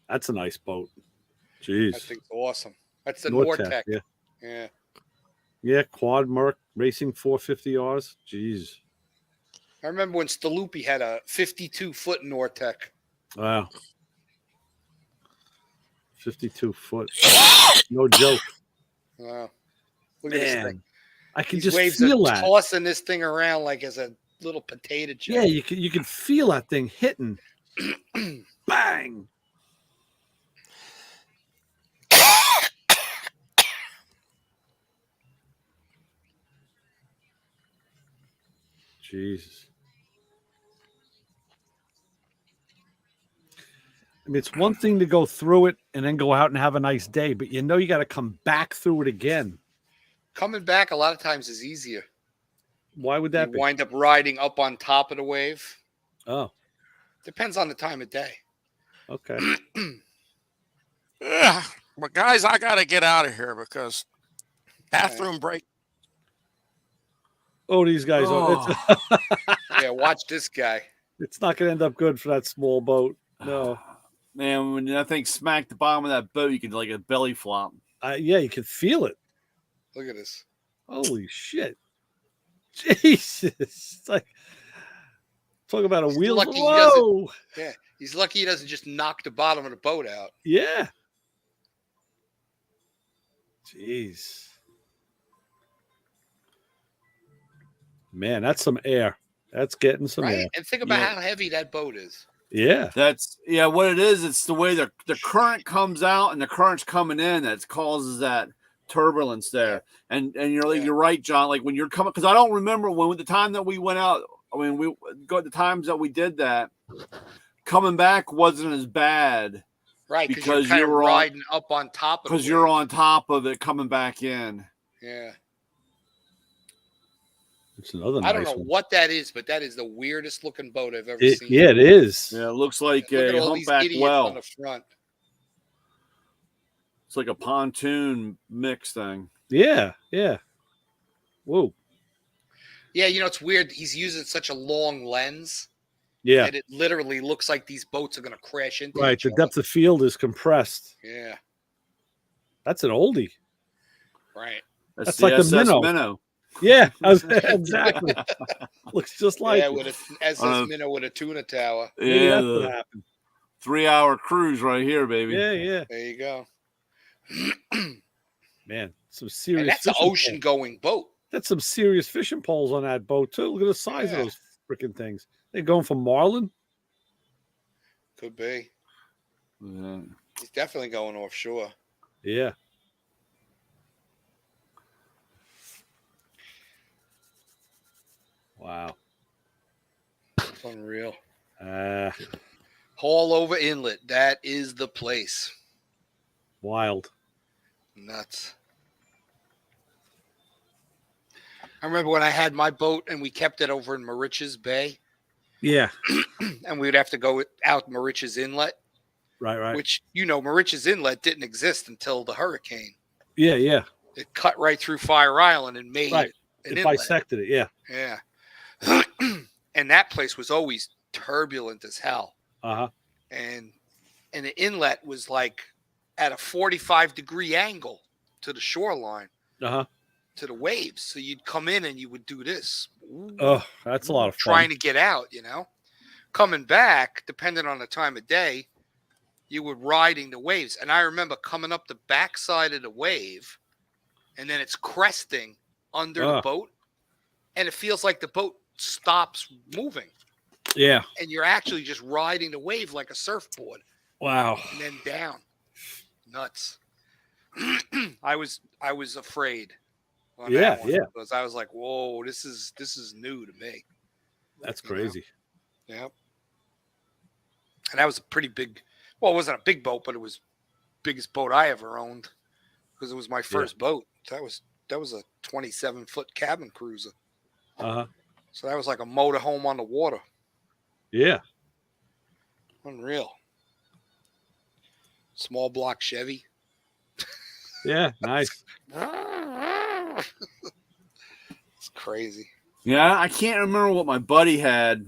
That's a nice boat. Jeez. That thing's awesome. That's the Nortec, Nortec. yeah. Yeah. Yeah, Quad Merc Racing 450Rs. Jeez. I remember when Staluppi had a 52-foot Nortec. Wow. 52 foot. No joke. Wow. Look at this thing. I can These just waves feel are that. tossing this thing around like as a little potato chip. Yeah, you can feel that thing hitting. Bang. Jesus. I mean, it's one thing to go through it and then go out and have a nice day, but you got to come back through it again. Coming back a lot of times is easier. Why would that you be? wind up riding up on top of the wave. Oh. Depends on the time of day. Okay. Yeah. But guys, I got to get out of here because bathroom break. Oh, these guys. Oh. Yeah, watch this guy. It's not going to end up good for that small boat. No. Man, when that thing smacked the bottom of that boat, you could like a belly flop. Yeah, you can feel it. Look at this. Holy shit. Jesus. It's like, talk about a wheel. Whoa. Yeah, he's lucky he doesn't just knock the bottom of the boat out. Yeah. Jeez. Man, that's some air. That's getting some air. And think about how heavy that boat is. Yeah. What it is. It's the way the current comes out and the current's coming in that causes that turbulence there. And you're right, John. Like when you're coming, because I don't remember when the time that we went out. I mean, we got the times that we did that. Coming back wasn't as bad, right? Because you're riding up on top of it. Because you're on top of it coming back in. Yeah. It's another nice I don't know one. what that is, but that is the weirdest looking boat I've ever seen. Yeah, it is. Yeah, it looks like Look a humpback well on the front. It's like a pontoon mix thing. Yeah. Whoa. Yeah, it's weird. He's using such a long lens. Yeah. And it literally looks like these boats are going to crash into Right. each The other. depth of field is compressed. Yeah. That's an oldie. Right. That's like SS a minnow. Yeah, exactly. Looks just like with a SS minnow with a tuna tower. Yeah, that's what happened. 3-hour cruise right here, baby. Yeah. There you go. Man, some serious. And that's an ocean-going boat. That's some serious fishing poles on that boat too. Look at the size of those freaking things. They're going for marlin. Could be. Yeah. He's definitely going offshore. Yeah. Wow. It's unreal. Haul over inlet. That is the place. Wild. Nuts. I remember when I had my boat and we kept it over in Moriches Bay. Yeah. And we'd have to go out Moriches Inlet. Right. which, Moriches Inlet didn't exist until the hurricane. Yeah. It cut right through Fire Island and made Right. an It inlet. bisected it. Yeah. Yeah. And that place was always turbulent as hell. Uh-huh. And the inlet was like at a 45-degree angle to the shoreline, Uh-huh. to the waves. So you'd come in and you would do this. Oh, that's a lot of fun. Trying to get out, Coming back, depending on the time of day, you were riding the waves. And I remember coming up the backside of the wave, and then it's cresting under the boat, and it feels like the boat stops moving. Yeah. And you're actually just riding the wave like a surfboard. Wow. And then down. Nuts. I was afraid. On that one, because I was like, whoa, this is new to me. That's crazy. Yep. And that was a pretty big, well, it wasn't a big boat, but it was the biggest boat I ever owned, because it was my first boat. That was a 27-foot cabin cruiser. Uh-huh. So that was like a motorhome on the water. Yeah. Unreal. Small block Chevy. Yeah, nice. It's crazy. Yeah, I can't remember what my buddy had,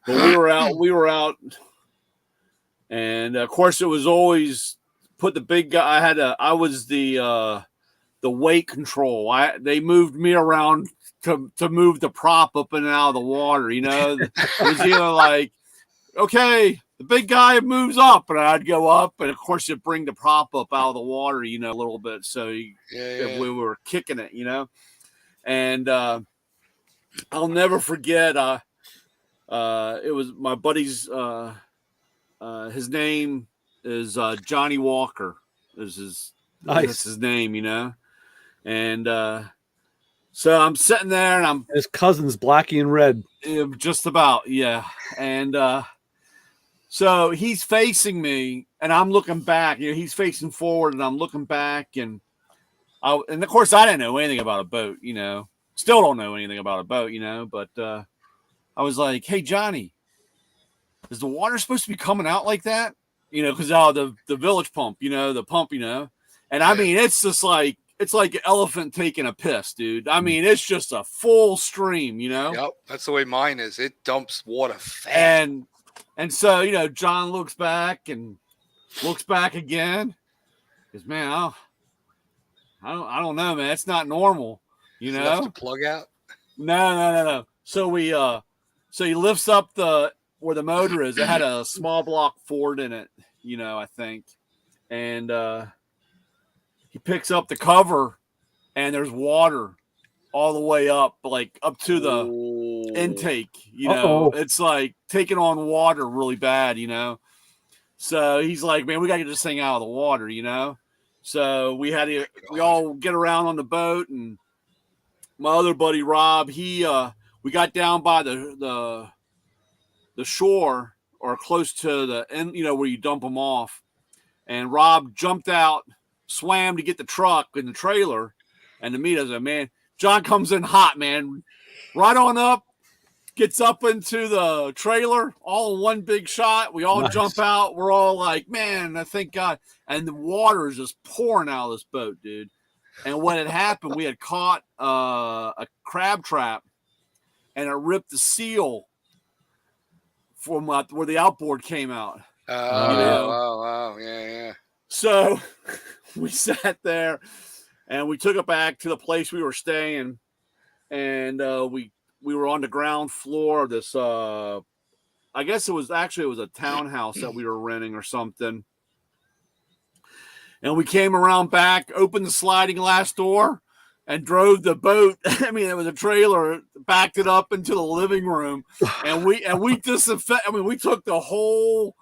but we were out, and of course it was always put the big guy. I was the weight control. They moved me around to move the prop up and out of the water. It was either like, okay, the big guy moves up, and I'd go up, and of course you'd bring the prop up out of the water, a little bit, so if we were kicking it, and I'll never forget. It was my buddy's. His name is Johnny Walker. Is his nice. That's his name, and so I'm sitting there, and his cousin's Blackie and Red. Just about, yeah, and. So he's facing me, and I'm looking back. He's facing forward, and I'm looking back, and of course I didn't know anything about a boat. Still don't know anything about a boat. But I was like, "Hey, Johnny, is the water supposed to be coming out like that? Because the village pump, the pump, and I mean it's just like it's like an elephant taking a piss, dude. I mean it's just a full stream, Yep, that's the way mine is. It dumps water fast. And so, John looks back and looks back again. Because, man, I don't know, man. It's not normal, Left the plug out? No. So he lifts up where the motor is. It had a small block Ford in it, I think. And he picks up the cover, and there's water all the way up, like up to the intake, It's like taking on water really bad, So he's like, man, we got to get this thing out of the water, So we all get around on the boat, and my other buddy, Rob, we got down by the shore or close to the end, where you dump them off. And Rob jumped out, swam to get the truck and the trailer, and to meet us, man, John comes in hot, man, right on up, gets up into the trailer, all in one big shot. We all jump out. We're all like, man, thank God. And the water is just pouring out of this boat, dude. And what had happened, we had caught a crab trap, and it ripped the seal from where the outboard came out. Oh, yeah. So we sat there, and we took it back to the place we were staying, and we were on the ground floor of this. I guess it was a townhouse that we were renting or something. And we came around back, opened the sliding glass door, and drove the boat. I mean, it was a trailer, backed it up into the living room, and we disinfect. I mean, we took the whole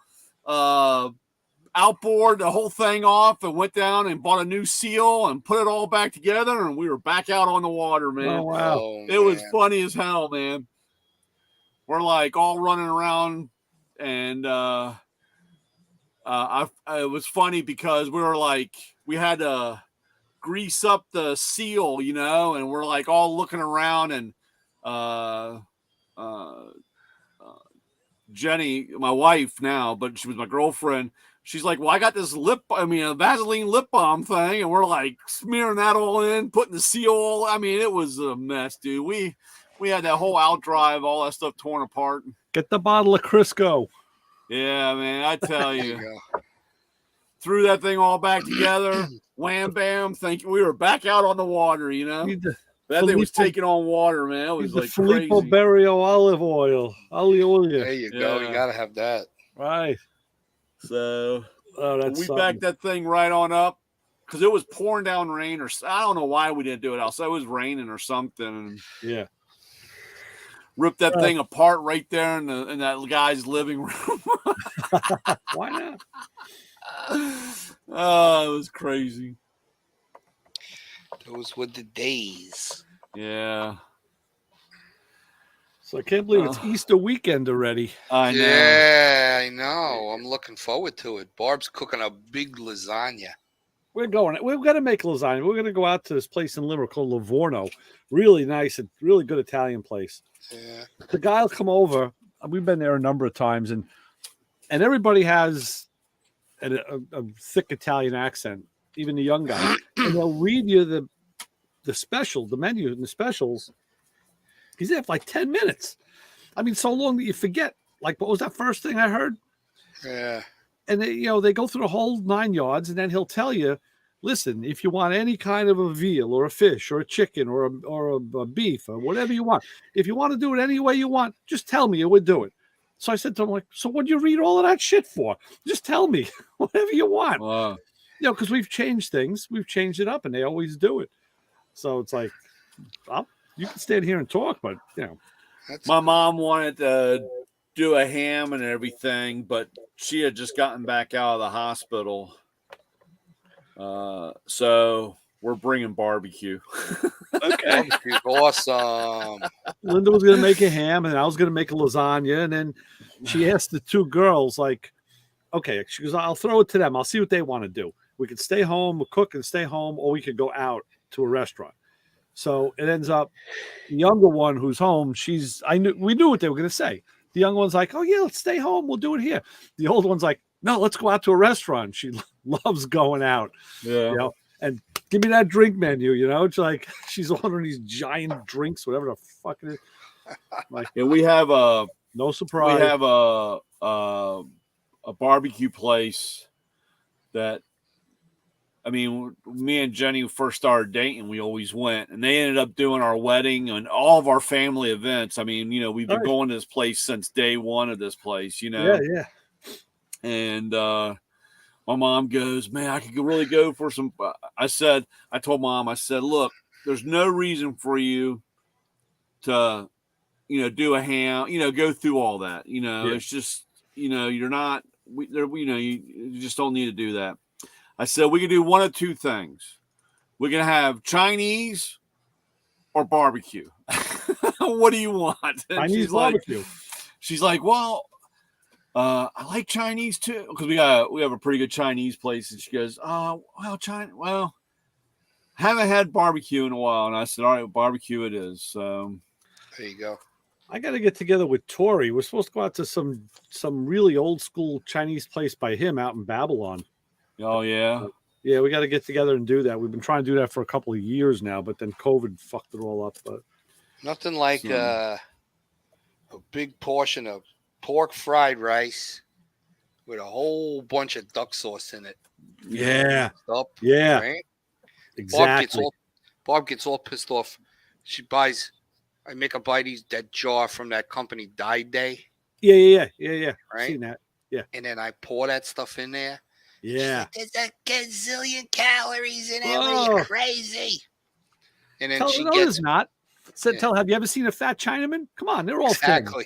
outboard, the whole thing off, and went down and bought a new seal and put it all back together, and we were back out on the water, man. Oh, wow. It was funny as hell, man. We're like all running around, and it was funny because we had to grease up the seal, and we're like all looking around, and Jenny, my wife now, but she was my girlfriend. She's like, well, I got this a Vaseline lip balm thing, and we're like smearing that all in, putting the seal. I mean, it was a mess, dude. We had that whole out drive, all that stuff torn apart. Get the bottle of Crisco. Yeah, man, I tell There you, you threw that thing all back together. Wham, bam! We were back out on the water. You know, Need the that thing was Filippo- taking on water, man. It need was the like Filippo crazy. Berio olive oil. go. There you go. Yeah. You gotta have that. Right. So Oh, that's we something. backed that thing right on up because it was pouring down rain, or I don't know why we didn't do it else. It was raining or something. And Yeah. ripped that thing apart right there in that guy's living room. Why not? Oh, it was crazy. Those were the days. Yeah. So I can't believe it's Easter weekend already. I know. Yeah, I know. I'm looking forward to it. Barb's cooking a big lasagna. We're going. We've got to make lasagna. We're going to go out to this place in Limerick called Livorno. Really nice and really good Italian place. Yeah. The guy will come over. We've been there a number of times, and everybody has a thick Italian accent, even the young guys. And they'll read you the menu and the specials. He's there for like 10 minutes. I mean, so long that you forget. Like, what was that first thing I heard? Yeah. And they go through the whole 9 yards, and then he'll tell you, listen, if you want any kind of a veal or a fish or a chicken or a beef or whatever you want, if you want to do it any way you want, just tell me and we'll do it. So I said to him, like, so what'd you read all of that shit for? Just tell me whatever you want. Wow. Because we've changed things. We've changed it up, and they always do it. So it's like, you can stand here and talk, but, My mom wanted to do a ham and everything, but she had just gotten back out of the hospital. So we're bringing barbecue. Okay. Barbecue's awesome. Linda was going to make a ham, and I was going to make a lasagna. And then she asked the two girls, like, okay, she goes, I'll throw it to them. I'll see what they want to do. We could stay home, we'll cook and stay home, or we could go out to a restaurant. So it ends up the younger one who's home. We knew what they were going to say. The young one's like, oh yeah, let's stay home. We'll do it here. The old one's like, no, let's go out to a restaurant. She loves going out. Yeah. And give me that drink menu. It's like she's ordering these giant drinks, whatever the fuck it is. Like, Yeah, we have no surprise. we have a barbecue place that, I mean, me and Jenny first started dating, we always went, and they ended up doing our wedding and all of our family events. I mean, we've been going to this place since day one of this place, Yeah. And my mom goes, man, I could really go for some. I told Mom, I said, look, there's no reason for you to, do a ham, go through all that. It's just, you're not, you just don't need to do that. I said, we can do one of two things. We can have Chinese or barbecue. What do you want? And Chinese barbecue. She's like, well, I like Chinese too, because we have a pretty good Chinese place. And she goes, haven't had barbecue in a while. And I said, all right, barbecue it is. So there you go. I got to get together with Tori. We're supposed to go out to some really old school Chinese place by him out in Babylon. Oh yeah. Yeah, we got to get together and do that. We've been trying to do that for a couple of years now, but then COVID fucked it all up. But nothing like a big portion of pork fried rice with a whole bunch of duck sauce in it. Yeah. Up, yeah. Right? Exactly. Barb gets all pissed off. I make her buy that jar from that company, Die Day. Yeah. Right? Seen that. Yeah. And then I pour that stuff in there. Yeah. There's a gazillion calories in it. Whoa. What are you crazy? And then she no, gets it's not. Tell, have you ever seen a fat Chinaman? Come on, they're all exactly.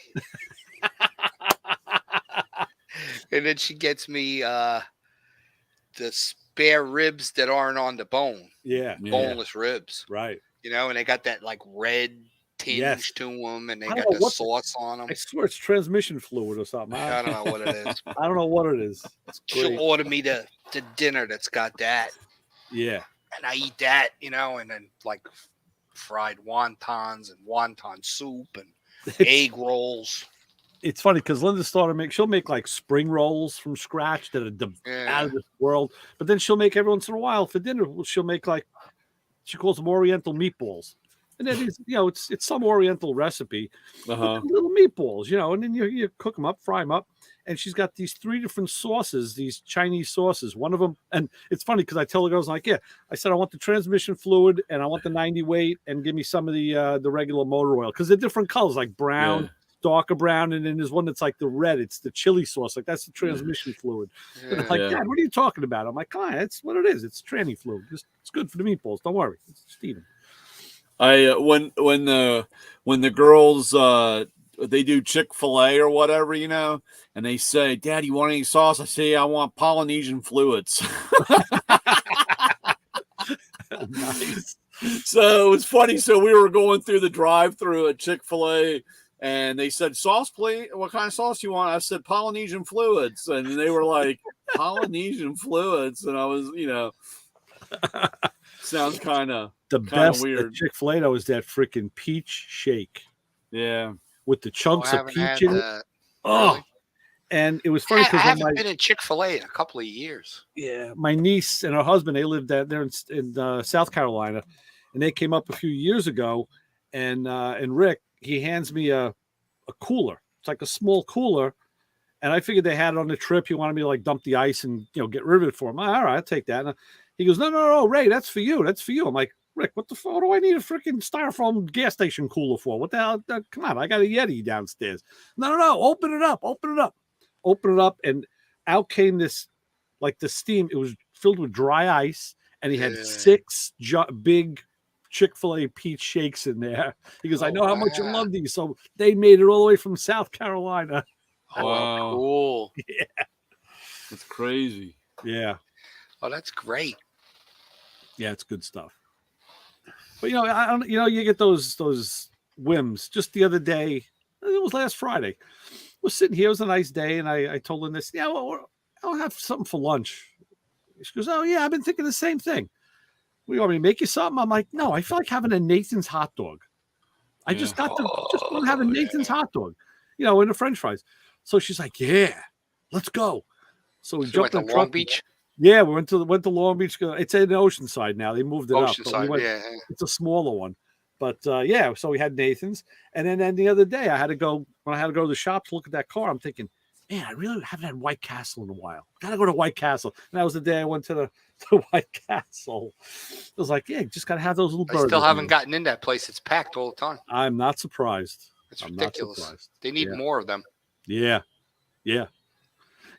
And then she gets me the spare ribs that aren't on the bone. Yeah. Boneless ribs. Right. And they got that like red tinge to them, and they got the sauce on them. I swear it's transmission fluid or something. I don't know what it is. I don't know what it is. She'll order me the dinner that's got that. Yeah. And I eat that, and then like fried wontons and wonton soup and egg rolls. it's funny because Linda started she'll make like spring rolls from scratch that are out of this world. But then she'll make every once in a while for dinner. She'll make like she calls them Oriental meatballs, and then it's some Oriental recipe, but they're little meatballs, and then you cook them up, fry them up, and she's got these 3 different sauces, these Chinese sauces. One of them, and it's funny because I tell the girls like, I said I want the transmission fluid and I want the 90 weight, and give me some of the regular motor oil because they're different colors, like brown. Yeah. Darker brown, and then there's one that's like the red. It's the chili sauce, like that's the transmission fluid. Yeah. And I'm like, Dad, what are you talking about? I'm like, come on, that's what it is. It's tranny fluid. It's good for the meatballs. Don't worry, it's Steven. When the girls they do Chick-fil-A or whatever, and they say, Dad, you want any sauce? I say, I want Polynesian fluids. Nice. So it was funny. So we were going through the drive-through at Chick-fil-A, and they said, sauce, please. What kind of sauce do you want? I said, Polynesian fluids. And they were like, Polynesian fluids. And I was, sounds kind of best weird. Chick-fil-A though is that freaking peach shake. Yeah. With the chunks of peach in it. Oh. Really? And it was funny because I haven't been in Chick-fil-A in a couple of years. Yeah. My niece and her husband, they lived there in South Carolina, and they came up a few years ago, and Rick, he hands me a cooler. It's like a small cooler. And I figured they had it on the trip. He wanted me to like dump the ice and, get rid of it for him. All right, I'll take that. And he goes, no, Ray, that's for you. That's for you. I'm like, Rick, what the fuck do I need a freaking styrofoam gas station cooler for? What the hell? Come on, I got a Yeti downstairs. No, open it up. And out came this, like the steam. It was filled with dry ice. And he had 6 big Chick-fil-A peach shakes in there. He goes, I know how much you love these. So they made it all the way from South Carolina. Wow. Cool. Yeah. That's crazy. Yeah. Oh, that's great. Yeah, it's good stuff. But I don't. You get those whims. Just the other day, it was last Friday. We're sitting here. It was a nice day, and I told him this. Yeah, well, I'll have something for lunch. She goes, oh yeah, I've been thinking the same thing. You want me to make you something? I'm like, no, I feel like having a Nathan's hot dog. I just want to have a Nathan's hot dog, and the French fries. So she's like, yeah, let's go. So we jumped in the truck. Long Beach. Yeah, we went to Long Beach. It's in Oceanside now. They moved it Oceanside, up. It's a smaller one. But so we had Nathan's. And then the other day I had to go to the shop to look at that car. I'm thinking, man, I really haven't had White Castle in a while. Gotta go to White Castle. And that was the day I went to the White Castle. I was like, yeah, just gotta have those little burgers. I still haven't gotten in that place. It's packed all the time. I'm not surprised. It's ridiculous. They need more of them. Yeah. Yeah.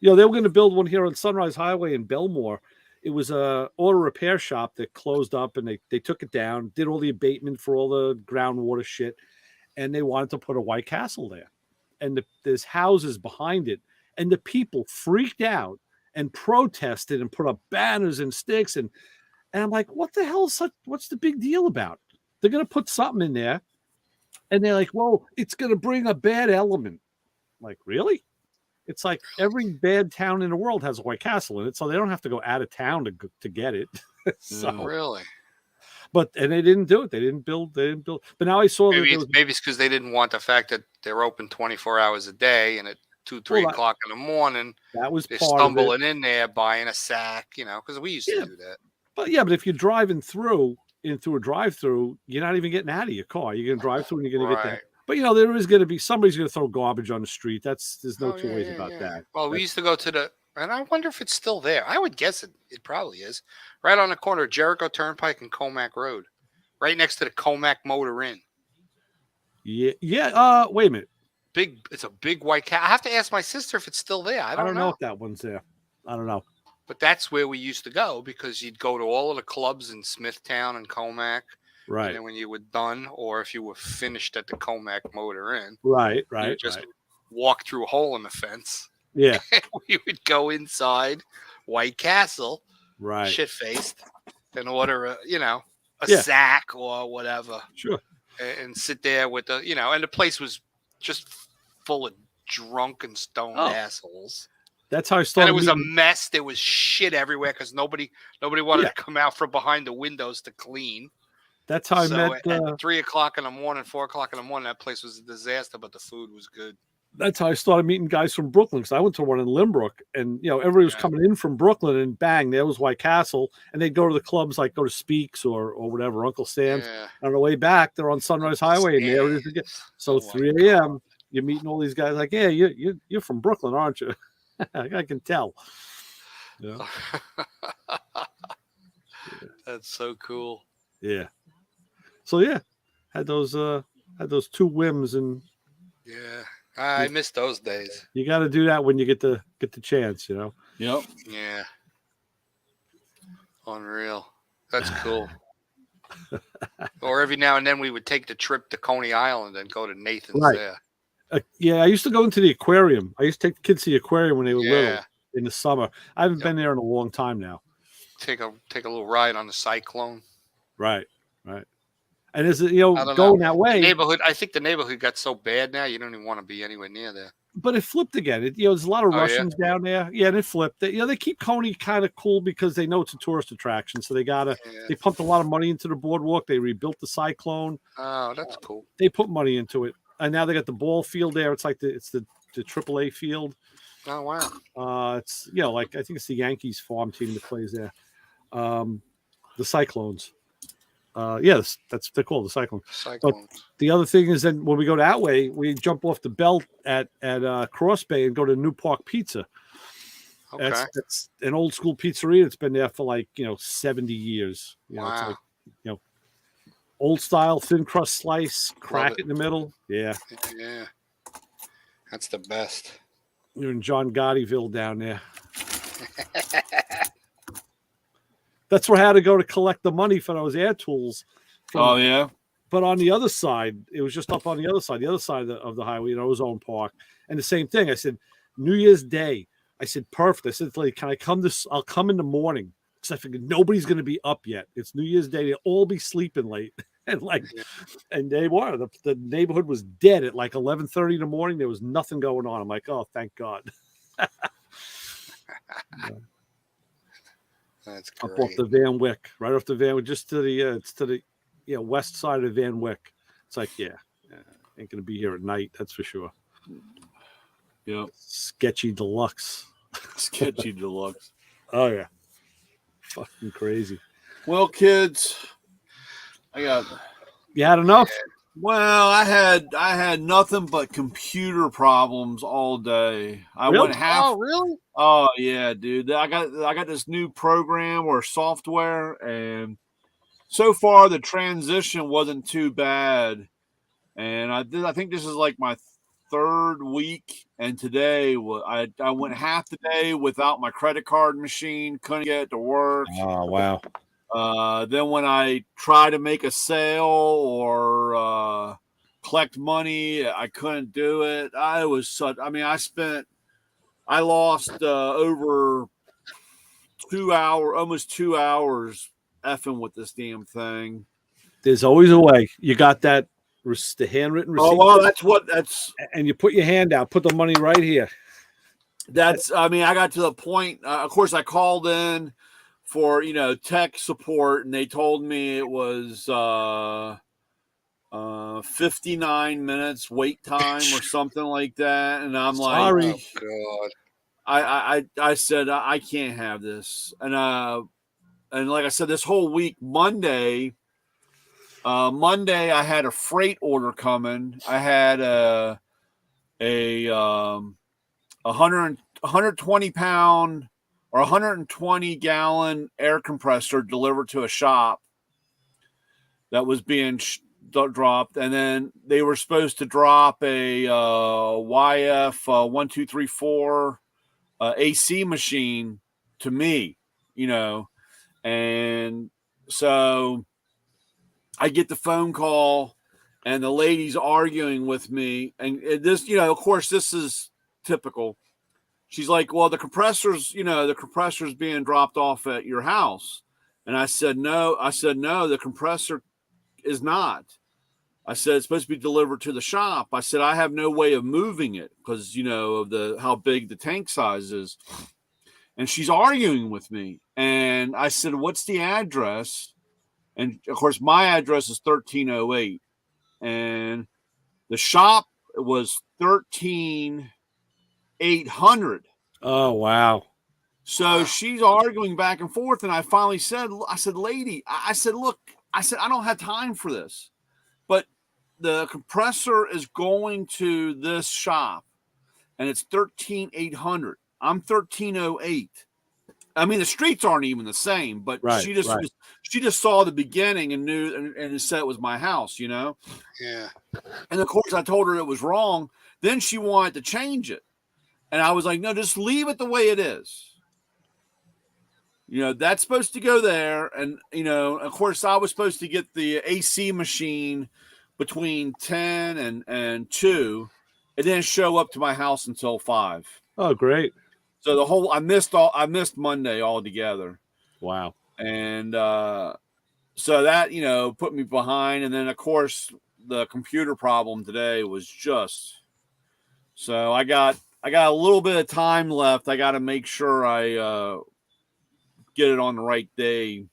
They were going to build one here on Sunrise Highway in Belmore. It was a auto repair shop that closed up, and they took it down, did all the abatement for all the groundwater shit, and they wanted to put a White Castle there. And there's houses behind it, and the people freaked out and protested and put up banners and sticks, and I'm like, what the hell? What's the big deal about? They're going to put something in there, and they're like, well, it's going to bring a bad element. I'm like, really? It's like every bad town in the world has a White Castle in it, so they don't have to go out of town to get it. So, really? And they didn't do it. They didn't build. But now I saw maybe it's because they didn't want the fact that they're open 24 hours a day, and at 2-3 o'clock in the morning, that was they're part stumbling in there buying a sack, because we used to do that. But if you're driving through a drive-through, you're not even getting out of your car. You're going to drive through and you're going to get there. But there is going to be somebody's going to throw garbage on the street. There's no two ways about that. Well, we used to go to and I wonder if it's still there. I would guess it probably is. Right on the corner of Jericho Turnpike and Comac Road, right next to the Comac Motor Inn. Yeah. Wait a minute. It's a big White Castle. I have to ask my sister if it's still there. I don't know if that one's there. I don't know. But that's where we used to go because you'd go to all of the clubs in Smithtown and Comac. Right. And then when you were done, or if you were finished at the Comac Motor Inn, right, you just walk through a hole in the fence. Yeah. And we would go inside White Castle, right, shit faced, and order a sack or whatever. Sure. And sit there with the and the place was just full of drunk and stoned assholes. That's how I started. And it was a mess. There was shit everywhere because nobody wanted to come out from behind the windows to clean. That's how I met. At 3 o'clock in the morning, 4 o'clock in the morning, that place was a disaster, but the food was good. that's how I started meeting guys from Brooklyn. Because I went to one in Limbrook, and everybody was coming in from Brooklyn, and bang, there was White Castle, and they'd go to the clubs, like go to Speaks or whatever, Uncle Sam's. Yeah. On the way back, they're on Sunrise Highway, and there it is again. So Oh, 3 a.m. You're meeting all these guys. Like, yeah, you're from Brooklyn, aren't you? I can tell. Yeah. That's so cool. Yeah. So yeah, had those two whims, and Yeah. I miss those days. you got to do that when you get the chance, Yep. Yeah. Unreal. That's cool. Or every now and then we would take the trip to Coney Island and go to Nathan's Right. there. Yeah, I used to go into the aquarium. I used to take the kids to the aquarium when they were little Yeah. in the summer. I haven't Yep. been there in a long time now. Take a little ride on the Cyclone. Right. And is it I don't going know. that The way? neighborhood. I think the neighborhood got so bad now you don't even want to be anywhere near there. But it flipped again. There's a lot of Oh, yeah? Russians down there. Yeah, and it flipped. They keep Coney kind of cool because they know it's a tourist attraction. So they Yeah. pumped a lot of money into the boardwalk. They rebuilt the Cyclone. Oh, that's cool. They put money into it, and now they got the ball field there. It's like the AAA field. Oh, wow. It's like I think it's the Yankees farm team that plays there. The Cyclones. Yes, they're called the Cyclones. Cyclones. The other thing is then when we go that way, we jump off the belt at Cross Bay and go to New Park Pizza. Okay. That's an old school pizzeria. It's been there for like 70 years. Wow. It's like old style thin crust slice, crack it. it in the middle. Yeah, Yeah. That's the best. you're in John Gottieville down there. That's where I had to go to collect the money for those air tools. Oh yeah. But on the other side, it was just up on the other side of the highway, Ozone Park. And the same thing. I said, New Year's Day. I said, perfect. I said, like, can I come I'll come in the morning. Because I figured nobody's going to be up yet. It's New Year's Day. They'll all be sleeping late. And they were. The neighborhood was dead at like 11:30 in the morning. There was nothing going on. I'm like, oh, thank God. That's Up great. off the Van Wyck, right off the Van Wyck, just to the it's to the west side of Van Wyck. It's like, ain't gonna be here at night, that's for sure. Yep. Sketchy deluxe. Sketchy deluxe. Oh yeah, fucking crazy. Well, kids, You had enough? Well, I had nothing but computer problems all day. I Really? went half. Oh, really? Oh yeah, dude. I got this new program or software, and so far the transition wasn't too bad. And I think this is like my third week, and today I went half the day without my credit card machine. Couldn't get it to work. Oh wow. Then when I try to make a sale or collect money, I couldn't do it. I lost over 2 hours, almost 2 hours effing with this damn thing. There's always a way. You got that the handwritten receipt. Oh well, that's and you put your hand out, put the money right here. I got to the point. Of course, I called in for tech support, and they told me it was 59 minutes wait time or something like that, and I'm Sorry. like, Oh, God. I said I can't have this, and like I said, this whole week, Monday I had a freight order coming. I had a 120 pound or 120 gallon air compressor delivered to a shop that was being dropped, and then they were supposed to drop a YF 1234 AC machine to me, and so I get the phone call, and the lady's arguing with me, and this, of course, this is typical. She's like, well, the compressor's being dropped off at your house. And I said, no, the compressor is not. I said, it's supposed to be delivered to the shop. I said, I have no way of moving it because, of how big the tank size is. And she's arguing with me. And I said, what's the address? And of course, my address is 1308. And the shop was 13,800. Oh wow. So she's arguing back and forth, and I finally said, lady, I said, look, I said, I don't have time for this. But the compressor is going to this shop, and it's 13,800. I'm 1308. I mean, the streets aren't even the same, but Right, she just right. she just saw the beginning and knew, and it said it was my house, Yeah. And of course, I told her it was wrong. Then she wanted to change it, and I was like, no, just leave it the way it is. That's supposed to go there, and of course, I was supposed to get the AC machine between 10 and 2. It didn't show up to my house until 5. Oh, great. So I missed Monday altogether. Wow. And so that put me behind, and then of course the computer problem today was just so I got a little bit of time left. I got to make sure I get it on the right day.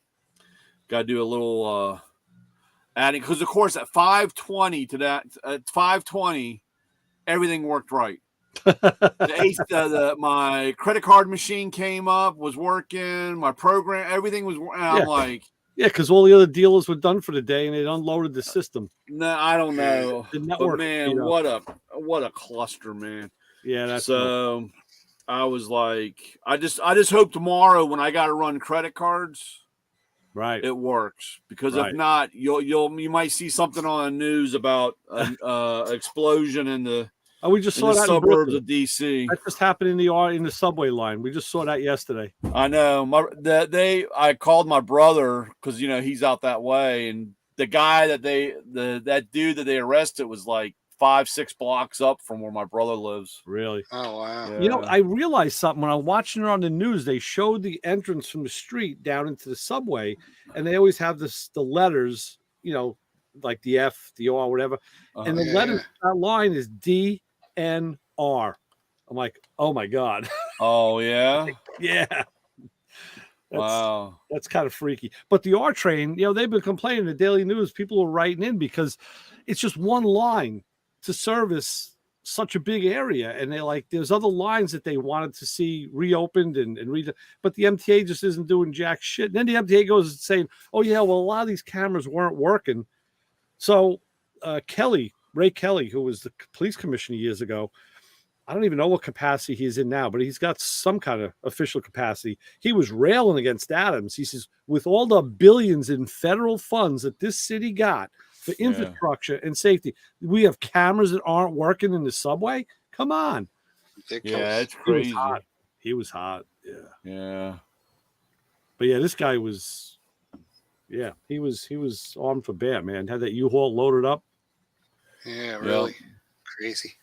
Got to do a little adding, because of course at 5:20 to that at 5:20 everything worked right. My credit card machine came up, was working, my program, everything was, and I'm like, yeah, because all the other dealers were done for the day, and it unloaded the system. no, I don't know, The network, but man, what a cluster, man. Yeah, that's so. I was like, I just hope tomorrow when I got to run credit cards, right, it works, because right. if not, you might see something on the news about an explosion in the. We just saw that suburbs in of DC. That just happened in the subway line. We just saw that yesterday. I know. I called my brother because he's out that way, and the guy that that dude that they arrested was like 5-6 blocks up from where my brother lives. Really? Oh wow. Yeah. I realized something when I was watching it on the news. They showed the entrance from the street down into the subway, and they always have the letters, like the F, the R, whatever. And the letters that line is DNR. I'm like, oh my God. Oh yeah. Yeah. Wow. That's kind of freaky. But the R train, they've been complaining in the Daily News. People are writing in because it's just one line to service such a big area, and there's other lines that they wanted to see reopened and but the MTA just isn't doing jack shit. And then the MTA goes saying, oh yeah, well, a lot of these cameras weren't working. So Ray Kelly, who was the police commissioner years ago, I don't even know what capacity he's in now, but he's got some kind of official capacity. He was railing against Adams. He says, with all the billions in federal funds that this city got for infrastructure and safety, we have cameras that aren't working in the subway. Come on. Yeah, it's crazy. He was hot. Yeah. Yeah. But yeah, this guy was, he was armed for bear, man. Had that U-Haul loaded up. Yeah, really. Yep. Crazy.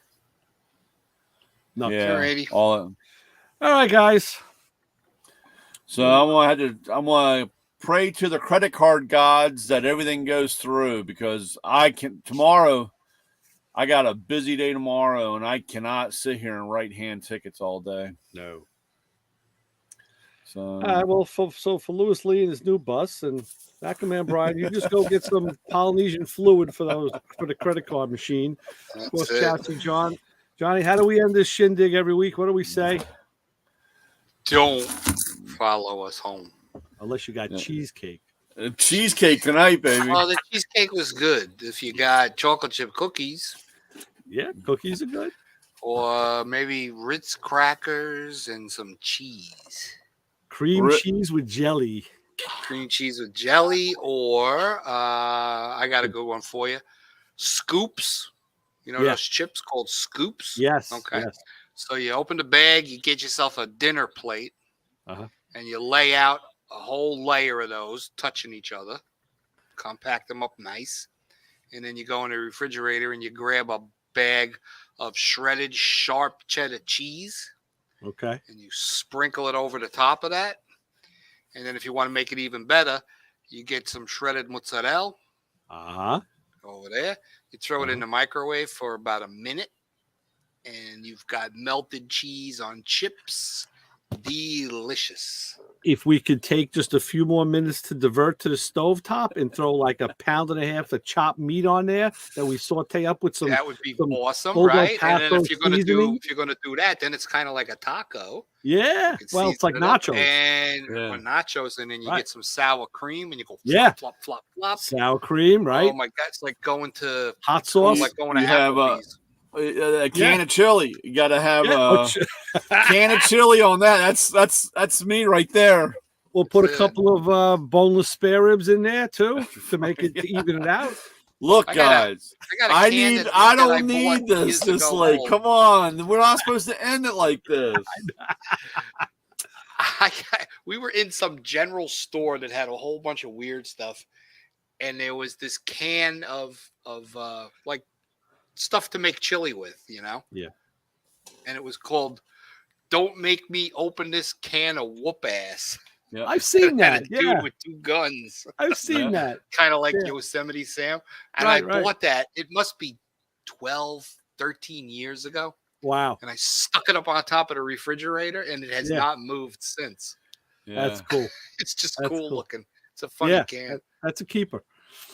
No, yeah. All right, guys. So I'm gonna pray to the credit card gods that everything goes through, because tomorrow I got a busy day tomorrow, and I cannot sit here and write hand tickets all day. No. So all right, well, for Lewis Lee and his new bus and Aquaman Brian, you just go get some Polynesian fluid for the credit card machine. Of course, Chassis Johnny, how do we end this shindig every week? What do we say? Don't follow us home. Unless you got cheesecake. Cheesecake tonight, baby. Oh, the cheesecake was good. If you got chocolate chip cookies. Yeah, cookies are good. Or maybe Ritz crackers and some cheese. Cream cheese with jelly. Cream cheese with jelly, or I got a good one for you. Scoops. Those chips called Scoops? Yes. Okay. Yes. So you open the bag, you get yourself a dinner plate, and you lay out a whole layer of those touching each other, compact them up nice, and then you go in the refrigerator and you grab a bag of shredded sharp cheddar cheese. Okay. And you sprinkle it over the top of that. And then if you want to make it even better, you get some shredded mozzarella. Over there. You throw it in the microwave for about a minute, and you've got melted cheese on chips. Delicious. if we could take just a few more minutes to divert to the stovetop and throw like a pound and a half of chopped meat on there that we saute up with some That would be some awesome, Bulldog right? And then taco if you're gonna seasoning. do that, then it's kind of like a taco. Yeah, You can well, it's like season it up nachos. and Yeah. or nachos, and then you Right. get some sour cream, and you go Yeah. flop, flop, flop. Sour cream, right? Oh my god, it's like going to Hot sauce. like going to You have Applebee's. a can of chili. You got to have Yeah. a can of chili on that. That's me right there. We'll put a Yeah. couple of boneless spare ribs in there too to make it to even it out. Look, I got a- guys. got a I can need. that- I that I don't bought need this. years This ago like, old. come on. We're not supposed to end it like this. We were in some general store that had a whole bunch of weird stuff, and there was this can of like stuff to make chili with, you know. Yeah. And it was called "Don't Make Me Open This Can of Whoop Ass." Yeah. I've seen Had that. a dude Yeah, with two guns, I've seen Yeah. that. kind of like Yeah. Yosemite Sam. And Right, I right. bought that. It must be 12, 13 years ago. Wow, And I stuck it up on top of the refrigerator, and it has Yeah. not moved since. that's cool. It's just That's cool cool. looking. It's a funny Yeah, can. that's a keeper.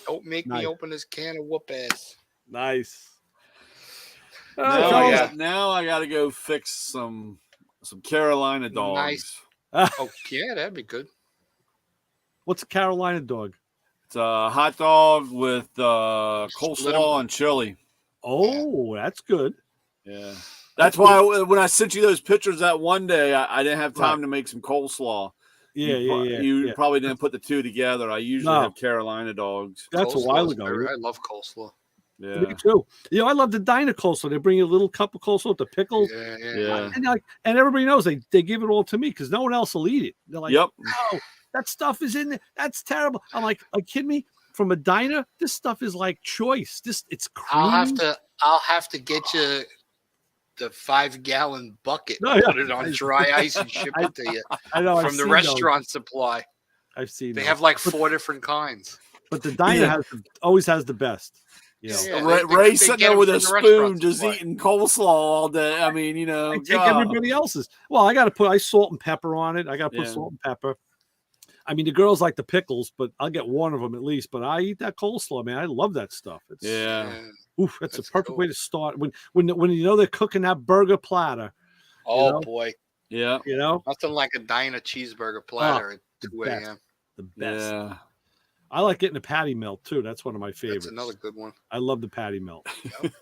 Don't make Nice. me open this can of whoop ass. Nice. Now, Oh, I yeah. now I got to go fix some Carolina dogs. Nice. fellas. Oh yeah, that'd be good. What's a Carolina dog? It's a hot dog with Split 'em. coleslaw and chili. Oh, that's good. Yeah. That's why when I sent you those pictures that one day, I didn't have time to make some coleslaw. Yeah, yeah. You probably didn't put the two together. I usually No. have Carolina dogs. That's a Coleslaw's while ago. very- I love coleslaw. Yeah. Me too. You know, I love the diner coleslaw. They bring you a little cup of coleslaw with the pickles. Yeah, Yeah. And like, and everybody knows they give it all to me because no one else will eat it. They're like, Yep. no, that stuff is in there. That's terrible. I'm like, kidding me? From a diner, this stuff is like choice. It's creamy. I'll have to get you the 5-gallon bucket, No, yeah. put it on dry ice, and ship it to you I know from the restaurant supply. I've seen. They those. have like 4 different kinds. but the diner always has the best. You know. Yeah, Ray they sitting get there 'em with from a the spoon, restaurant just supply. eating coleslaw all day. I mean, I take God. everybody else's. Well, I got to put salt and pepper on it. I got to put Yeah. salt and pepper. I mean, the girls like the pickles, but I'll get one of them at least. But I eat that coleslaw, man. I love that stuff. It's, Yeah. oof, that's That's a perfect cool. way to start. When you know they're cooking that burger platter, Oh know? boy, Yeah. you know, nothing like a diner cheeseburger platter at the 2 best. a.m. the best. Yeah. I like getting the patty melt too. That's one of my favorites. That's another good one. I love the patty melt.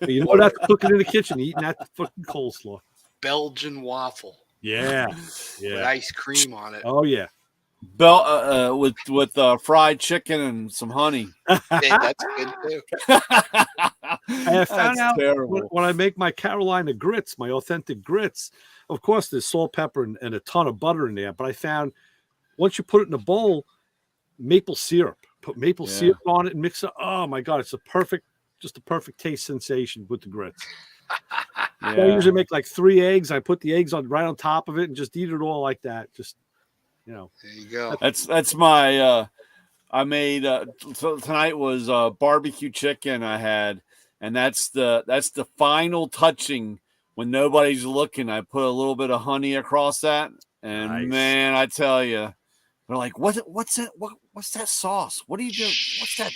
But you know that's cooking in the kitchen, eating that fucking coleslaw. Belgian waffle Yeah, with yeah. ice cream on it. Oh yeah. With fried chicken and some honey. Hey, that's good too. I found That's out terrible. when I make my Carolina grits, my authentic grits, of course, there's salt, pepper, and a ton of butter in there. But I found once you put it in a bowl, maple syrup. Put maple Yeah. syrup on it and mix it. Oh my god, it's just a perfect taste sensation with the grits. I Yeah. usually make like 3 eggs. I put the eggs on right on top of it and just eat it all like that. Just There you go. That's my I made so tonight was barbecue chicken I had, and that's the final touching when nobody's looking. I put a little bit of honey across that, and Nice. man, I tell you, they're like, what's that? What's that sauce? What are you doing? What's that?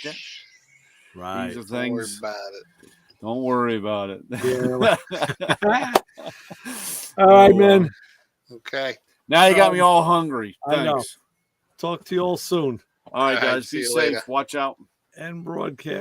right. These are Don't worry things. about it. Don't worry about it. Yeah. All right, man. Okay. Now you got me all hungry. I know. Thanks. Talk to you all soon. All right, All right, guys. see Be you safe. later. Watch out. And broadcast.